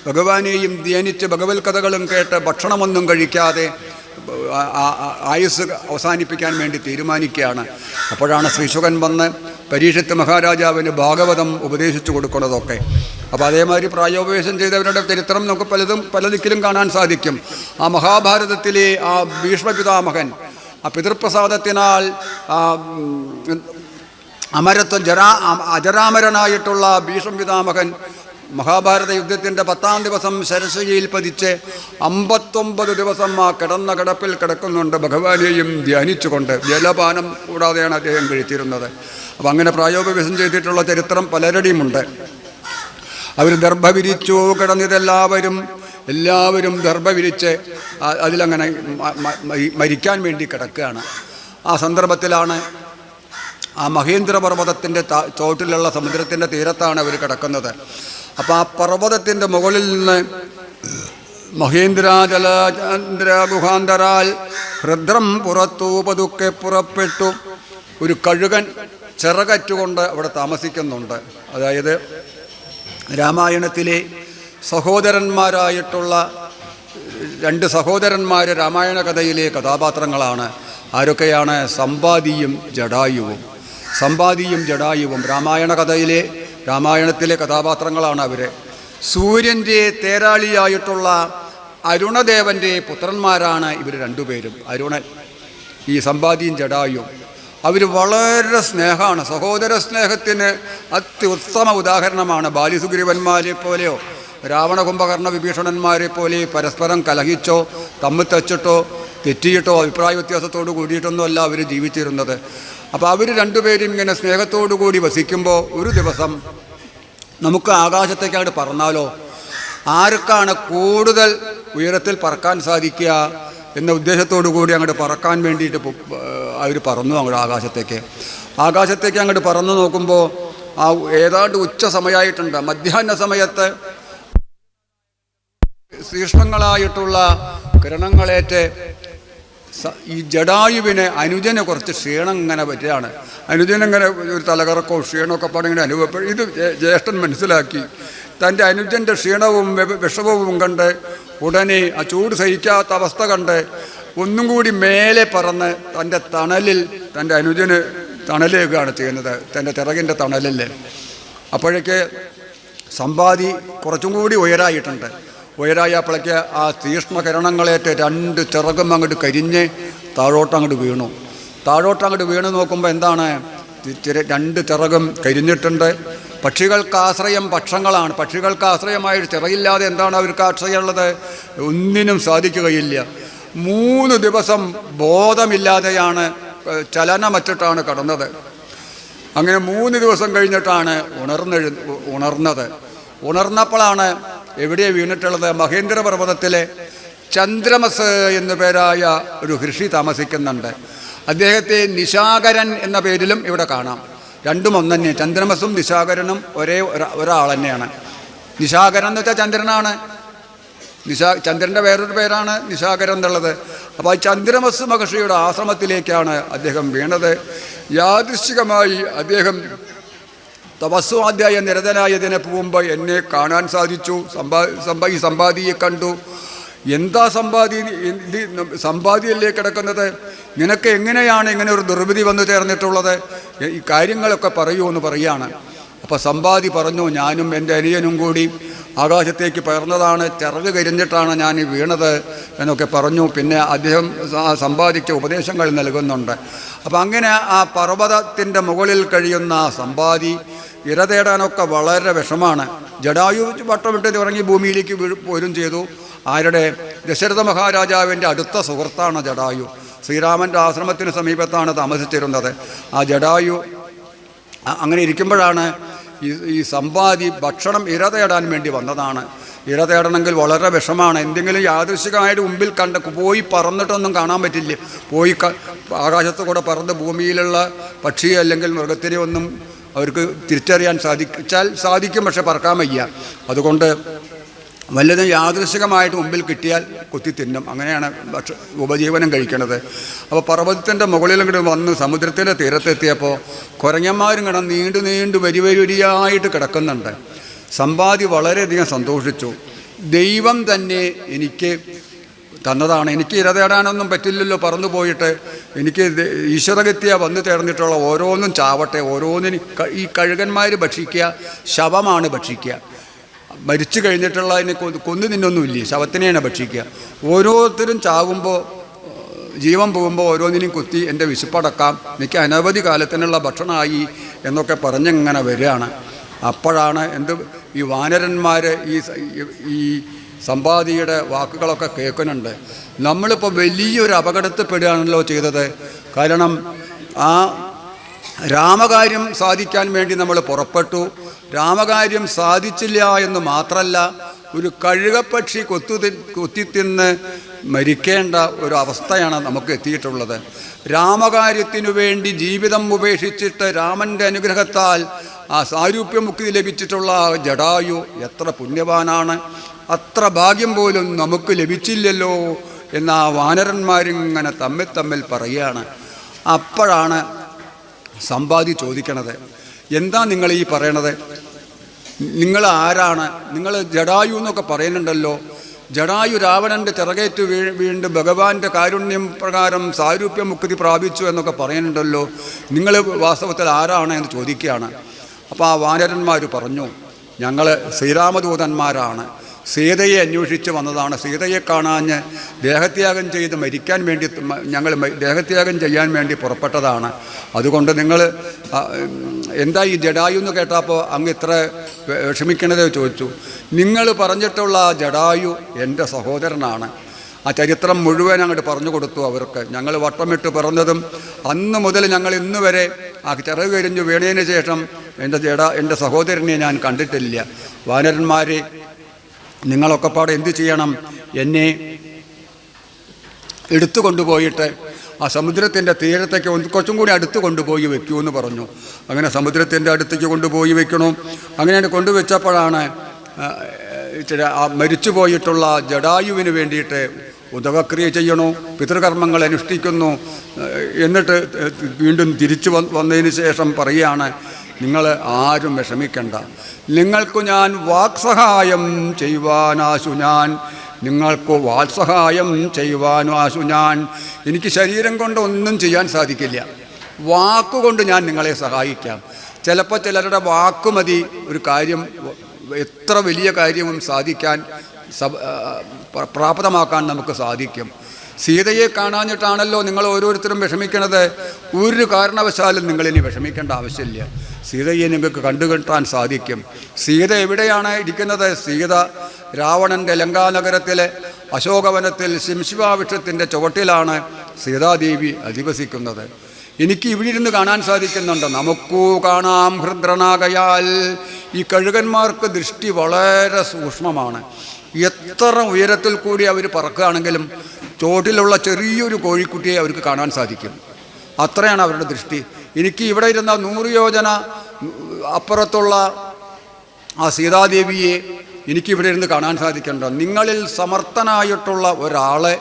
ഭഗവാനെയും ധ്യാനിച്ച് ഭഗവത് കഥകളും കേട്ട് ഭക്ഷണമൊന്നും കഴിക്കാതെ ആയുസ് അവസാനിപ്പിക്കാൻ വേണ്ടി തീരുമാനിക്കുകയാണ്. അപ്പോഴാണ് ശ്രീശുകൻ വന്ന് പരീക്ഷിത്ത് മഹാരാജാവിന് ഭാഗവതം ഉപദേശിച്ചു കൊടുക്കുന്നതൊക്കെ. അപ്പോൾ അതേമാതിരി പ്രായോപവേശം ചെയ്തവരുടെ ചരിത്രം നമുക്ക് പല ദിക്കിലും കാണാൻ സാധിക്കും. ആ മഹാഭാരതത്തിലെ ആ ഭീഷ്മപിതാമഹൻ ആ പിതൃപ്രസാദത്തിനാൽ അജരാമരനായിട്ടുള്ള ഭീഷ്മപിതാമഹൻ മഹാഭാരത യുദ്ധത്തിൻ്റെ 10-ാം ദിവസം ശരശയിൽ പതിച്ച് 59 ദിവസം ആ കിടന്ന കിടപ്പിൽ കിടക്കുന്നുണ്ട്, ഭഗവാനെയും ധ്യാനിച്ചുകൊണ്ട്. ജലപാനം കൂടാതെയാണ് അദ്ദേഹം കഴിച്ചിരുന്നത്. അപ്പം അങ്ങനെ പ്രായോപവേശം ചെയ്തിട്ടുള്ള ചരിത്രം പലരുടെയുമുണ്ട്. അവർ ദർഭ വിരിച്ചു എല്ലാവരും ദർഭ വിരിച്ച് അതിലങ്ങനെ മരിക്കാൻ വേണ്ടി കിടക്കുകയാണ്. ആ സന്ദർഭത്തിലാണ് ആ മഹേന്ദ്ര പർവ്വതത്തിൻ്റെ ചോട്ടിലുള്ള സമുദ്രത്തിൻ്റെ തീരത്താണ് അവർ കിടക്കുന്നത്. അപ്പോൾ ആ പർവ്വതത്തിൻ്റെ മുകളിൽ നിന്ന് മഹേന്ദ്രാചല ഗുഹാന്തരാൽ ഹൃദ്രം പുറത്തു പതുക്കെ പുറപ്പെട്ടു. ഒരു കഴുകൻ ചിറകറ്റുകൊണ്ട് അവിടെ താമസിക്കുന്നുണ്ട്. അതായത് രാമായണത്തിലെ സഹോദരന്മാരായിട്ടുള്ള 2 സഹോദരന്മാർ രാമായണ കഥയിലെ കഥാപാത്രങ്ങളാണ്. ആരൊക്കെയാണ്? സമ്പാദിയും ജടായുവും രാമായണത്തിലെ കഥാപാത്രങ്ങളാണ് അവർ. സൂര്യൻ്റെ തേരാളിയായിട്ടുള്ള അരുണദേവൻ്റെ പുത്രന്മാരാണ് ഇവർ 2 പേരും. അരുണൻ, ഈ സമ്പാദിയും ജടായുവും. അവർ വളരെ സ്നേഹമാണ്. സഹോദര സ്നേഹത്തിന് അത്യുത്തമ ഉദാഹരണമാണ്. ബാലിസുഗ്രീവന്മാരെ പോലെയോ രാവണ കുംഭകർണ വിഭീഷണന്മാരെ പോലെ പരസ്പരം കലഹിച്ചോ തമ്മിൽ തച്ചിട്ടോ തെറ്റിയിട്ടോ അഭിപ്രായ വ്യത്യാസത്തോട് കൂടിയിട്ടൊന്നും അല്ല അവർ ജീവിച്ചിരുന്നത്. അപ്പോൾ അവർ 2 പേരും ഇങ്ങനെ സ്നേഹത്തോടു കൂടി വസിക്കുമ്പോൾ ഒരു ദിവസം നമുക്ക് ആകാശത്തേക്കായിട്ട് പറന്നാലോ, ആർക്കാണ് കൂടുതൽ ഉയരത്തിൽ പറക്കാൻ സാധിക്കുക എന്ന ഉദ്ദേശത്തോടു കൂടി അങ്ങോട്ട് പറക്കാൻ വേണ്ടിയിട്ട് അവർ പറന്നു. അങ്ങോട്ട് ആകാശത്തേക്ക് അങ്ങോട്ട് പറന്നു നോക്കുമ്പോൾ ആ ഏതാണ്ട് ഉച്ച സമയമായിട്ടുണ്ട്. മധ്യാഹ്ന സമയത്ത് തീക്ഷ്ണങ്ങളായിട്ടുള്ള കിരണങ്ങളേറ്റ് ഈ ജടായുവിന് അനുജന് കുറച്ച് ക്ഷീണം ഇങ്ങനെ പറ്റുകയാണ്. അനുജനിങ്ങനെ ഒരു തലകറക്കോ ക്ഷീണമൊക്കെ പാടിങ്ങനെ അനുഭവപ്പെടും. ഇത് ജ്യേഷ്ഠൻ മനസ്സിലാക്കി. തൻ്റെ അനുജൻ്റെ ക്ഷീണവും വിഷമവും കണ്ട് ഉടനെ ആ ചൂട് സഹിക്കാത്ത അവസ്ഥ കണ്ട് ഒന്നും കൂടി മേലെ പറന്ന് തൻ്റെ അനുജന് തണലേക്കുകയാണ് ചെയ്യുന്നത്, തൻ്റെ ചിറകിൻ്റെ തണലിൽ. അപ്പോഴേക്ക് സമ്പാദി കുറച്ചും കൂടി ഉയരായിട്ടുണ്ട്. ഉയരായപ്പോഴേക്ക് ആ തീക്ഷ്ണകിരണങ്ങളേറ്റ് 2 ചിറകും അങ്ങോട്ട് കരിഞ്ഞ് താഴോട്ടങ്ങോട്ട് വീണു നോക്കുമ്പോൾ എന്താണ്, 2 ചിറകും കരിഞ്ഞിട്ടുണ്ട്. പക്ഷികൾക്ക് ആശ്രയം പക്ഷങ്ങളാണ്. പക്ഷികൾക്ക് ആശ്രയമായ ചിറകില്ലാതെ എന്താണ് അവർക്ക് ആശ്രയമുള്ളത്? ഒന്നിനും സാധിക്കുകയില്ല. 3 ദിവസം ബോധമില്ലാതെയാണ്, ചലനമറ്റിട്ടാണ് കടന്നത്. അങ്ങനെ 3 ദിവസം കഴിഞ്ഞിട്ടാണ് ഉണർന്നപ്പോഴാണ് എവിടെയാണ് വീണിട്ടുള്ളത്? മഹേന്ദ്ര പർവ്വതത്തിലെ ചന്ദ്രമസ് എന്നു പേരായ ഒരു ഋഷി താമസിക്കുന്നുണ്ട്. അദ്ദേഹത്തെ നിശാകരൻ എന്ന പേരിലും ഇവിടെ കാണാം. 2 ഒന്ന് തന്നെ. ചന്ദ്രമസും നിശാകരനും ഒരാൾ തന്നെയാണ്. നിശാകരൻ എന്ന് വെച്ചാൽ ചന്ദ്രനാണ്. ചന്ദ്രൻ്റെ വേറൊരു പേരാണ് നിശാകരൻ എന്നുള്ളത്. അപ്പോൾ ആ ചന്ദ്രമസ് മഹർഷിയുടെ ആശ്രമത്തിലേക്കാണ് അദ്ദേഹം വീണത്. യാദൃശ്ചികമായി അദ്ദേഹം തപസ്വാധ്യായ നിരതനായതിനെ പോകുമ്പോൾ എന്നെ കാണാൻ സാധിച്ചു. ഈ സമ്പാദിയെ കണ്ടു. എന്താ സമ്പാദിയല്ലേ കിടക്കുന്നത്? നിനക്ക് എങ്ങനെയാണ് ഇങ്ങനെ ഒരു ദുർവിധി വന്നു ചേർന്നിട്ടുള്ളത്? ഈ കാര്യങ്ങളൊക്കെ പറയൂ എന്ന് പറയുകയാണ്. അപ്പോൾ സമ്പാദി പറഞ്ഞു, ഞാനും എൻ്റെ അനിയനും കൂടി ആകാശത്തേക്ക് പകർന്നതാണ്, ചിറക് കരിഞ്ഞിട്ടാണ് ഞാൻ വീണത് എന്നൊക്കെ പറഞ്ഞു. പിന്നെ അദ്ദേഹം സമ്പാദിച്ച ഉപദേശങ്ങൾ നൽകുന്നുണ്ട്. അപ്പം അങ്ങനെ ആ പർവ്വതത്തിൻ്റെ മുകളിൽ കഴിയുന്ന സമ്പാദി ഇര തേടാനൊക്കെ വളരെ വിഷമാണ്. ജടായു വട്ടമിട്ട് ഇറങ്ങി ഭൂമിയിലേക്ക് പോരും ചെയ്തു. ആരുടെ? ദശരഥ മഹാരാജാവിൻ്റെ അടുത്ത സുഹൃത്താണ് ജടായു. ശ്രീരാമൻ്റെ ആശ്രമത്തിന് സമീപത്താണ് താമസിച്ചിരുന്നത്. ആ ജടായു അങ്ങനെ ഇരിക്കുമ്പോഴാണ് ഈ സമ്പാദി ഭക്ഷണം ഇര തേടാൻ വേണ്ടി വന്നതാണ്. ഇര തേടണമെങ്കിൽ വളരെ വിഷമാണ്. എന്തെങ്കിലും യാദൃശികമായിട്ട് മുമ്പിൽ പോയി പറന്നിട്ടൊന്നും കാണാൻ പറ്റില്ല. പോയി ആകാശത്ത് കൂടെ പറന്ന് ഭൂമിയിലുള്ള പക്ഷിയെ അല്ലെങ്കിൽ മൃഗത്തിനെ ഒന്നും അവർക്ക് തിരിച്ചറിയാൻ സാധിക്കും, പക്ഷെ പറക്കാൻ വയ്യ. അതുകൊണ്ട് വല്ലതും യാദൃശികമായിട്ട് മുമ്പിൽ കിട്ടിയാൽ കുത്തി തിന്നും. അങ്ങനെയാണ് ഉപജീവനം കഴിക്കണത്. അപ്പോൾ പർവ്വതത്തിൻ്റെ മുകളിലും വന്ന് സമുദ്രത്തിൻ്റെ തീരത്തെത്തിയപ്പോൾ കുരങ്ങന്മാരും നീണ്ടു വരിയായിട്ട് കിടക്കുന്നുണ്ട്. സമ്പാദി വളരെയധികം സന്തോഷിച്ചു. ദൈവം തന്നെ എനിക്ക് തന്നതാണ്, എനിക്ക് ഇര തേടാനൊന്നും പറ്റില്ലല്ലോ പറന്നു പോയിട്ട്. എനിക്ക് ഈശ്വരഗത്യ വന്നു തേർന്നിട്ടുള്ള ഓരോന്നും ചാവട്ടെ, ഓരോന്നിനും ഈ കഴുകന്മാർ ഭക്ഷിക്കുക, ശവമാണ് ഭക്ഷിക്കുക. മരിച്ചു കഴിഞ്ഞിട്ടുള്ള അതിനെ കൊന്നു തിന്നൊന്നുമില്ലേ, ശവത്തിനെയാണ് ഭക്ഷിക്കുക. ഓരോരുത്തരും ചാവുമ്പോൾ, ജീവൻ പോകുമ്പോൾ ഓരോന്നിനും കുത്തി എൻ്റെ വിശപ്പടക്കാം, എനിക്ക് അനവധി കാലത്തിനുള്ള ഭക്ഷണമായി എന്നൊക്കെ പറഞ്ഞിങ്ങനെ വരികയാണ്. അപ്പോഴാണ് ഈ വാനരന്മാർ ഈ സമ്പാദിയുടെ വാക്കുകളൊക്കെ കേൾക്കുന്നുണ്ട്. നമ്മളിപ്പോൾ വലിയൊരു അപകടത്തിൽപ്പെടുകയാണല്ലോ ചെയ്തത്. കാരണം ആ രാമകാര്യം സാധിക്കാൻ വേണ്ടി നമ്മൾ പുറപ്പെട്ടു. രാമകാര്യം സാധിച്ചില്ല എന്ന് മാത്രമല്ല, ഒരു കഴുകപ്പക്ഷി കൊത്തിത്തിന്ന് മരിക്കേണ്ട ഒരു അവസ്ഥയാണ് നമുക്ക് എത്തിയിട്ടുള്ളത്. രാമകാര്യത്തിനു വേണ്ടി ജീവിതം ഉപേക്ഷിച്ചിട്ട് രാമൻ്റെ അനുഗ്രഹത്താൽ ആ സാരൂപ്യമുക്തി ലഭിച്ചിട്ടുള്ള ജടായു എത്ര പുണ്യവാനാണ്. അത്ര ഭാഗ്യം പോലും നമുക്ക് ലഭിച്ചില്ലല്ലോ എന്ന ആ വാനരന്മാരിങ്ങനെ തമ്മിൽ പറയുകയാണ്. അപ്പോഴാണ് സമ്പാദി ചോദിക്കണത്, എന്താ നിങ്ങൾ ഈ പറയണത്? നിങ്ങൾ ആരാണ്? നിങ്ങൾ ജടായു എന്നൊക്കെ പറയുന്നുണ്ടല്ലോ. ജടായു രാവണൻ്റെ ചിറകേറ്റ് വീണ്ടും ഭഗവാന്റെ കാരുണ്യം പ്രകാരം സാരൂപ്യമുക്തി പ്രാപിച്ചു എന്നൊക്കെ പറയുന്നുണ്ടല്ലോ. നിങ്ങൾ വാസ്തവത്തിൽ ആരാണ് എന്ന് ചോദിക്കുകയാണ്. അപ്പോൾ ആ വാനരന്മാർ പറഞ്ഞു, ഞങ്ങൾ ശ്രീരാമദൂതന്മാരാണ്, സീതയെ അന്വേഷിച്ച് വന്നതാണ്. സീതയെ കാണാഞ്ഞ് ദേഹത്യാഗം ചെയ്ത് മരിക്കാൻ വേണ്ടി ഞങ്ങൾ ദേഹത്യാഗം ചെയ്യാൻ വേണ്ടി പുറപ്പെട്ടതാണ്. അതുകൊണ്ട് നിങ്ങൾ എന്താ ഈ ജടായു എന്ന് കേട്ടപ്പോൾ അങ്ങ് ഇത്ര വിഷമിക്കണത് ചോദിച്ചു. നിങ്ങൾ പറഞ്ഞിട്ടുള്ള ജടായു എൻ്റെ സഹോദരനാണ്. ആ ചരിത്രം മുഴുവൻ അങ്ങോട്ട് പറഞ്ഞു കൊടുത്തു അവർക്ക്. ഞങ്ങൾ വട്ടമിട്ട് പിറന്നതും അന്ന് മുതൽ ഞങ്ങൾ ഇന്ന് വരെ ആ ചിറക് കരിഞ്ഞു വീണതിന് ശേഷം എൻ്റെ സഹോദരനെ ഞാൻ കണ്ടിട്ടില്ല. വാനരന്മാരെ, നിങ്ങളൊക്കെ പാടെ എന്തു ചെയ്യണം? എന്നെ എടുത്തു കൊണ്ടുപോയിട്ട് ആ സമുദ്രത്തിൻ്റെ തീരത്തേക്ക് കുറച്ചും കൂടി അടുത്ത് കൊണ്ടുപോയി വെക്കൂ എന്ന് പറഞ്ഞു. അങ്ങനെ സമുദ്രത്തിൻ്റെ അടുത്തേക്ക് കൊണ്ടുപോയി വെക്കണു. അങ്ങനെ കൊണ്ടുവച്ചപ്പോഴാണ് ആ മരിച്ചു പോയിട്ടുള്ള ജടായുവിന് വേണ്ടിയിട്ട് ഉദകക്രിയ ചെയ്യണു, പിതൃകർമ്മങ്ങൾ അനുഷ്ഠിക്കുന്നു. എന്നിട്ട് വീണ്ടും തിരിച്ചു വന്നതിന് ശേഷം പറയുകയാണ്, നിങ്ങൾ ആരും വിഷമിക്കണ്ട, നിങ്ങൾക്ക് ഞാൻ വാക്സഹായം ചെയ്യുവാനാശു ഞാൻ, നിങ്ങൾക്ക് വാത്സഹായം ചെയ്യുവാനാശു ഞാൻ. എനിക്ക് ശരീരം കൊണ്ട് ഒന്നും ചെയ്യാൻ സാധിക്കില്ല, വാക്കുകൊണ്ട് ഞാൻ നിങ്ങളെ സഹായിക്കാം. ചിലപ്പോൾ ചിലരുടെ വാക്കുമതി ഒരു കാര്യം, എത്ര വലിയ കാര്യവും സാധിക്കാൻ പ്രാപ്തമാക്കാൻ നമുക്ക് സാധിക്കും. സീതയെ കാണാഞ്ഞിട്ടാണല്ലോ നിങ്ങൾ ഓരോരുത്തരും വിഷമിക്കണത്. ഒരു കാരണവശാലും നിങ്ങളിനി വിഷമിക്കേണ്ട ആവശ്യമില്ല. സീതയെ നിങ്ങൾക്ക് കണ്ടുകിട്ടാൻ സാധിക്കും. സീത എവിടെയാണ് ഇരിക്കുന്നത്? സീത രാവണൻ്റെ ലങ്കാനഗരത്തിലെ അശോകവനത്തിൽ ശിംശിവാവൃക്ഷത്തിൻ്റെ ചുവട്ടിലാണ് സീതാദേവി അധിവസിക്കുന്നത്. എനിക്ക് ഇവിടെ ഇരുന്ന് കാണാൻ സാധിക്കുന്നുണ്ട്. നമുക്കു കാണാം ഹൃദ്രനാകയാൽ. ഈ കഴുകന്മാർക്ക് ദൃഷ്ടി വളരെ സൂക്ഷ്മമാണ്. എത്ര ഉയരത്തിൽ കൂടി അവർ പറക്കുകയാണെങ്കിലും ചോട്ടിലുള്ള ചെറിയൊരു കോഴിക്കുട്ടിയെ അവർക്ക് കാണാൻ സാധിക്കും. അത്രയാണ് അവരുടെ ദൃഷ്ടി. എനിക്ക് ഇവിടെ ഇരുന്ന 100 യോജന അപ്പുറത്തുള്ള ആ സീതാദേവിയെ എനിക്കിവിടെ ഇരുന്ന് കാണാൻ സാധിക്കുന്നുണ്ട്. നിങ്ങളിൽ സമർത്ഥനായിട്ടുള്ള ഒരാളെ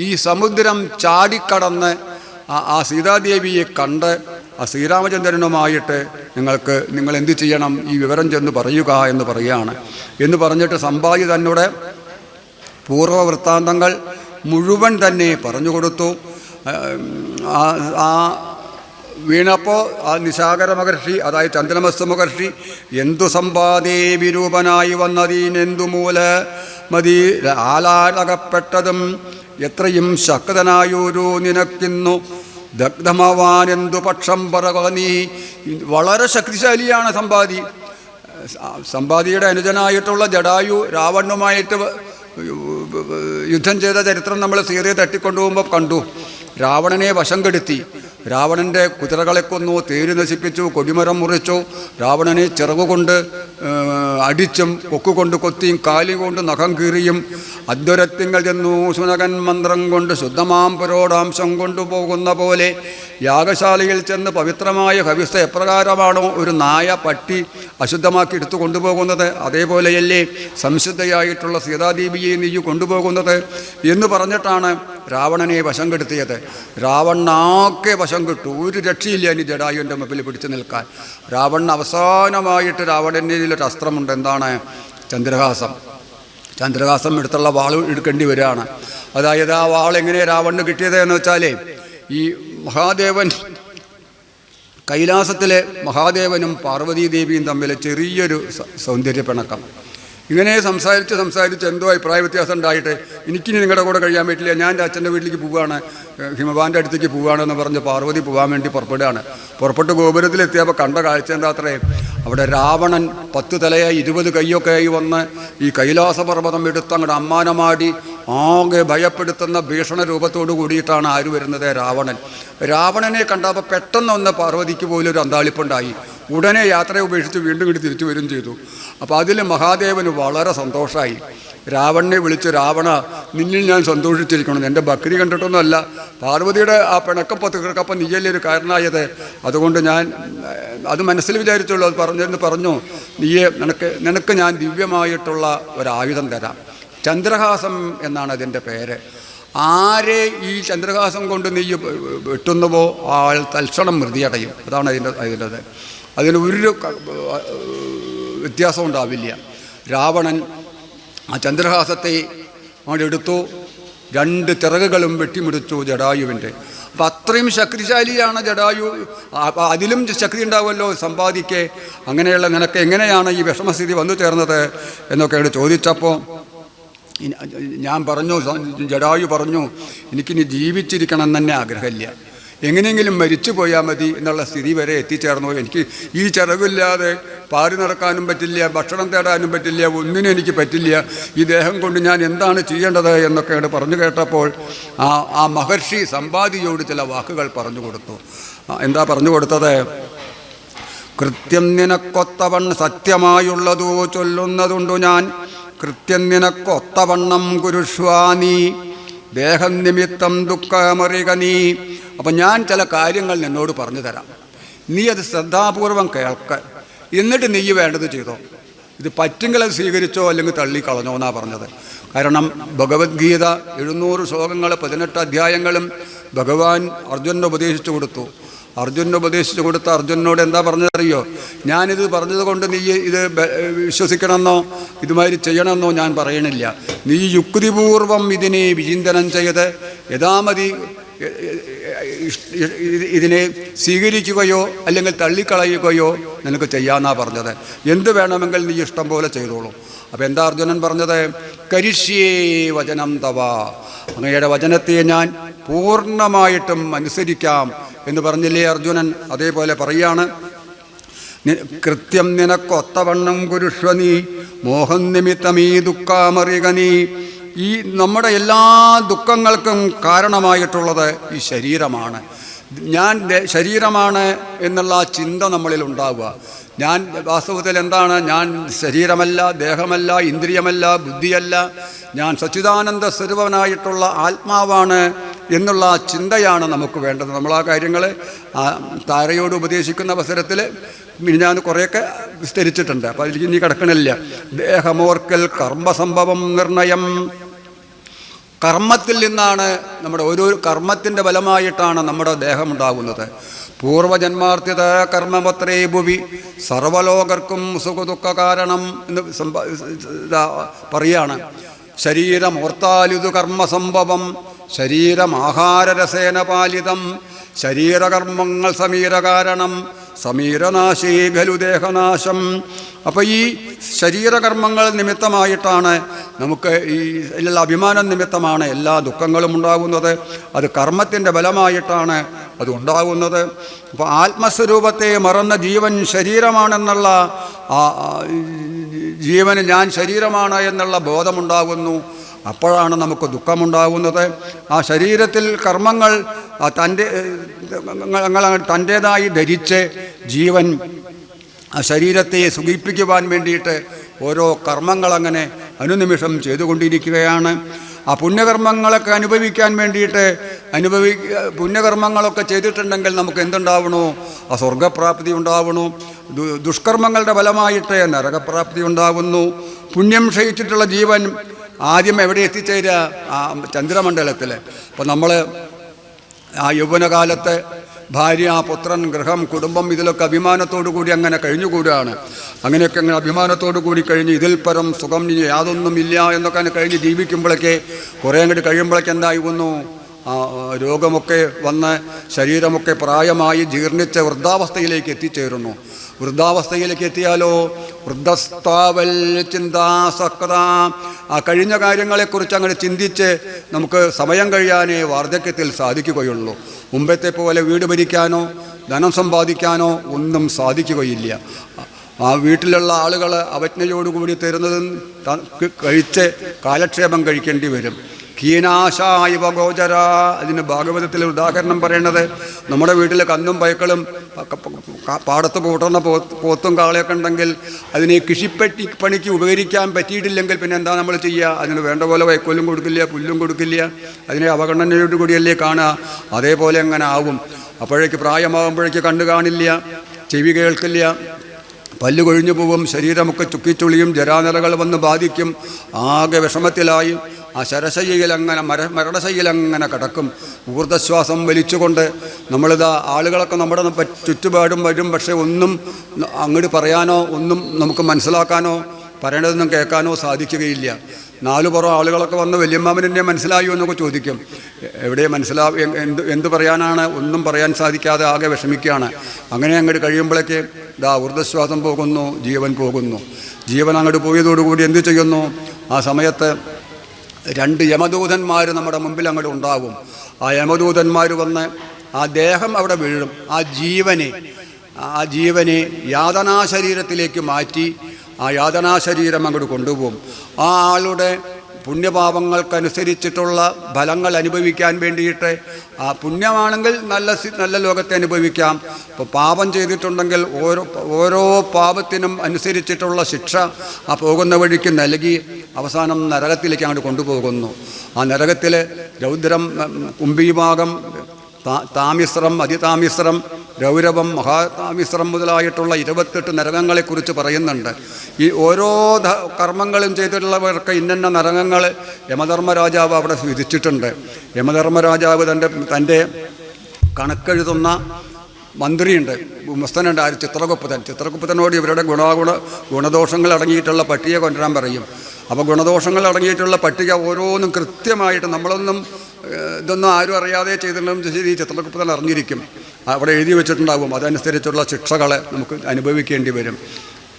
ഈ സമുദ്രം ചാടിക്കടന്ന് ആ സീതാദേവിയെ കണ്ട് ആ ശ്രീരാമചന്ദ്രനുമായിട്ട് നിങ്ങൾ എന്ത് ചെയ്യണം? ഈ വിവരം ചെന്ന് പറയുക എന്ന് പറയുകയാണ്. എന്ന് പറഞ്ഞിട്ട് സമ്പാദി തന്നോട് പൂർവ്വവൃത്താന്തങ്ങൾ മുഴുവൻ തന്നെ പറഞ്ഞു കൊടുത്തു. ആ വീണപ്പോൾ ആ നിശാകര മഹർഷി, അതായത് ചന്ദ്രമസ്ത മഹർഷി, എന്തു സമ്പാദേ വിരൂപനായി വന്നതീനെന്തു മൂല മതി ആലാടകപ്പെട്ടതും എത്രയും ശക്തനായൊരു നിനക്കിന്നു ദഗ്ധമാവാനെന്തു പക്ഷം പറക നീ. വളരെ ശക്തിശാലിയാണ് സമ്പാദി. സമ്പാദിയുടെ അനുജനായിട്ടുള്ള ജടായു രാവണനുമായിട്ട് യുദ്ധം ചെയ്ത ചരിത്രം നമ്മൾ സീതയെ തട്ടിക്കൊണ്ടുപോകുമ്പോൾ കണ്ടു. രാവണനെ വശം കെടുത്തി. രാവണൻ്റെ കുതിരകളെ കൊന്നു, തേര് നശിപ്പിച്ചു, കൊടിമരം മുറിച്ചു. രാവണനെ ചിറകുകൊണ്ട് അടിച്ചും കൊക്കുകൊണ്ട് കൊത്തിയും കാലുകൊണ്ട് നഖം കീറിയും അദ്വരത്തിങ്ങൾ ചെന്നു സുനകൻ മന്ത്രം കൊണ്ട് ശുദ്ധമാം പുരോടാംശം കൊണ്ടുപോകുന്ന പോലെ യാഗശാലയിൽ ചെന്ന് പവിത്രമായ ഹവിസ്ത എപ്രകാരമാണോ ഒരു നായ പട്ടി അശുദ്ധമാക്കി എടുത്തു കൊണ്ടുപോകുന്നത്, അതേപോലെയല്ലേ സംശുദ്ധയായിട്ടുള്ള സീതാദേവിയെ നീ കൊണ്ടുപോകുന്നത് എന്ന് പറഞ്ഞിട്ടാണ് രാവണനെ വശം കെടുത്തിയത്. രാവണനാക്കെ വശം കിട്ടു. ഒരു രക്ഷയില്ല ഇനി ജടായുവിൻ്റെ മുമ്പിൽ പിടിച്ചു നിൽക്കാൻ. രാവണൻ അവസാനമായിട്ട് രാവണൻ്റെ ഒരു അസ്ത്രമുണ്ട്. എന്താണ്? ചന്ദ്രഹാസം. ചന്ദ്രഹാസം എടുത്തുള്ള വാൾ എടുക്കേണ്ടി വരികയാണ്. അതായത് ആ വാൾ എങ്ങനെ രാവണന് കിട്ടിയത് എന്ന് വെച്ചാൽ, ഈ മഹാദേവൻ കൈലാസത്തിലെ മഹാദേവനും പാർവതീദേവിയും തമ്മിൽ ചെറിയൊരു സൗന്ദര്യപ്പിണക്കം. ഇങ്ങനെ സംസാരിച്ച് എന്തോ അഭിപ്രായ വ്യത്യാസം ഉണ്ടായിട്ട് എനിക്കിനി നിങ്ങളുടെ കൂടെ കഴിയാൻ പറ്റില്ല, ഞാൻ എൻ്റെ അച്ഛൻ്റെ വീട്ടിലേക്ക് പോവുകയാണ്, ഹിമവാൻ്റെ അടുത്തേക്ക് പോവുകയാണെന്ന് പറഞ്ഞ് പാർവതി പോകാൻ വേണ്ടി പുറപ്പെടുകയാണ്. പുറപ്പെട്ട് ഗോപുരത്തിലെത്തിയപ്പോൾ കണ്ട കാഴ്ച എന്താ അത്രേ, അവിടെ രാവണൻ 10 തലയായി 20 കൈയൊക്കെ ആയി വന്ന് ഈ കൈലാസപർവ്വതം എടുത്ത് അങ്ങോട്ട് അമ്മാനമാടി ആകെ ഭയപ്പെടുത്തുന്ന ഭീഷണ രൂപത്തോടു കൂടിയിട്ടാണ് ആര് വരുന്നത്? രാവണൻ. രാവണനെ കണ്ടപ്പോൾ പെട്ടെന്നൊന്ന് പാർവതിക്ക് പോലും ഒരു അന്താളിപ്പുണ്ടായി. ഉടനെ യാത്രയെ ഉപേക്ഷിച്ച് വീണ്ടും ഇങ്ങോട്ട് തിരിച്ചു വരും ചെയ്തു. അപ്പോൾ അതിൽ മഹാദേവന് വളരെ സന്തോഷമായി. രാവണനെ വിളിച്ച്, രാവണ, നിന്നിൽ ഞാൻ സന്തോഷിച്ചിരിക്കണം. എൻ്റെ ബക്രി കണ്ടിട്ടൊന്നുമല്ല, പാർവതിയുടെ ആ പിണക്കപ്പം തീർക്കപ്പം നീയല്ലേ ഒരു കാരണമായത്. അതുകൊണ്ട് ഞാൻ അത് മനസ്സിൽ വിചാരിച്ചുള്ളൂ. അത് പറഞ്ഞു, നിനക്ക് ഞാൻ ദിവ്യമായിട്ടുള്ള ഒരായുധം തരാം. ചന്ദ്രഹാസം എന്നാണ് അതിൻ്റെ പേര്. ആരെ ഈ ചന്ദ്രഹാസം കൊണ്ട് നീ വെട്ടുന്നുവോ ആൾ തൽക്ഷണം മൃതിയടയും. അതാണ് അതിൻ്റെ അതിന് ഒരു വ്യത്യാസം ഉണ്ടാവില്ല. രാവണൻ ആ ചന്ദ്രഹാസത്തെ അവിടെ എടുത്തു, 2 ചിറകുകളും വെട്ടിമുറിച്ചു ജടായുവിൻ്റെ. അപ്പം അത്രയും ശക്തിശാലിയാണ് ജടായു. അതിലും ശക്തി ഉണ്ടാവുമല്ലോ സമ്പാദിക്കെ. അങ്ങനെയുള്ള നിനക്ക് എങ്ങനെയാണ് ഈ വിഷമസ്ഥിതി വന്നു ചേർന്നത് എന്നൊക്കെയാണ് ചോദിച്ചപ്പോൾ ഞാൻ പറഞ്ഞു, ജടായു പറഞ്ഞു, എനിക്കിനി ജീവിച്ചിരിക്കണം തന്നെ ആഗ്രഹമില്ല, എങ്ങനെയെങ്കിലും മരിച്ചു പോയാൽ മതി എന്നുള്ള സ്ഥിതി വരെ എത്തിച്ചേർന്നു. എനിക്ക് ഈ ചിറകില്ലാതെ പാറി നടക്കാനും പറ്റില്ല, ഭക്ഷണം തേടാനും പറ്റില്ല, ഒന്നിനും എനിക്ക് പറ്റില്ല. ഈ ദേഹം കൊണ്ട് ഞാൻ എന്താണ് ചെയ്യേണ്ടത് എന്നൊക്കെയാണ് പറഞ്ഞു കേട്ടപ്പോൾ ആ മഹർഷി സമ്പാദിയോട് ചില വാക്കുകൾ പറഞ്ഞു കൊടുത്തു. എന്താ പറഞ്ഞു കൊടുത്തത്? കൃത്യം നിനക്കൊത്തവണ്ണം സത്യമായുള്ളതോ ചൊല്ലുന്നതുണ്ടു ഞാൻ, കൃത്യം നിനക്കൊത്തവണ്ണം കുരുഷ്വാനീ ദേഹം നിമിത്തം ദുഃഖമറിക നീ. അപ്പം ഞാൻ ചില കാര്യങ്ങൾ നിന്നോട് പറഞ്ഞു തരാം, നീ അത് ശ്രദ്ധാപൂർവം കേൾക്ക, എന്നിട്ട് നീ വേണ്ടത് ചെയ്തോ. ഇത് പറ്റുമെങ്കിൽ അത് സ്വീകരിച്ചോ, അല്ലെങ്കിൽ തള്ളിക്കളഞ്ഞോ എന്നാണ് പറഞ്ഞത്. കാരണം ഭഗവത്ഗീത 700 ശ്ലോകങ്ങൾ 18 അധ്യായങ്ങളും ഭഗവാൻ അർജുനന് ഉപദേശിച്ചു കൊടുത്തു. അർജുനനോട് എന്താ പറഞ്ഞതറിയോ? ഞാനിത് പറഞ്ഞത് കൊണ്ട് നീ ഇത് വിശ്വസിക്കണമെന്നോ ഇതുമാതിരി ചെയ്യണമെന്നോ ഞാൻ പറയണില്ല. നീ യുക്തിപൂർവം ഇതിനെ വിചിന്തനം ചെയ്ത് യഥാമതി ഇതിനെ സ്വീകരിക്കുകയോ അല്ലെങ്കിൽ തള്ളിക്കളയുകയോ നിനക്ക് ചെയ്യാമെന്നാണ് പറഞ്ഞത്. എന്ത് വേണമെങ്കിൽ നീ ഇഷ്ടം പോലെ ചെയ്തോളൂ. അപ്പോൾ എന്താ അർജുനൻ പറഞ്ഞത്? കരിഷ്യേ വചനം തവ, അങ്ങയുടെ വചനത്തെ ഞാൻ പൂർണ്ണമായിട്ടും അനുസരിക്കാം എന്ന് പറഞ്ഞില്ലേ അർജുനൻ? അതേപോലെ പറയാണ്, കൃത്യം നിനക്കൊത്തവണ്ണം കുരുഷ്വ നീ മോഹം നിമിത്തമീ ദുഃഖമറിക നീ. ഈ നമ്മുടെ എല്ലാ ദുഃഖങ്ങൾക്കും കാരണമായിട്ടുള്ളത് ഈ ശരീരമാണ്. ഞാൻ ശരീരമാണ് എന്നുള്ള ചിന്ത നമ്മളിൽ ഉണ്ടാവുക. ഞാൻ വാസ്തവത്തിൽ എന്താണ്? ഞാൻ ശരീരമല്ല, ദേഹമല്ല, ഇന്ദ്രിയമല്ല, ബുദ്ധിയല്ല, ഞാൻ സച്ചിദാനന്ദ സ്വരൂപനായിട്ടുള്ള ആത്മാവാണ് എന്നുള്ള ചിന്തയാണ് നമുക്ക് വേണ്ടത്. നമ്മൾ ആ കാര്യങ്ങൾ താരയോട് ഉപദേശിക്കുന്ന അവസരത്തിൽ ഞാൻ കുറേയൊക്കെ വിസ്തരിച്ചിട്ടുണ്ട്. അപ്പോൾ അതിലേക്ക് ഇനി കിടക്കണില്ല. ദേഹമോർക്കൽ കർമ്മസംഭവം നിർണയം. കർമ്മത്തിൽ നിന്നാണ് നമ്മുടെ ഓരോ കർമ്മത്തിൻ്റെ ഫലമായിട്ടാണ് നമ്മുടെ ദേഹമുണ്ടാകുന്നത്. പൂർവജന്മാർത്ഥ്യത കർമ്മപത്രേ ഭുവി സർവലോകർക്കും സുഖദുഃഖ കാരണം എന്ന് പറയാണ്. ശരീരം ഓർത്താലിതു കർമ്മസംഭവം, ശരീരം ആഹാരരസേന പാലിതം, ശരീരകർമ്മങ്ങൾ സമീരകാരണം സമീരനാശീ ഖലു ദേഹനാശം. അപ്പോൾ ഈ ശരീരകർമ്മങ്ങൾ നിമിത്തമായിട്ടാണ് നമുക്ക് ഈ എല്ലാ അഭിമാനം നിമിത്തമാണ് എല്ലാ ദുഃഖങ്ങളും ഉണ്ടാകുന്നത്. അത് കർമ്മത്തിൻ്റെ ബലമായിട്ടാണ് അത് ഉണ്ടാകുന്നത്. അപ്പോൾ ആത്മസ്വരൂപത്തെ മറന്ന ജീവൻ ശരീരമാണെന്നുള്ള ജീവന് ഞാൻ ശരീരമാണ് എന്നുള്ള ബോധമുണ്ടാകുന്നു. അപ്പോഴാണ് നമുക്ക് ദുഃഖമുണ്ടാകുന്നത്. ആ ശരീരത്തിൽ കർമ്മങ്ങൾ തൻ്റേതായി ധരിച്ച് ജീവൻ ആ ശരീരത്തെ സുഖിപ്പിക്കുവാൻ വേണ്ടിയിട്ട് ഓരോ കർമ്മങ്ങളങ്ങനെ അനുനിമിഷം ചെയ്തുകൊണ്ടിരിക്കുകയാണ്. ആ പുണ്യകർമ്മങ്ങളൊക്കെ അനുഭവിക്കാൻ വേണ്ടിയിട്ട് പുണ്യകർമ്മങ്ങളൊക്കെ ചെയ്തിട്ടുണ്ടെങ്കിൽ നമുക്ക് എന്തുണ്ടാവണോ? ആ സ്വർഗപ്രാപ്തി ഉണ്ടാവണു. ദുഷ്കർമ്മങ്ങളുടെ ഫലമായിട്ട് നരകപ്രാപ്തി ഉണ്ടാകുന്നു. പുണ്യം ക്ഷയിച്ചിട്ടുള്ള ജീവൻ ആദ്യം എവിടെ എത്തിച്ചേരുക? ആ ചന്ദ്രമണ്ഡലത്തിൽ. അപ്പോൾ നമ്മൾ ആ യൗവനകാലത്ത് ഭാര്യ, പുത്രൻ, ഗൃഹം, കുടുംബം ഇതിലൊക്കെ അഭിമാനത്തോടു കൂടി അങ്ങനെ കഴിഞ്ഞുകൂടുകയാണ്. അങ്ങനെയൊക്കെ അങ്ങനെ അഭിമാനത്തോടു കൂടി കഴിഞ്ഞ് ഇതിൽ പരം സുഖം യാതൊന്നുമില്ല എന്നൊക്കെ അങ്ങനെ കഴിഞ്ഞ് ജീവിക്കുമ്പോഴേക്ക് കുറേ അങ്ങോട്ട് കഴിയുമ്പോഴേക്ക് എന്തായിരുന്നു? രോഗമൊക്കെ വന്ന് ശരീരമൊക്കെ പ്രായമായി ജീർണിച്ച വൃദ്ധാവസ്ഥയിലേക്ക് എത്തിച്ചേരുന്നു. വൃദ്ധാവസ്ഥയിലേക്ക് എത്തിയാലോ വൃദ്ധസ്ഥാവൽ ചിന്താസക്ത. ആ കഴിഞ്ഞ കാര്യങ്ങളെക്കുറിച്ച് അങ്ങനെ ചിന്തിച്ച് നമുക്ക് സമയം കഴിയാനേ വാർദ്ധക്യത്തിൽ സാധിക്കുകയുള്ളൂ. മുമ്പത്തെ പോലെ വീട് ഭരിക്കാനോ ധനം സമ്പാദിക്കാനോ ഒന്നും സാധിക്കുകയില്ല. ആ വീട്ടിലുള്ള ആളുകൾ അവജ്ഞയോടുകൂടി തരുന്നതും കഴിച്ച് കാലക്ഷേപം കഴിക്കേണ്ടി വരും. കീനാശായിവ ഗോചര. അതിന് ഭാഗവതത്തിലെ ഉദാഹരണം പറയേണ്ടത് നമ്മുടെ വീട്ടിൽ കന്നും പയക്കളും പാടത്ത് പൂട്ടുന്ന പോത്തും കാളയൊക്കെ ഉണ്ടെങ്കിൽ അതിനെ കൃഷിപ്പണിക്ക് ഉപകരിക്കാൻ പറ്റിയിട്ടില്ലെങ്കിൽ പിന്നെ എന്താ നമ്മൾ ചെയ്യുക? അതിന് വേണ്ട പോലെ വൈക്കോലും കൊടുക്കില്ല, പുല്ലും കൊടുക്കില്ല. അതിനെ അവഗണനയോടുകൂടിയല്ലേ കാണുക. അതേപോലെ അങ്ങനെ ആവും. അപ്പോഴേക്ക് പ്രായമാകുമ്പോഴേക്ക് കണ്ണു കാണില്ല, ചെവി കേൾക്കില്ല, പല്ല് കൊഴിഞ്ഞു പോവും, ശരീരമൊക്കെ ചുക്കിച്ചുളിയും, ജരാനരകൾ വന്ന് ബാധിക്കും. ആകെ വിഷമത്തിലായി ആ ശരശയ്യയിലങ്ങനെ മരണശയ്യയിലങ്ങനെ കിടക്കും. ഊർജ്ജശ്വാസം വലിച്ചുകൊണ്ട് നമ്മളിതാ ആളുകളൊക്കെ നമ്മുടെ ചുറ്റുപാടും വരും. പക്ഷേ ഒന്നും അങ്ങോട്ട് പറയാനോ ഒന്നും നമുക്ക് മനസ്സിലാക്കാനോ പറയണതൊന്നും കേൾക്കാനോ സാധിക്കുകയില്ല. നാലുപുറം ആളുകളൊക്കെ വന്ന് വല്യമ്മാമനെന്നെ മനസ്സിലായോ എന്നൊക്കെ ചോദിക്കും. എവിടെ എന്ത് പറയാനാണ്? ഒന്നും പറയാൻ സാധിക്കാതെ ആകെ വിഷമിക്കുകയാണ്. അങ്ങനെ അങ്ങോട്ട് കഴിയുമ്പോഴേക്ക് ഊർജ്ജശ്വാസം പോകുന്നു, ജീവൻ പോകുന്നു. ജീവൻ അങ്ങോട്ട് പോയതോടുകൂടി എന്ത് ചെയ്യുന്നു? ആ സമയത്ത് 2 യമദൂതന്മാർ നമ്മുടെ മുമ്പിൽ അങ്ങോട്ട് ഉണ്ടാകും. ആ യമദൂതന്മാർ വന്ന് ആ ദേഹം അവിടെ വീഴും. ആ ജീവനെ യാതനാശരീരത്തിലേക്ക് മാറ്റി ആ യാതനാശരീരം അങ്ങോട്ട് കൊണ്ടുപോകും. ആ ആളുടെ പുണ്യപാപങ്ങൾക്കനുസരിച്ചിട്ടുള്ള ഫലങ്ങൾ അനുഭവിക്കാൻ വേണ്ടിയിട്ട്, ആ പുണ്യമാണെങ്കിൽ നല്ല ലോകത്തെ അനുഭവിക്കാം. ഇപ്പോൾ പാപം ചെയ്തിട്ടുണ്ടെങ്കിൽ ഓരോ പാപത്തിനും അനുസരിച്ചിട്ടുള്ള ശിക്ഷ ആ പോകുന്ന വഴിക്ക് നൽകി അവസാനം നരകത്തിലേക്ക് അങ്ങോട്ട് കൊണ്ടുപോകുന്നു. ആ നരകത്തിൽ രൗദ്രം, കുംഭീഭാഗം, താമിശ്രം, അതിതാമിശ്രം, രൗരവം, മഹാതാമിശ്രം മുതലായിട്ടുള്ള 28 നരകങ്ങളെക്കുറിച്ച് പറയുന്നുണ്ട്. ഈ ഓരോ കർമ്മങ്ങളും ചെയ്തിട്ടുള്ളവർക്ക് ഇന്ന നരകങ്ങൾ യമധർമ്മരാജാവ് അവിടെ വിധിച്ചിട്ടുണ്ട്. യമധർമ്മരാജാവ് തൻ്റെ കണക്കെഴുതുന്ന മന്ത്രിയുണ്ട്, മുസ്തനുണ്ട്, ആര്? ചിത്രഗുപ്തനോട് ഇവരുടെ ഗുണദോഷങ്ങൾ അടങ്ങിയിട്ടുള്ള പട്ടിക കൊണ്ടുവരാൻ പറയും. അപ്പോൾ ഗുണദോഷങ്ങൾ അടങ്ങിയിട്ടുള്ള പട്ടിക ഓരോന്നും കൃത്യമായിട്ട് നമ്മളൊന്നും ഇതൊന്നും ആരും അറിയാതെ ചെയ്തിട്ടുണ്ടെന്ന് ശരി ചിത്രഗുപ്തൻ അറിഞ്ഞിരിക്കും. അവിടെ എഴുതി വെച്ചിട്ടുണ്ടാകും. അതനുസരിച്ചുള്ള ശിക്ഷകളെ നമുക്ക് അനുഭവിക്കേണ്ടി വരും.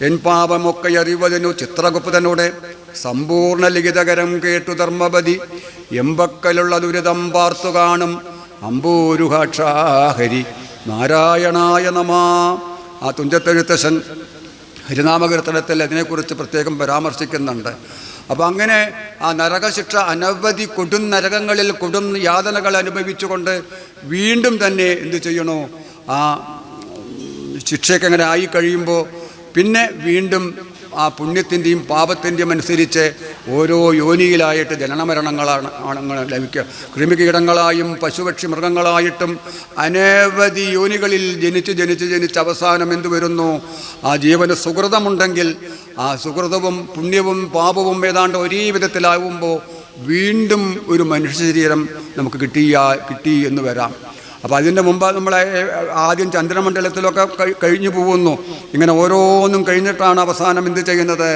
എൻ പാപമൊക്കെ അറിവതിനു ചിത്രഗുപ്തനോടെ സമ്പൂർണ്ണ ലിഖിതകരം കേട്ടു ധർമ്മപതി എമ്പക്കലുള്ള ദുരിതം പാർത്തു കാണും അമ്പൂരുഹാക്ഷാഹരി നാരായണായ നമാ. ആ തുഞ്ചത്തെഴുത്തച്ഛൻ ഹരിനാമകീർത്തനത്തിൽ അതിനെക്കുറിച്ച് പ്രത്യേകം പരാമർശിക്കുന്നുണ്ട്. അപ്പോൾ അങ്ങനെ ആ നരകശിക്ഷ അനവധി കൊടും നരകങ്ങളിൽ കൊടും യാതനകൾ അനുഭവിച്ചുകൊണ്ട് വീണ്ടും തന്നെ എന്ത് ചെയ്യണോ? ആ ശിക്ഷയൊക്കെ അങ്ങനെ ആയി കഴിയുമ്പോൾ പിന്നെ വീണ്ടും ആ പുണ്യത്തിൻ്റെയും പാപത്തിൻ്റെയും അനുസരിച്ച് ഓരോ യോനിയിലായിട്ട് ജനനമരണങ്ങളാണ് ലഭിക്കുക. കൃമികീടങ്ങളായും പശുപക്ഷി മൃഗങ്ങളായിട്ടും അനവധി യോനികളിൽ ജനിച്ച് അവസാനം എന്തു വരുന്നു? ആ ജീവന് സുഹൃതമുണ്ടെങ്കിൽ ആ സുഹൃതവും പുണ്യവും പാപവും ഏതാണ്ട് ഒരേ വിധത്തിലാവുമ്പോൾ വീണ്ടും ഒരു മനുഷ്യ ശരീരം നമുക്ക് കിട്ടി എന്ന് വരാം. അപ്പോൾ അതിൻ്റെ മുമ്പ് നമ്മളെ ആദ്യം ചന്ദ്രമണ്ഡലത്തിലൊക്കെ കഴിഞ്ഞു പോകുന്നു. ഇങ്ങനെ ഓരോന്നും കഴിഞ്ഞിട്ടാണ് അവസാനം എന്ത് ചെയ്യുന്നത്?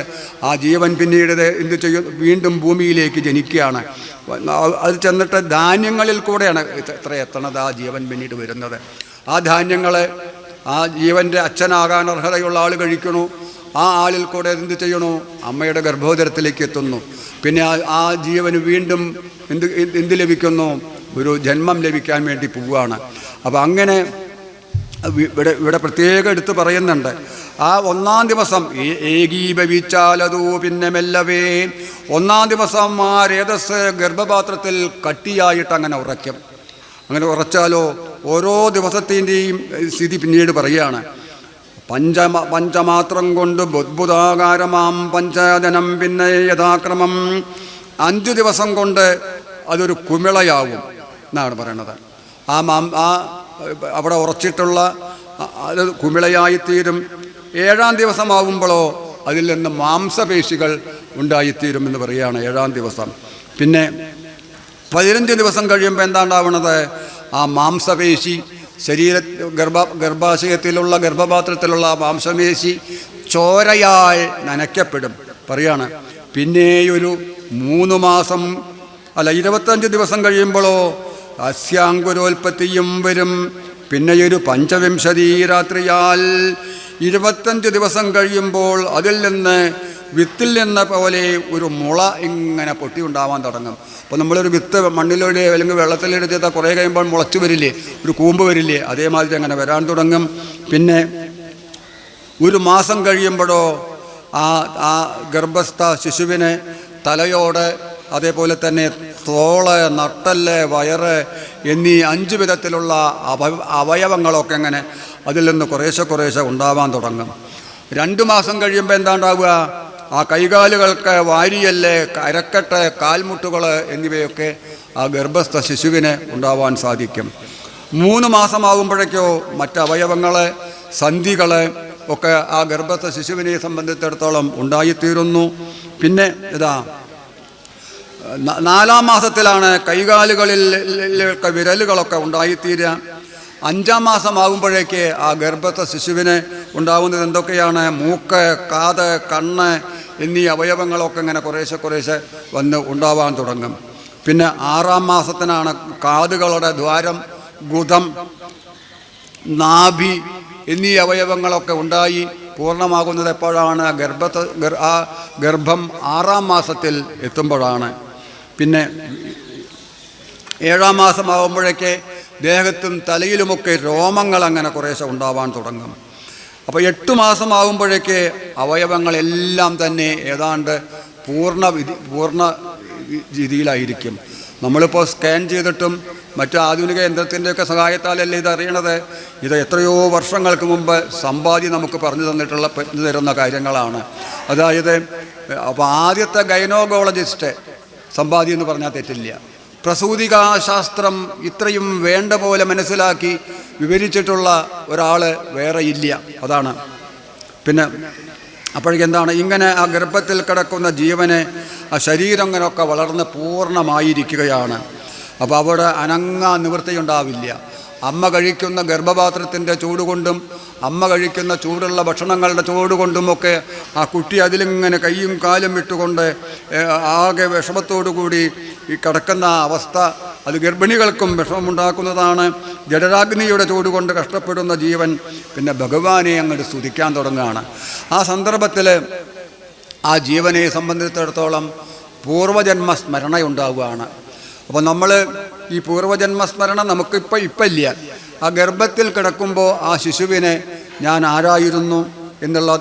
ആ ജീവൻ പിന്നീട് എന്ത് ചെയ്യും? വീണ്ടും ഭൂമിയിലേക്ക് ജനിക്കുകയാണ്. അത് ചെന്നിട്ട് ധാന്യങ്ങളിൽ കൂടെയാണ് എത്തണത് ആ ജീവൻ പിന്നീട് വരുന്നത്. ആ ധാന്യങ്ങളെ ആ ജീവൻ്റെ അച്ഛനാകാൻ അർഹതയുള്ള ആൾ കഴിക്കണു. ആ ആളിൽ കൂടെ എന്ത് ചെയ്യണു? അമ്മയുടെ ഗർഭോദരത്തിലേക്ക് എത്തുന്നു. പിന്നെ ആ ജീവന് വീണ്ടും എന്ത് ലഭിക്കുന്നു? ഒരു ജന്മം ലഭിക്കാൻ വേണ്ടി പോവുകയാണ്. അപ്പോൾ അങ്ങനെ ഇവിടെ പ്രത്യേകം എടുത്ത് പറയുന്നുണ്ട്. ആ ഒന്നാം ദിവസം ഏകീഭവിച്ചാലതോ പിന്നെ മെല്ലവേ, ഒന്നാം ദിവസം ആ രേതസ് ഗർഭപാത്രത്തിൽ കട്ടിയായിട്ട് അങ്ങനെ ഉറയ്ക്കും. അങ്ങനെ ഉറച്ചാലോ ഓരോ ദിവസത്തിൻ്റെയും സ്ഥിതി പിന്നീട് പറയുകയാണ്. പഞ്ചമാത്രം കൊണ്ട് ബുദ്ബുദാകാരമാം പഞ്ചജനം പിന്നെ യഥാക്രമം 5 ദിവസം കൊണ്ട് അതൊരു കുമിളയാവും എന്നാണ് പറയണത്. അവിടെ ഉറച്ചിട്ടുള്ള അത് കുമിളയായിത്തീരും. 7-ാം ദിവസമാവുമ്പോഴോ അതിൽ നിന്ന് മാംസപേശികൾ ഉണ്ടായിത്തീരും എന്ന് പറയുകയാണ് 7-ാം ദിവസം. പിന്നെ 15 ദിവസം കഴിയുമ്പോൾ എന്താണ്ടാവണത്? ആ മാംസപേശി ഗർഭാശയത്തിലുള്ള ഗർഭപാത്രത്തിലുള്ള മാംസപേശി ചോരയാൽ നനയ്ക്കപ്പെടും പറയാണ്. പിന്നെയൊരു 3 മാസം 25 ദിവസം കഴിയുമ്പോഴോ അസ്യാങ്കുരോൽപ്പത്തിയും വരും. പിന്നെയൊരു 25 രാത്രിയാൽ 25 ദിവസം കഴിയുമ്പോൾ അതിൽ നിന്ന് വിത്തിൽ നിന്ന പോലെ ഒരു മുള ഇങ്ങനെ പൊട്ടി ഉണ്ടാവാൻ തുടങ്ങും. അപ്പോൾ നമ്മളൊരു വിത്ത് മണ്ണിലൂടെ അല്ലെങ്കിൽ വെള്ളത്തിലെടുത്താൽ കുറേ കഴിയുമ്പോൾ മുളച്ചു വരില്ലേ, ഒരു കൂമ്പ് വരില്ലേ, അതേമാതിരി അങ്ങനെ വരാൻ തുടങ്ങും. പിന്നെ 1 മാസം കഴിയുമ്പോഴോ ആ ഗർഭസ്ഥ ശിശുവിന് തലയോട്, അതേപോലെ തന്നെ തോള്, നട്ടല്, വയറ് എന്നീ 5 വിധത്തിലുള്ള അവയവങ്ങളൊക്കെ അങ്ങനെ അതിൽ നിന്ന് കുറേശ്ശെ ഉണ്ടാവാൻ തുടങ്ങും. 2 മാസം കഴിയുമ്പോൾ എന്താ ഉണ്ടാവുക? ആ കൈകാലുകൾക്ക് വാരിയല്ല്, അരക്കെട്ട്, കാൽമുട്ടുകൾ എന്നിവയൊക്കെ ആ ഗർഭസ്ഥ ശിശുവിന് ഉണ്ടാവാൻ സാധിക്കും. 3 മാസമാകുമ്പോഴേക്കോ മറ്റവയവങ്ങൾ, സന്ധികൾ ഒക്കെ ആ ഗർഭസ്ഥ ശിശുവിനെ സംബന്ധിച്ചിടത്തോളം ഉണ്ടായിത്തീരുന്നു. പിന്നെ 4-ാം മാസത്തിലാണ് കൈകാലുകളിൽ വിരലുകളൊക്കെ ഉണ്ടായിത്തീരുക. 5-ാം മാസമാകുമ്പോഴേക്ക് ആ ഗർഭസ്ഥ ശിശുവിന് ഉണ്ടാകുന്നത് എന്തൊക്കെയാണ്? മൂക്ക്, കാത്, കണ്ണ് എന്നീ അവയവങ്ങളൊക്കെ ഇങ്ങനെ കുറേശ്ശെ വന്ന് ഉണ്ടാവാൻ തുടങ്ങും. പിന്നെ 6-ാം മാസത്തിനാണ് കാതുകളുടെ ദ്വാരം, ഗുദം, നാഭി എന്നീ അവയവങ്ങളൊക്കെ ഉണ്ടായി പൂർണ്ണമാകുന്നത് എപ്പോഴാണ്? ഗർഭം 6-ാം മാസത്തിൽ എത്തുമ്പോഴാണ്. പിന്നെ 7-ാം മാസമാകുമ്പോഴേക്ക് ദേഹത്തും തലയിലുമൊക്കെ രോമങ്ങൾ അങ്ങനെ കുറേശ്ശെ ഉണ്ടാവാൻ തുടങ്ങും. അപ്പോൾ 8 മാസമാകുമ്പോഴേക്ക് അവയവങ്ങളെല്ലാം തന്നെ ഏതാണ്ട് പൂർണ്ണ രീതിയിലായിരിക്കും. നമ്മളിപ്പോൾ സ്കാൻ ചെയ്തിട്ടും മറ്റു ആധുനിക യന്ത്രത്തിൻ്റെയൊക്കെ സഹായത്താലല്ലേ ഇതറിയണത്. ഇത് എത്രയോ വർഷങ്ങൾക്ക് മുമ്പ് സമ്പാദി നമുക്ക് പറഞ്ഞു തരുന്ന കാര്യങ്ങളാണ്. അതായത് അപ്പോൾ ആദ്യത്തെ ഗൈനോക്കോളജിസ്റ്റ് സമ്പാദി എന്ന് പറഞ്ഞാൽ തെറ്റില്ല. പ്രസൂതികാശാസ്ത്രം ഇത്രയും വേണ്ട പോലെ മനസ്സിലാക്കി വിവരിച്ചിട്ടുള്ള ഒരാൾ വേറെ ഇല്ല. അതാണ്. പിന്നെ അപ്പോഴേക്കെന്താണ്? ഇങ്ങനെ ആ ഗർഭത്തിൽ കിടക്കുന്ന ജീവനെ ആ ശരീരം ഇങ്ങനെയൊക്കെ വളർന്ന് പൂർണ്ണമായിരിക്കുകയാണ്. അപ്പോൾ അവിടെ അനങ്ങാൻ നിവൃത്തിയുണ്ടാവില്ല. അമ്മ കഴിക്കുന്ന ഗർഭപാത്രത്തിൻ്റെ ചൂടുകൊണ്ടും അമ്മ കഴിക്കുന്ന ചൂടുള്ള ഭക്ഷണങ്ങളുടെ ചൂടുകൊണ്ടുമൊക്കെ ആ കുട്ടി അതിലിങ്ങനെ കൈയും കാലും ഇട്ടുകൊണ്ട് ആകെ വിഷമത്തോടുകൂടി ഈ കിടക്കുന്ന അവസ്ഥ അത് ഗർഭിണികൾക്കും വിഷമമുണ്ടാക്കുന്നതാണ്. ജഠരാഗ്നിയുടെ ചൂടുകൊണ്ട് കഷ്ടപ്പെടുന്ന ജീവൻ പിന്നെ ഭഗവാനെ അങ്ങോട്ട് സ്തുതിക്കാൻ തുടങ്ങുകയാണ്. ആ സന്ദർഭത്തിൽ ആ ജീവനെ സംബന്ധിച്ചിടത്തോളം പൂർവജന്മ സ്മരണയുണ്ടാവുകയാണ്. അപ്പോൾ നമ്മൾ ഈ പൂർവജന്മസ്മരണ നമുക്കിപ്പോൾ ഇല്ല. ആ ഗർഭത്തിൽ കിടക്കുമ്പോൾ ആ ശിശുവിനെ ഞാൻ ആരായിരുന്നു എന്നുള്ള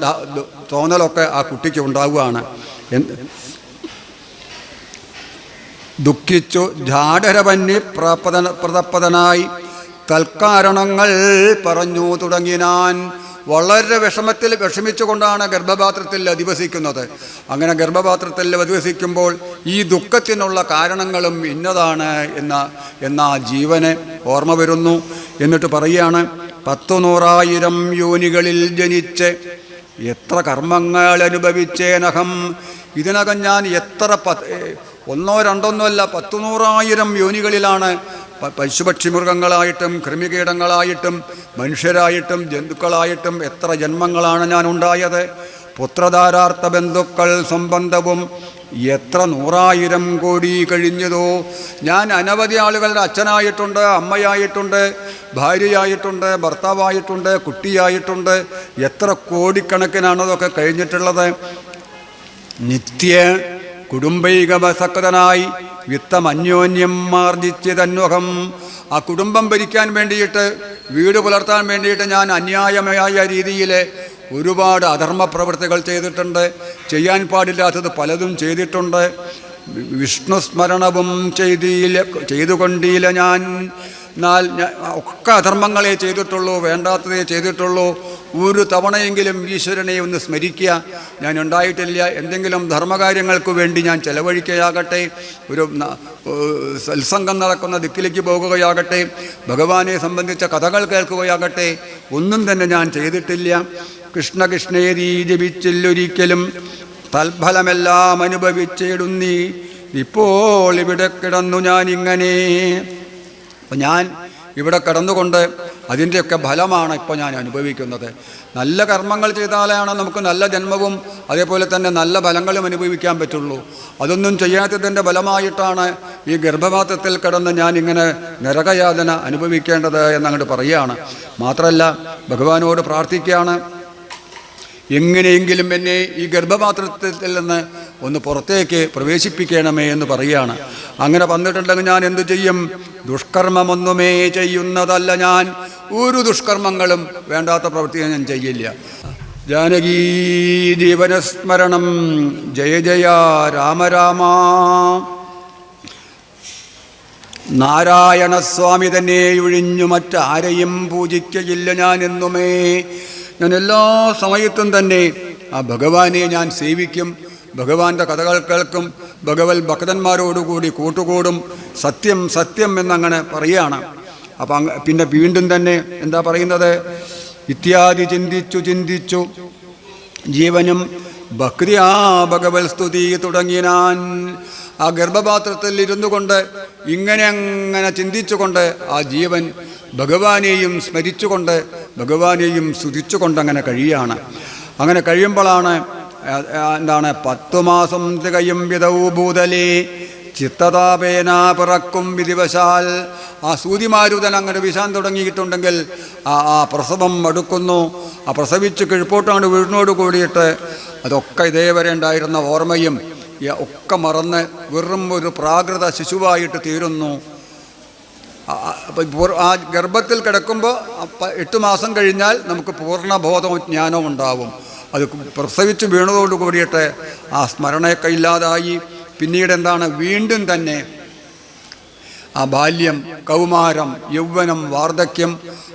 തോന്നലൊക്കെ ആ കുട്ടിക്ക് ഉണ്ടാവുകയാണ്. ദുഃഖിച്ചു ജാഠരപന്നി പ്രതപ്പതനായി തൽക്കാരണങ്ങൾ പറഞ്ഞു തുടങ്ങിനാൻ. വളരെ വിഷമിച്ചുകൊണ്ടാണ് ഗർഭപാത്രത്തിൽ അധിവസിക്കുന്നത്. അങ്ങനെ ഗർഭപാത്രത്തിൽ അധിവസിക്കുമ്പോൾ ഈ ദുഃഖത്തിനുള്ള കാരണങ്ങളും ഇന്നതാണ് എന്ന ജീവന് ഓർമ്മ വരുന്നു. എന്നിട്ട് പറയുകയാണ്, 100,000 യോനികളിൽ ജനിച്ച് എത്ര കർമ്മങ്ങൾ അനുഭവിച്ചേനഹം ഇതിനകം ഞാൻ എത്ര ഒന്നോ രണ്ടൊന്നോ അല്ല 100,000 യോനികളിലാണ് പശുപക്ഷി മൃഗങ്ങളായിട്ടും കൃമികീടങ്ങളായിട്ടും മനുഷ്യരായിട്ടും ജന്തുക്കളായിട്ടും എത്ര ജന്മങ്ങളാണ് ഞാൻ ഉണ്ടായത്. പുത്രധാരാർത്ഥ ബന്ധുക്കൾ സംബന്ധവും എത്ര 100,000 കോടി കഴിഞ്ഞതോ. ഞാൻ അനവധി ആളുകളുടെ അച്ഛനായിട്ടുണ്ട്, അമ്മയായിട്ടുണ്ട്, ഭാര്യയായിട്ടുണ്ട്, ഭർത്താവായിട്ടുണ്ട്, കുട്ടിയായിട്ടുണ്ട്. എത്ര കോടിക്കണക്കിനാണതൊക്കെ കഴിഞ്ഞിട്ടുള്ളത്. നിത്യ കുടുംബൈകവസക്തനായി വിത്തമന്യോന്യം മാർജിച്ചതന്വഹം. ആ കുടുംബം ഭരിക്കാൻ വേണ്ടിയിട്ട്, വീട് പുലർത്താൻ വേണ്ടിയിട്ട് ഞാൻ അന്യായമായ രീതിയിൽ ഒരുപാട് അധർമ്മ പ്രവൃത്തികൾ ചെയ്തിട്ടുണ്ട്. ചെയ്യാൻ പാടില്ലാത്തത് പലതും ചെയ്തിട്ടുണ്ട്. വിഷ്ണു സ്മരണവും ചെയ്തുകൊണ്ടില്ല ഞാൻ. എന്നാൽ ഒക്കെ അധർമ്മങ്ങളെ ചെയ്തിട്ടുള്ളൂ, വേണ്ടാത്തതേ ചെയ്തിട്ടുള്ളൂ. ഒരു തവണയെങ്കിലും ഈശ്വരനെ ഒന്ന് സ്മരിക്കുക ഞാൻ ഉണ്ടായിട്ടില്ല. എന്തെങ്കിലും ധർമ്മകാര്യങ്ങൾക്ക് വേണ്ടി ഞാൻ ചെലവഴിക്കുകയാകട്ടെ, ഒരു സത്സംഗം നടക്കുന്ന ദിക്കിലേക്ക് പോകുകയാകട്ടെ, ഭഗവാനെ സംബന്ധിച്ച കഥകൾ കേൾക്കുകയാകട്ടെ, ഒന്നും തന്നെ ഞാൻ ചെയ്തിട്ടില്ല. കൃഷ്ണ കൃഷ്ണേരീ ജപിച്ചില്ലൊരിക്കലും തൽഫലമെല്ലാം അനുഭവിച്ചിടുന്നീ. ഇപ്പോൾ ഇവിടെ കിടന്നു ഞാനിങ്ങനെ. അപ്പം ഞാൻ ഇവിടെ കിടന്നുകൊണ്ട് അതിൻ്റെയൊക്കെ ഫലമാണ് ഇപ്പോൾ ഞാൻ അനുഭവിക്കുന്നത്. നല്ല കർമ്മങ്ങൾ ചെയ്താലാണ് നമുക്ക് നല്ല ജന്മവും അതേപോലെ തന്നെ നല്ല ഫലങ്ങളും അനുഭവിക്കാൻ പറ്റുള്ളൂ. അതൊന്നും ചെയ്യാത്തതിൻ്റെ ഫലമായിട്ടാണ് ഈ ഗർഭപാത്രത്തിൽ കിടന്ന് ഞാനിങ്ങനെ നരകയാതന അനുഭവിക്കേണ്ടത് എന്നങ്ങോട്ട് പറയുകയാണ്. മാത്രമല്ല ഭഗവാനോട് പ്രാർത്ഥിക്കുകയാണ്, എങ്ങനെയെങ്കിലും എന്നെ ഈ ഗർഭപാത്രത്തിൽ നിന്ന് ഒന്ന് പുറത്തേക്ക് പ്രവേശിപ്പിക്കണമേ എന്ന് പറയുകയാണ്. അങ്ങനെ വന്നിട്ടുണ്ടെങ്കിൽ ഞാൻ എന്തു ചെയ്യും? ദുഷ്കർമ്മമൊന്നുമേ ചെയ്യുന്നതല്ല ഞാൻ. ഒരു ദുഷ്കർമ്മങ്ങളും വേണ്ടാത്ത പ്രവൃത്തി ഞാൻ ചെയ്യില്ല. ജാനകീ ജീവനസ്മരണം ജയ ജയ രാമ രാമ. നാരായണസ്വാമി തന്നെ ഒഴിഞ്ഞു മറ്റാരെയും പൂജിക്കയില്ല ഞാൻ എന്നുമേ. ഞാൻ എല്ലാ സമയത്തും തന്നെ ആ ഭഗവാനെ ഞാൻ സേവിക്കും, ഭഗവാന്റെ കഥകൾ കേൾക്കും, ഭഗവത് ഭക്തന്മാരോടുകൂടി കൂട്ടുകൂടും. സത്യം സത്യം എന്നങ്ങനെ പറയുകയാണ്. അപ്പം പിന്നെ വീണ്ടും തന്നെ എന്താ പറയുന്നത്? ഇത്യാദി ചിന്തിച്ചു ജീവനും ഭക്തിയാ ഭഗവത് സ്തുതി തുടങ്ങിയാൻ. ആ ഗർഭപാത്രത്തിൽ ഇരുന്നു കൊണ്ട് ഇങ്ങനെ ചിന്തിച്ചുകൊണ്ട് ആ ജീവൻ ഭഗവാനെയും സ്മരിച്ചുകൊണ്ട് ഭഗവാനെയും സ്തുതിച്ചുകൊണ്ട് അങ്ങനെ കഴിയുകയാണ്. അങ്ങനെ കഴിയുമ്പോഴാണ് എന്താണ് 10 മാസം തികയും വിധവു ഭൂതലേ ചിത്തതാപേന പിറക്കും വിധിവശാൽ. ആ സൂതിമാരുതൻ അങ്ങനെ വീശാൻ തുടങ്ങിയിട്ടുണ്ടെങ്കിൽ ആ പ്രസവം അടുക്കുന്നു. ആ പ്രസവിച്ച് കിഴപ്പോട്ടാണ് വീടിനോട് കൂടിയിട്ട് അതൊക്കെ ഇതേവരെ ഉണ്ടായിരുന്ന ഓർമ്മയും ഒക്കെ മറന്ന് വെറും ഒരു പ്രാകൃത ശിശുവായിട്ട് തീരുന്നു. ആ ഗർഭത്തിൽ കിടക്കുമ്പോൾ 8 മാസം കഴിഞ്ഞാൽ നമുക്ക് പൂർണ്ണബോധവും ജ്ഞാനവും ഉണ്ടാവും. അത് പ്രസവിച്ച് വീണതോട് കൂടിയിട്ട് ആ സ്മരണയൊക്കെ ഇല്ലാതായി. പിന്നീട് എന്താണ്? വീണ്ടും തന്നെ ആ ബാല്യം, കൗമാരം, യൗവനം, വാർദ്ധക്യം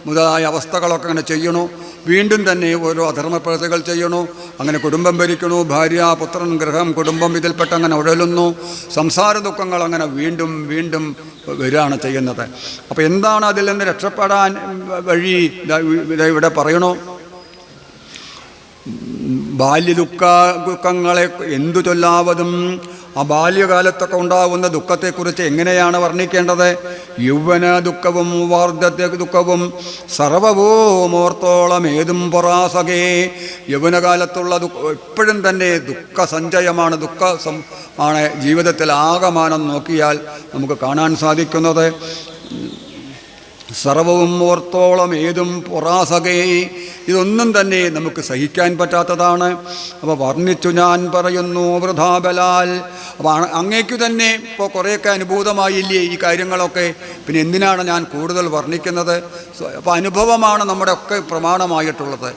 മുതലായ അവസ്ഥകളൊക്കെ അങ്ങനെ ചെയ്യണു. വീണ്ടും തന്നെ ഓരോ അധർമ്മപ്രവൃത്തികൾ ചെയ്യണു. അങ്ങനെ കുടുംബം ഭരിക്കണു. ഭാര്യ, പുത്രൻ, ഗൃഹം, കുടുംബം ഇതിൽപ്പെട്ട് അങ്ങനെ ഉഴലുന്നു. സംസാര ദുഃഖങ്ങൾ അങ്ങനെ വീണ്ടും വീണ്ടും വരികയാണ് ചെയ്യുന്നത്. അപ്പോൾ എന്താണ് അതിൽ നിന്ന് രക്ഷപ്പെടാൻ വഴി? ഇവിടെ പറയണു, ബാല്യദുഃഖങ്ങളെ എന്തു ചൊല്ലാവതും. ആ ബാല്യകാലത്തൊക്കെ ഉണ്ടാകുന്ന ദുഃഖത്തെക്കുറിച്ച് എങ്ങനെയാണ് വർണ്ണിക്കേണ്ടത്? യൗവന ദുഃഖവും വാർദ്ധക്യ ദുഃഖവും സർവവും ഓർത്തോളം ഏതും പൊറാസകേ. യൗവനകാലത്തുള്ള എപ്പോഴും തന്നെ ദുഃഖസഞ്ചയമാണ്, ആണ് ജീവിതത്തിൽ ആകമാനം നോക്കിയാൽ നമുക്ക് കാണാൻ സാധിക്കുന്നത്. സർവവും ഓർത്തോളം ഏതും പൊറാസകേ. ഇതൊന്നും തന്നെ നമുക്ക് സഹിക്കാൻ പറ്റാത്തതാണ്. അപ്പോൾ വർണ്ണിച്ചു ഞാൻ പറയുന്നു വൃഥാബലാൽ. അപ്പോൾ അങ്ങേക്കു തന്നെ ഇപ്പോൾ കുറേയൊക്കെ അനുഭൂതമായില്ലേ ഈ കാര്യങ്ങളൊക്കെ? പിന്നെ എന്തിനാണ് ഞാൻ കൂടുതൽ വർണ്ണിക്കുന്നത്? അപ്പോൾ അനുഭവമാണ് നമ്മുടെ ഒക്കെ പ്രമാണമായിട്ടുള്ളത്.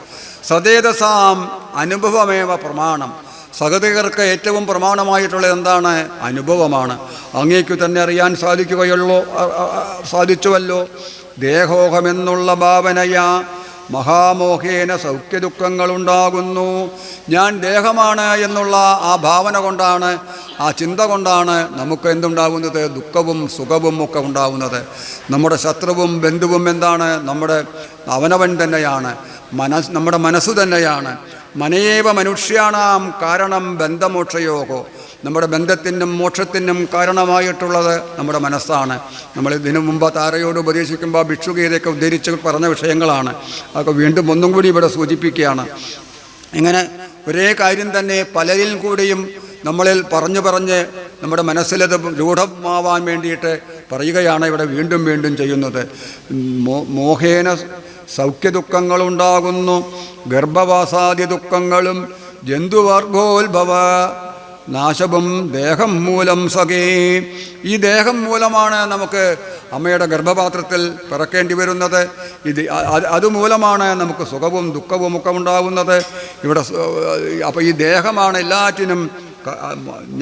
സദേതസാം അനുഭവമേവ പ്രമാണം. സഹൃദയർക്ക് ഏറ്റവും പ്രമാണമായിട്ടുള്ളത് എന്താണ്? അനുഭവമാണ്. അങ്ങേക്കു തന്നെ അറിയാൻ സാധിച്ചുവല്ലോ. ദേഹോഹമെന്നുള്ള ഭാവനയാ മഹാമോഹേന സൗഖ്യദുഃഖങ്ങളുണ്ടാകുന്നു. ഞാൻ ദേഹമാണ് എന്നുള്ള ആ ഭാവന കൊണ്ടാണ്, ആ ചിന്ത കൊണ്ടാണ് നമുക്ക് എന്തുണ്ടാകുന്നത്? ദുഃഖവും സുഖവും ഒക്കെ ഉണ്ടാകുന്നത്. നമ്മുടെ ശത്രുവും ബന്ധുവും എന്താണ്? അവനവൻ തന്നെയാണ്, നമ്മുടെ മനസ്സ് തന്നെയാണ്. മനയേവ മനുഷ്യാണാം കാരണം ബന്ധമോക്ഷയോഗോ. നമ്മുടെ ബന്ധത്തിനും മോക്ഷത്തിനും കാരണമായിട്ടുള്ളത് നമ്മുടെ മനസ്സാണ്. നമ്മൾ ഇതിനു മുമ്പ് താരയോട് ഉപദേശിക്കുമ്പോൾ ഭിക്ഷുഗീതയൊക്കെ ഉദ്ധരിച്ച് പറഞ്ഞ വിഷയങ്ങളാണ്. അതൊക്കെ വീണ്ടും ഒന്നും കൂടി ഇവിടെ സൂചിപ്പിക്കുകയാണ്. ഇങ്ങനെ ഒരേ കാര്യം തന്നെ പലരിൽ കൂടിയും നമ്മളിൽ പറഞ്ഞ് നമ്മുടെ മനസ്സിലത് രൂഢമാവാൻ വേണ്ടിയിട്ട് പറയുകയാണ് ഇവിടെ വീണ്ടും വീണ്ടും ചെയ്യുന്നത്. മോഹേന സൗഖ്യദുഃഖങ്ങളുണ്ടാകുന്നു, ഗർഭവാസാദി ദുഃഖങ്ങളും ജന്തുവർഗോത്ഭവ നാശവും ദേഹം മൂലം സഖേ. ഈ ദേഹം മൂലമാണ് നമുക്ക് അമ്മയുടെ ഗർഭപാത്രത്തിൽ പിറക്കേണ്ടി വരുന്നത്. അതുമൂലമാണ് നമുക്ക് സുഖവും ദുഃഖവും ഒക്കെ ഉണ്ടാകുന്നത്. ഇവിടെ അപ്പോൾ ഈ ദേഹമാണ് എല്ലാറ്റിനും.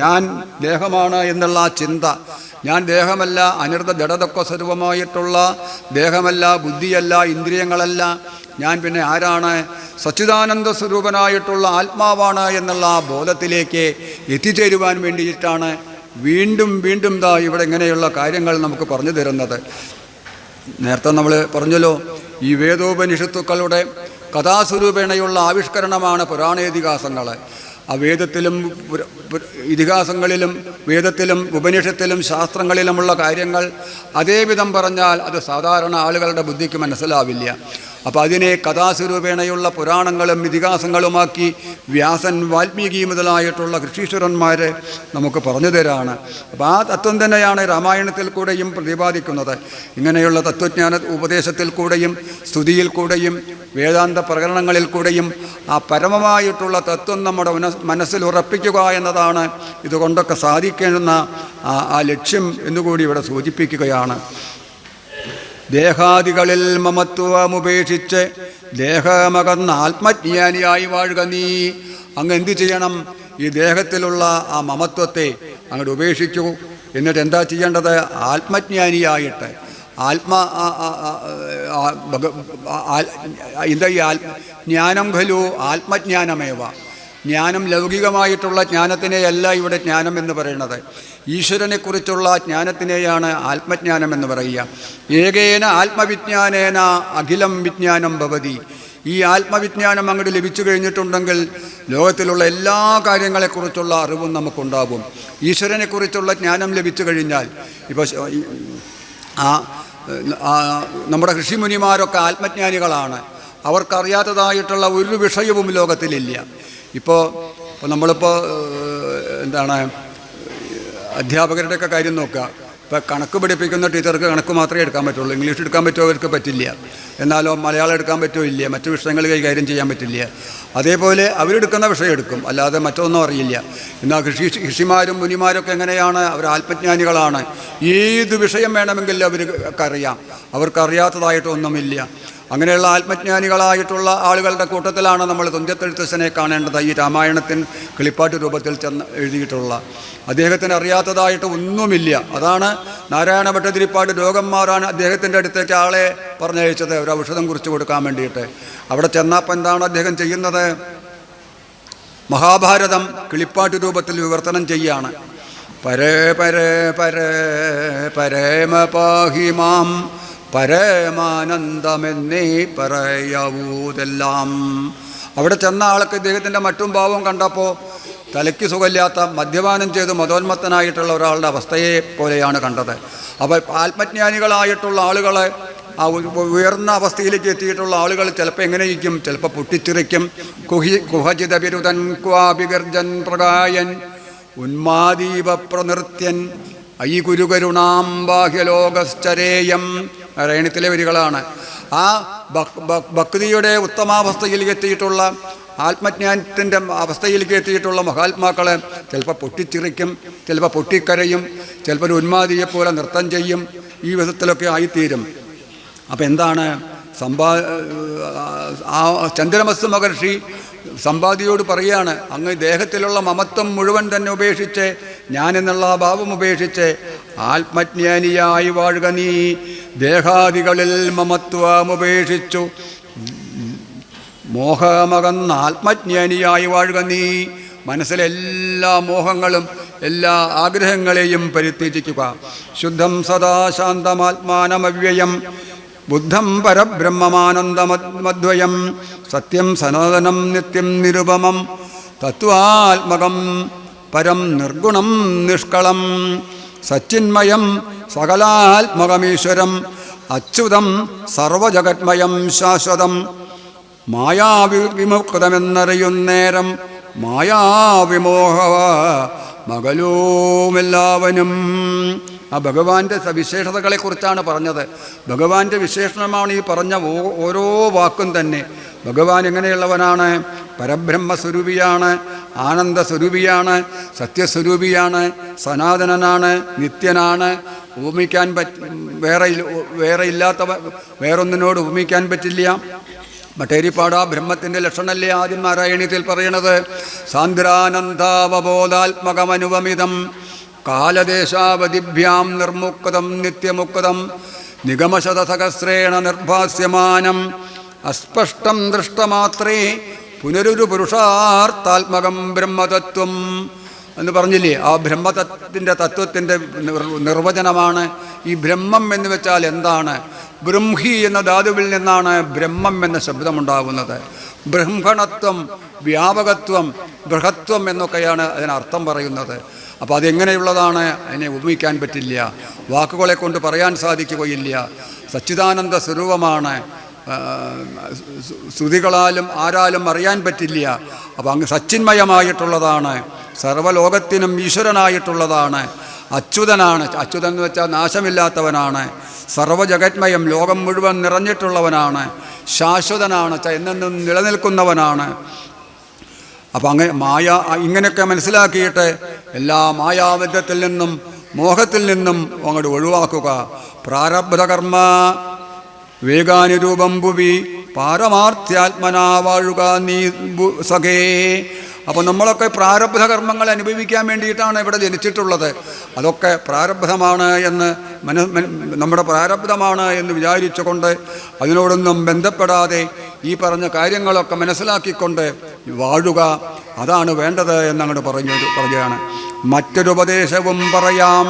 ഞാൻ ദേഹമാണ് എന്നുള്ള ചിന്ത, ഞാൻ ദേഹമല്ല, അനിർദ്ധ ജഡതൊക്കെ സ്വരൂപമായിട്ടുള്ള ദേഹമല്ല, ബുദ്ധിയല്ല, ഇന്ദ്രിയങ്ങളല്ല, ഞാൻ പിന്നെ ആരാണ്? സച്ചിദാനന്ദ സ്വരൂപനായിട്ടുള്ള ആത്മാവാണ് എന്നുള്ള ബോധത്തിലേക്ക് എത്തിച്ചേരുവാൻ വേണ്ടിയിട്ടാണ് വീണ്ടും വീണ്ടും ഇവിടെ ഇങ്ങനെയുള്ള കാര്യങ്ങൾ നമുക്ക് പറഞ്ഞു തരുന്നത്. നേരത്തെ നമ്മൾ പറഞ്ഞല്ലോ, ഈ വേദോപനിഷത്തുക്കളുടെ കഥാസ്വരൂപേണയുള്ള ആവിഷ്കരണമാണ് പുരാണേതിഹാസങ്ങൾ. ആ വേദത്തിലും ഇതിഹാസങ്ങളിലും വേദത്തിലും ഉപനിഷത്തിലും ശാസ്ത്രങ്ങളിലുമുള്ള കാര്യങ്ങൾ അതേവിധം പറഞ്ഞാൽ അത് സാധാരണ ആളുകളുടെ ബുദ്ധിക്ക് മനസ്സിലാവില്ല. അപ്പോൾ അതിനെ കഥാസ്വരൂപേണയുള്ള പുരാണങ്ങളും ഇതിഹാസങ്ങളുമാക്കി വ്യാസൻ, വാൽമീകി മുതലായിട്ടുള്ള ഋഷീശ്വരന്മാരെ നമുക്ക് പറഞ്ഞു തരാണ്. അപ്പോൾ ആ തത്വം തന്നെയാണ് രാമായണത്തിൽ കൂടെയും പ്രതിപാദിക്കുന്നത്. ഇങ്ങനെയുള്ള തത്വജ്ഞാന ഉപദേശത്തിൽ കൂടെയും സ്തുതിയിൽ കൂടെയും വേദാന്ത പ്രകരണങ്ങളിൽ കൂടെയും ആ പരമമായിട്ടുള്ള തത്വം നമ്മുടെ മനസ്സിൽ ഉറപ്പിക്കുക എന്നതാണ് ഇതുകൊണ്ടൊക്കെ സാധിക്കുന്ന ആ ലക്ഷ്യം എന്നുകൂടി ഇവിടെ സൂചിപ്പിക്കുകയാണ്. ദേഹാദികളിൽ മമത്വമുപേക്ഷിച്ച് ദേഹമകന്ന ആത്മജ്ഞാനിയായി വാഴുക നീ. അങ്ങ് എന്തു ചെയ്യണം? ഈ ദേഹത്തിലുള്ള ആ മമത്വത്തെ അങ്ങോട്ട് ഉപേക്ഷിക്കൂ. എന്നിട്ട് എന്താ ചെയ്യേണ്ടത്? ആത്മജ്ഞാനിയായിട്ട് ജ്ഞാനം ഖലു ആത്മജ്ഞാനമേവ. ജ്ഞാനം ലൗകികമായിട്ടുള്ള ജ്ഞാനത്തിനെയല്ല ഇവിടെ ജ്ഞാനം എന്ന് പറയുന്നത്. ഈശ്വരനെക്കുറിച്ചുള്ള ജ്ഞാനത്തിനെയാണ് ആത്മജ്ഞാനം എന്ന് പറയുക. ഏകേന ആത്മവിജ്ഞാനേന അഖിലം വിജ്ഞാനം ഭവതി. ഈ ആത്മവിജ്ഞാനം അങ്ങോട്ട് ലഭിച്ചു കഴിഞ്ഞിട്ടുണ്ടെങ്കിൽ ലോകത്തിലുള്ള എല്ലാ കാര്യങ്ങളെക്കുറിച്ചുള്ള അറിവും നമുക്കുണ്ടാകും. ഈശ്വരനെക്കുറിച്ചുള്ള ജ്ഞാനം ലഭിച്ചു കഴിഞ്ഞാൽ, ഇപ്പോൾ നമ്മുടെ ഋഷിമുനിമാരൊക്കെ ആത്മജ്ഞാനികളാണ്. അവർക്കറിയാത്തതായിട്ടുള്ള ഒരു വിഷയവും ലോകത്തിലില്ല. ഇപ്പോൾ എന്താണ് അധ്യാപകരുടെയൊക്കെ കാര്യം നോക്കുക. ഇപ്പോൾ കണക്ക് പഠിപ്പിക്കുന്ന ടീച്ചർക്ക് കണക്ക് മാത്രമേ എടുക്കാൻ പറ്റുള്ളൂ. ഇംഗ്ലീഷ് എടുക്കാൻ പറ്റുമോ? അവർക്ക് പറ്റില്ല. എന്നാലോ മലയാളം എടുക്കാൻ പറ്റുമോ? ഇല്ല. മറ്റു വിഷയങ്ങൾ കൈകാര്യം ചെയ്യാൻ പറ്റില്ല. അതേപോലെ അവരെടുക്കുന്ന വിഷയം എടുക്കും, അല്ലാതെ മറ്റൊന്നും അറിയില്ല. എന്നാൽ ഋഷിമാരും മുനിമാരൊക്കെ എങ്ങനെയാണ്? അവർ ആത്മജ്ഞാനികളാണ്. ഏത് വിഷയം വേണമെങ്കിലും അവർക്കറിയാം. അവർക്കറിയാത്തതായിട്ടൊന്നുമില്ല. അങ്ങനെയുള്ള ആത്മജ്ഞാനികളായിട്ടുള്ള ആളുകളുടെ കൂട്ടത്തിലാണ് നമ്മൾ തുഞ്ചത്തെഴുത്തച്ഛനെ കാണേണ്ടത്. ഈ രാമായണത്തിന് കിളിപ്പാട്ട് രൂപത്തിൽ എഴുതിയിട്ടുള്ള അദ്ദേഹത്തിന് അറിയാത്തതായിട്ട് ഒന്നുമില്ല. അതാണ് നാരായണ ഭട്ടതിരിപ്പാട് രോഗം മാറാൻ അദ്ദേഹത്തിൻ്റെ അടുത്തേക്ക് ആളെ പറഞ്ഞയച്ചത്, ഒരു ഔഷധം കുറിച്ച് കൊടുക്കാൻ വേണ്ടിയിട്ട്. അവിടെ ചെന്നപ്പോൾ എന്താണ് അദ്ദേഹം ചെയ്യുന്നത്? മഹാഭാരതം കിളിപ്പാട്ട് രൂപത്തിൽ വിവർത്തനം ചെയ്യാണ്. പരേ പരേ പരേ പരേമ പാഹിമാം പരമാനന്ദമെന്നേ പറയവൂതെല്ലാം. അവിടെ ചെന്ന ആൾക്ക് ഇദ്ദേഹത്തിൻ്റെ മറ്റും ഭാവം കണ്ടപ്പോൾ തലയ്ക്ക് സുഖമില്ലാത്ത, മദ്യപാനം ചെയ്ത് മതോന്മത്തനായിട്ടുള്ള ഒരാളുടെ അവസ്ഥയെ പോലെയാണ് കണ്ടത്. അപ്പോൾ ആത്മജ്ഞാനികളായിട്ടുള്ള ആളുകളെ, ആ ഉയർന്ന അവസ്ഥയിലേക്ക് എത്തിയിട്ടുള്ള ആളുകൾ ചിലപ്പോൾ എങ്ങനെയിരിക്കും? ചിലപ്പോൾ പൊട്ടിച്ചിറിക്കും. കുഹചിതബിരുദൻ ക്വാഭിഗർജൻ പ്രകായൻ ഉന്മാദീപ പ്രനൃത്യൻ ഐ ഗുരുകരുണാം ബാഹ്യലോകശ്ചരേയം. നാരായണത്തിലെ വരികളാണ്. ആ ഭക്തിയുടെ ഉത്തമാവസ്ഥയിലേക്ക് എത്തിയിട്ടുള്ള, ആത്മജ്ഞാനത്തിൻ്റെ അവസ്ഥയിലേക്ക് എത്തിയിട്ടുള്ള മഹാത്മാക്കളെ ചിലപ്പോൾ പൊട്ടിച്ചിറിക്കും, ചിലപ്പോൾ പൊട്ടിക്കരയും, ചിലപ്പോൾ ഒരു ഉന്മാദിയെപ്പോലെ നൃത്തം ചെയ്യും. ഈ വിധത്തിലൊക്കെ ആയിത്തീരും. അപ്പം എന്താണ് ആ ചന്ദ്രമസ് മഹർഷി സമ്പാദിയോട് പറയുകയാണ്, അങ്ങ് ദേഹത്തിലുള്ള മമത്വം മുഴുവൻ തന്നെ ഉപേക്ഷിച്ച്, ഞാനെന്നുള്ള ഭാവം ഉപേക്ഷിച്ച് ആത്മജ്ഞാനിയായി വാഴുക നീ. ദേഹാദികളിൽ മമത്വമുപേക്ഷിച്ചു മോഹമകന്ന ആത്മജ്ഞാനിയായി വാഴുക നീ. മനസ്സിലെ എല്ലാ മോഹങ്ങളും എല്ലാ ആഗ്രഹങ്ങളെയും പരിത്യജിക്കുക. ശുദ്ധം സദാ ശാന്തമാത്മാനമവ്യയം ബുദ്ധം പരബ്രഹ്മമാനന്ദമദ്വയം സത്യം സനാതനം നിത്യം നിരുപമം തത്വാത്മകം പരം നിർഗുണം നിഷ്കളം സച്ചിന്മയം സകലാത്മകമീശ്വരം അച്യുതം സർവജഗന്മയം ശാശ്വതം മായാവിമുക്തമെന്നറിയുന്നേരം മായാവിമോഹ മകലോമെല്ലാവനും. ആ ഭഗവാന്റെ സവിശേഷതകളെക്കുറിച്ചാണ് പറഞ്ഞത്. ഭഗവാന്റെ വിശേഷണമാണ് ഈ പറഞ്ഞ ഓരോ വാക്കും തന്നെ. ഭഗവാൻ എങ്ങനെയുള്ളവനാണ്? പരബ്രഹ്മസ്വരൂപിയാണ്, ആനന്ദസ്വരൂപിയാണ്, സത്യസ്വരൂപിയാണ്, സനാതനനാണ്, നിത്യനാണ്. ഉപമിക്കാൻ വേറെ ഇല്ലാത്ത വേറൊന്നിനോട് ഉപമിക്കാൻ പറ്റില്ല. ഭട്ടേരിപ്പാട് ആ ബ്രഹ്മത്തിൻ്റെ ലക്ഷണമല്ലേ ആദ്യം നാരായണീയത്തിൽ പറയണത്? സാന്ദ്രാനന്ദാവബോധാത്മകമനുപമിതം കാലദേശാവധിഭ്യാം നിർമുക്തം നിത്യമുക്തം നിഗമശതസഹസ്രേണ നിർഭാസ്യമാനം അസ്പഷ്ടം ദൃഷ്ടമാത്രേ പുനരൊരു പുരുഷാർത്ഥാത്മകം ബ്രഹ്മതത്വം എന്ന് പറഞ്ഞില്ലേ? ആ ബ്രഹ്മതത്തിൻ്റെ തത്വത്തിൻ്റെ നിർവചനമാണ് ഈ ബ്രഹ്മം എന്ന് വെച്ചാൽ എന്താണ്? ബ്രഹ്മി എന്ന ധാതുവിൽ നിന്നാണ് ബ്രഹ്മം എന്ന ശബ്ദമുണ്ടാകുന്നത്. ബ്രഹ്മണത്വം, വ്യാപകത്വം, ബൃഹത്വം എന്നൊക്കെയാണ് അതിനർത്ഥം പറയുന്നത്. അപ്പോൾ അതെങ്ങനെയുള്ളതാണ്? അതിനെ ഉപമിക്കാൻ പറ്റില്ല, വാക്കുകളെ കൊണ്ട് പറയാൻ സാധിക്കുകയില്ല. സച്ചിദാനന്ദ സ്വരൂപമാണ്, ശ്രുതികളാലും ആരാലും അറിയാൻ പറ്റില്ല. അപ്പോൾ അങ്ങ് സച്ചിന്മയമായിട്ടുള്ളതാണ്, സർവ്വലോകത്തിനും ഈശ്വരനായിട്ടുള്ളതാണ്, അച്യുതനാണ്. അച്യുതൻ എന്ന് വെച്ചാൽ നാശമില്ലാത്തവനാണ്, സർവ്വജഗന്മയം ലോകം മുഴുവൻ നിറഞ്ഞിട്ടുള്ളവനാണ്, ശാശ്വതനാണ്, എന്നെന്നും നിലനിൽക്കുന്നവനാണ്. അപ്പം ഇങ്ങനെയൊക്കെ മനസ്സിലാക്കിയിട്ട് എല്ലാ മായാബദ്ധത്തിൽ നിന്നും മോഹത്തിൽ നിന്നും അങ്ങോട്ട് ഒഴിവാക്കുക. പ്രാരബ്ധകർമ്മ വേഗാനുരൂപം ഭുവി പാരമാർത്യാത്മനാ വാഴുക നീ സഖേ. അപ്പോൾ നമ്മളൊക്കെ പ്രാരബ്ധ കർമ്മങ്ങൾ അനുഭവിക്കാൻ വേണ്ടിയിട്ടാണ് ഇവിടെ ജനിച്ചിട്ടുള്ളത്. അതൊക്കെ പ്രാരബ്ധമാണ് എന്ന് നമ്മുടെ പ്രാരബ്ധമാണ് എന്ന് വിചാരിച്ചുകൊണ്ട് അതിനോടൊന്നും ബന്ധപ്പെടാതെ ഈ പറഞ്ഞ കാര്യങ്ങളൊക്കെ മനസ്സിലാക്കിക്കൊണ്ട് വാഴുക, അതാണ് വേണ്ടത് എന്നങ്ങോട്ട് പറയുകയാണ്. മറ്റൊരുപദേശവും പറയാം.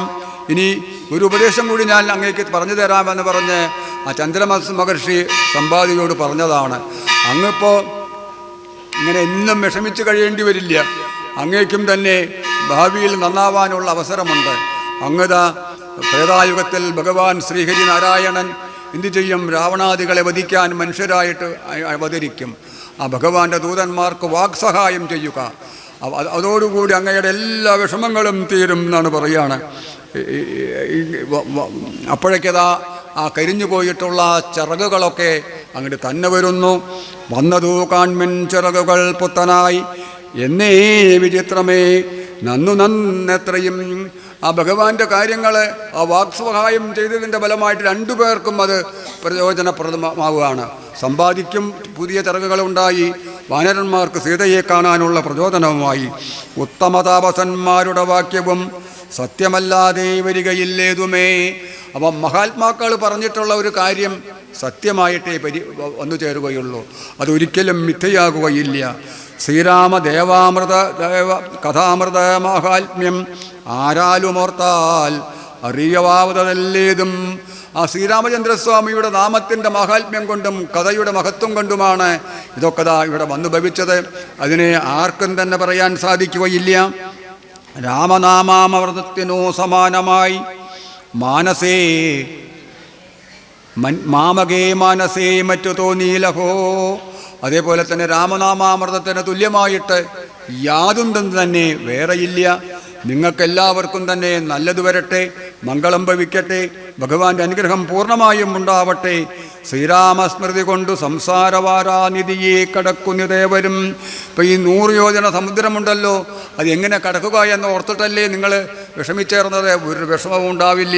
ഇനി ഒരു ഉപദേശം കൂടി ഞാൻ അങ്ങേക്ക് പറഞ്ഞു തരാമെന്ന് പറഞ്ഞ് ആ ചന്ദ്രമസ് മഹർഷി സമ്പാദിയോട് പറഞ്ഞതാണ്. അങ്ങിപ്പോൾ ഇങ്ങനെ എന്നും വിഷമിച്ച് കഴിയേണ്ടി വരില്ല. അങ്ങേക്കും തന്നെ ഭാവിയിൽ നന്നാവാനുള്ള അവസരമുണ്ട്. അങ്ങതാ ത്രേതായുഗത്തിൽ ഭഗവാൻ ശ്രീഹരി നാരായണൻ എന്തു ചെയ്യും? രാവണാദികളെ വധിക്കാൻ മനുഷ്യരായിട്ട് അവതരിക്കും. ആ ഭഗവാന്റെ ദൂതന്മാർക്ക് വാക്സഹായം ചെയ്യുക. അതോടുകൂടി അങ്ങയുടെ എല്ലാ വിഷമങ്ങളും തീരും എന്നാണ് പറയുകയാണ്. അപ്പോഴേക്കതാ ആ കരിഞ്ഞു പോയിട്ടുള്ള ചിറകുകളൊക്കെ അങ്ങോട്ട് തന്നെ വരുന്നു. വന്നതു കാൺമിൻ ചിറകുകൾ പുത്തനായി എന്നേ വിചിത്രമേ നന്നെത്രയും. ആ ഭഗവാന്റെ കാര്യങ്ങൾ ആ വാക്സഹായം ചെയ്തതിൻ്റെ ഫലമായിട്ട് രണ്ടുപേർക്കും അത് പ്രയോജനപ്രദമാവുകയാണ്. സമ്പാദിക്കും പുതിയ ചിറകുകളുണ്ടായി, വാനരന്മാർക്ക് സീതയെ കാണാനുള്ള പ്രചോദനവുമായി. ഉത്തമതാപസന്മാരുടെ വാക്യവും സത്യമല്ലാതെ വരികയില്ലേതുമേ. അപ്പം മഹാത്മാക്കൾ പറഞ്ഞിട്ടുള്ള ഒരു കാര്യം സത്യമായിട്ടേ വന്നു ചേരുകയുള്ളൂ, അതൊരിക്കലും മിഥ്യയാകുകയില്ല. ശ്രീരാമദേവാമൃത കഥാമൃത മാഹാത്മ്യം ആരാലുമോർത്താൽ അറിയവാവുന്നതല്ലേതും. ആ ശ്രീരാമചന്ദ്രസ്വാമിയുടെ നാമത്തിൻ്റെ മാഹാത്മ്യം കൊണ്ടും കഥയുടെ മഹത്വം കൊണ്ടുമാണ് ഇതൊക്കെ ഇവിടെ വന്നു ഭവിച്ചത്. അതിനെ ആർക്കും തന്നെ പറയാൻ സാധിക്കുകയില്ല. രാമനാമാമൃതത്തിനു സമാനമായി മാനസേ മാമകേ മാനസേ മറ്റു തോന്നീലഹോ. അതേപോലെ തന്നെ രാമനാമാമൃതത്തിന് തുല്യമായിട്ട് യാതൊന്നും തന്നെ വേറെയില്ല. നിങ്ങൾക്കെല്ലാവർക്കും തന്നെ നല്ലത് വരട്ടെ, മംഗളം ഭവിക്കട്ടെ, ഭഗവാന്റെ അനുഗ്രഹം പൂർണ്ണമായും ഉണ്ടാവട്ടെ. ശ്രീരാമസ്മൃതി കൊണ്ട് സംസാരവാരാനിധിയെ കടക്കുന്നിതേവരും. ഇപ്പം ഈ 100 യോജന സമുദ്രമുണ്ടല്ലോ, അത് എങ്ങനെ കടക്കുക എന്ന് ഓർത്തിട്ടല്ലേ നിങ്ങൾ വിഷമിച്ചേർന്നത്? ഒരു വിഷമവും ഉണ്ടാവില്ല.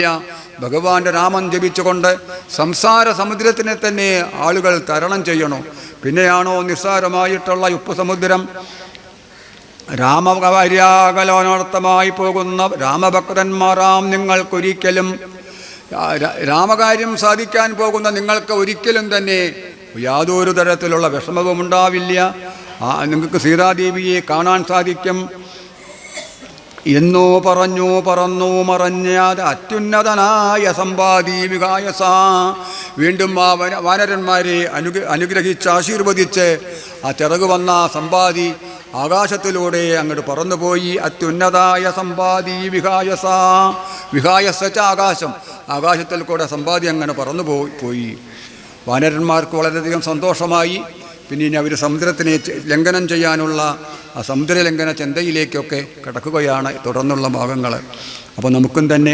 ഭഗവാന്റെ നാമം ജപിച്ചുകൊണ്ട് സംസാര സമുദ്രത്തിനെ തന്നെ ആളുകൾ തരണം ചെയ്യണം. പിന്നെയാണോ നിസ്സാരമായിട്ടുള്ള ഉപ്പ് സമുദ്രം? രാമകാര്യാകലോനർത്ഥമായി പോകുന്ന രാമഭക്തന്മാരാം നിങ്ങൾക്കൊരിക്കലും, രാമകാര്യം സാധിക്കാൻ പോകുന്ന നിങ്ങൾക്ക് ഒരിക്കലും തന്നെ യാതൊരു തരത്തിലുള്ള വിഷമവും ഉണ്ടാവില്ല. നിങ്ങൾക്ക് സീതാദേവിയെ കാണാൻ സാധിക്കും. എന്നോ പറഞ്ഞു പറന്നു മറഞ്ഞാതെ അത്യുന്നതനായ സമ്പാദി വികായസ. വീണ്ടും ആ വാനരന്മാരെ അനുഗ്രഹിച്ച് ആശീർവദിച്ച് ആ ചിറക് വന്ന സമ്പാദി ആകാശത്തിലൂടെ അങ്ങോട്ട് പറന്നുപോയി. അത്യുന്നതായ സമ്പാദി വിഹായസ, വിഹായസ ആകാശം, ആകാശത്തിൽ കൂടെ സമ്പാദി അങ്ങനെ പറന്നു പോയി. വാനരന്മാർക്ക് വളരെയധികം സന്തോഷമായി. പിന്നെ ഇനി അവർ സമുദ്രത്തിനെ ലംഘനം ചെയ്യാനുള്ള ആ സമുദ്രലംഘന ചിന്തയിലേക്കൊക്കെ കിടക്കുകയാണ് തുടർന്നുള്ള ഭാഗങ്ങൾ. അപ്പോൾ നമുക്കും തന്നെ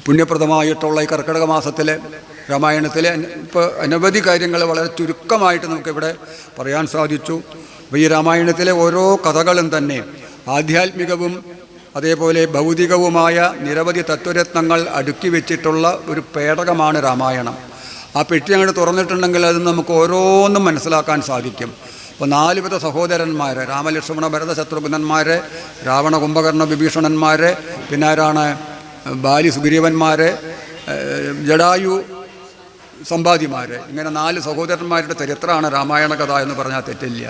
പുണ്യപ്രദമായിട്ടുള്ള ഈ കർക്കിടക മാസത്തിലെ രാമായണത്തിലെ ഇപ്പോൾ അനവധി കാര്യങ്ങൾ വളരെ ചുരുക്കമായിട്ട് നമുക്കിവിടെ പറയാൻ സാധിച്ചു. അപ്പോൾ ഈ രാമായണത്തിലെ ഓരോ കഥകളും തന്നെ ആധ്യാത്മികവും അതേപോലെ ഭൗതികവുമായ നിരവധി തത്വരത്നങ്ങൾ അടുക്കി വെച്ചിട്ടുള്ള ഒരു പേടകമാണ് രാമായണം. ആ പെട്ടി അങ്ങോട്ട് തുറന്നിട്ടുണ്ടെങ്കിൽ അത് നമുക്ക് ഓരോന്നും മനസ്സിലാക്കാൻ സാധിക്കും. അപ്പോൾ 4 വിധ സഹോദരന്മാർ, രാമലക്ഷ്മണ ഭരത ശത്രുഘ്നന്മാർ, രാവണ കുംഭകർണ വിഭീഷണന്മാർ, പിന്നെ ആരാണ് ബാലി സുഗ്രീവന്മാർ, ജടായു സമ്പാദിമാർ, ഇങ്ങനെ 4 സഹോദരന്മാരുടെ ചരിത്രമാണ് രാമായണ കഥ എന്ന് പറഞ്ഞാൽ തെറ്റില്ല.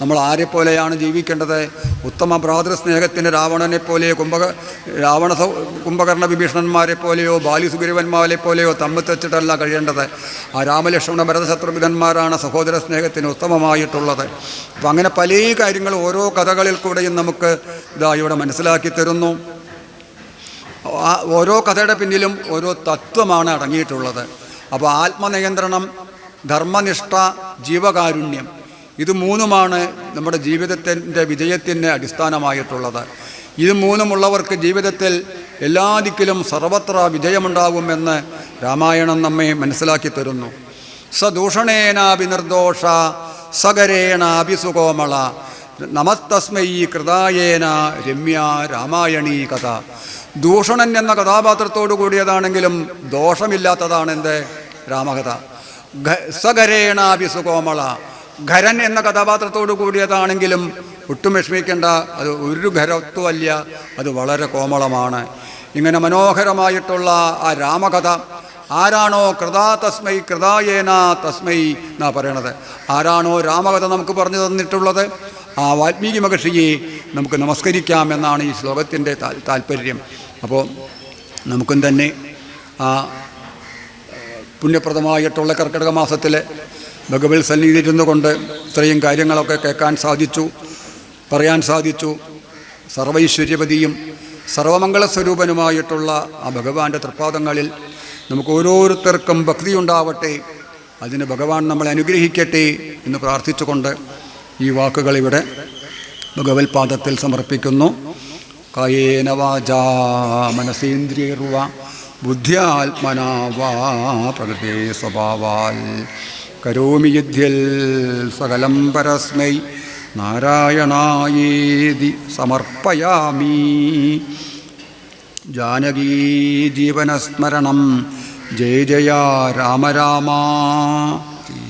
നമ്മൾ ആരെപ്പോലെയാണ് ജീവിക്കേണ്ടത്? ഉത്തമ ഭ്രാതൃസ്നേഹത്തിന് രാവണനെ പോലെയോ കുംഭകർണ വിഭീഷണന്മാരെ പോലെയോ ബാലി സുഗ്രീവന്മാരെ പോലെയോ തമ്മിൽ കഴിയേണ്ടത്. ആ രാമലക്ഷ്മണ ഭരത ശത്രുഘ്നന്മാരാണ് സഹോദര സ്നേഹത്തിന് ഉത്തമമായിട്ടുള്ളത്. അപ്പം അങ്ങനെ പല കാര്യങ്ങൾ ഓരോ കഥകളിൽ കൂടെയും നമുക്ക് ഇവിടെ മനസ്സിലാക്കി തരുന്നു. ഓരോ കഥയുടെ പിന്നിലും ഓരോ തത്വമാണ് അടങ്ങിയിട്ടുള്ളത്. അപ്പോൾ ആത്മനിയന്ത്രണം, ധർമ്മനിഷ്ഠ, ജീവകാരുണ്യം, ഇത് 3മാണ് നമ്മുടെ ജീവിതത്തിൻ്റെ വിജയത്തിന് അടിസ്ഥാനമായിട്ടുള്ളത്. ഇത് 3മുള്ളവർക്ക് ജീവിതത്തിൽ എല്ലാ ദിക്കിലും സർവത്ര വിജയമുണ്ടാകുമെന്ന് രാമായണം നമ്മെ മനസ്സിലാക്കി തരുന്നു. സദൂഷണേനാഭിനിർദോഷ സകരേണാഭിസുകോമള നമസ്തസ്മൈ കൃതായേന രമ്യ രാമായണീ കഥ. ദൂഷണൻ എന്ന കഥാപാത്രത്തോടു കൂടിയതാണെങ്കിലും ദോഷമില്ലാത്തതാണ് എൻ്റെ രാമകഥ. സകരേണാഭിസുകോമള, ഖരൻ എന്ന കഥാപാത്രത്തോടു കൂടിയതാണെങ്കിലും ഒട്ടും വിഷമിക്കേണ്ട, അത് ഒരു ഖരത്വമല്ല, അത് വളരെ കോമളമാണ്. ഇങ്ങനെ മനോഹരമായിട്ടുള്ള ആ രാമകഥ ആരാണോ തസ്മൈ കൃതായേന തസ്മൈ എന്നാ പറയണത്, ആരാണോ രാമകഥ നമുക്ക് പറഞ്ഞു തന്നിട്ടുള്ളത് ആ വാൽമീകി മഹർഷിയെ നമുക്ക് നമസ്കരിക്കാം എന്നാണ് ഈ ശ്ലോകത്തിൻ്റെ താല്പര്യം. അപ്പോൾ നമുക്കും തന്നെ ആ പുണ്യപ്രദമായിട്ടുള്ള കർക്കിടക മാസത്തിൽ ഭഗവത് സന്നിധിയിരുന്നു കൊണ്ട് ഇത്രയും കാര്യങ്ങളൊക്കെ കേൾക്കാൻ സാധിച്ചു, പറയാൻ സാധിച്ചു. സർവൈശ്വര്യപതിയും സർവമംഗളസ്വരൂപനുമായിട്ടുള്ള ആ ഭഗവാന്റെ തൃപ്പാദങ്ങളിൽ നമുക്ക് ഓരോരുത്തർക്കും ഭക്തിയുണ്ടാവട്ടെ, അതിന് ഭഗവാൻ നമ്മളെ അനുഗ്രഹിക്കട്ടെ എന്ന് പ്രാർത്ഥിച്ചുകൊണ്ട് ഈ വാക്കുകൾ ഇവിടെ ഭഗവത് പാദത്തിൽ സമർപ്പിക്കുന്നു. കായേന വാചാ മനസേന്ദ്രിയർവ ബുദ്ധ്യാത്മനാ വാ പ്രകൃതേ സ്വഭാവാൽ കരോമി യുദ്ധ്യൽ സകലം പരസ്മൈ നാരായണായേതി സമർപ്പയാമി. ജാനകീ ജീവനസ്മരണം ജയ ജയ രാമ രാമ.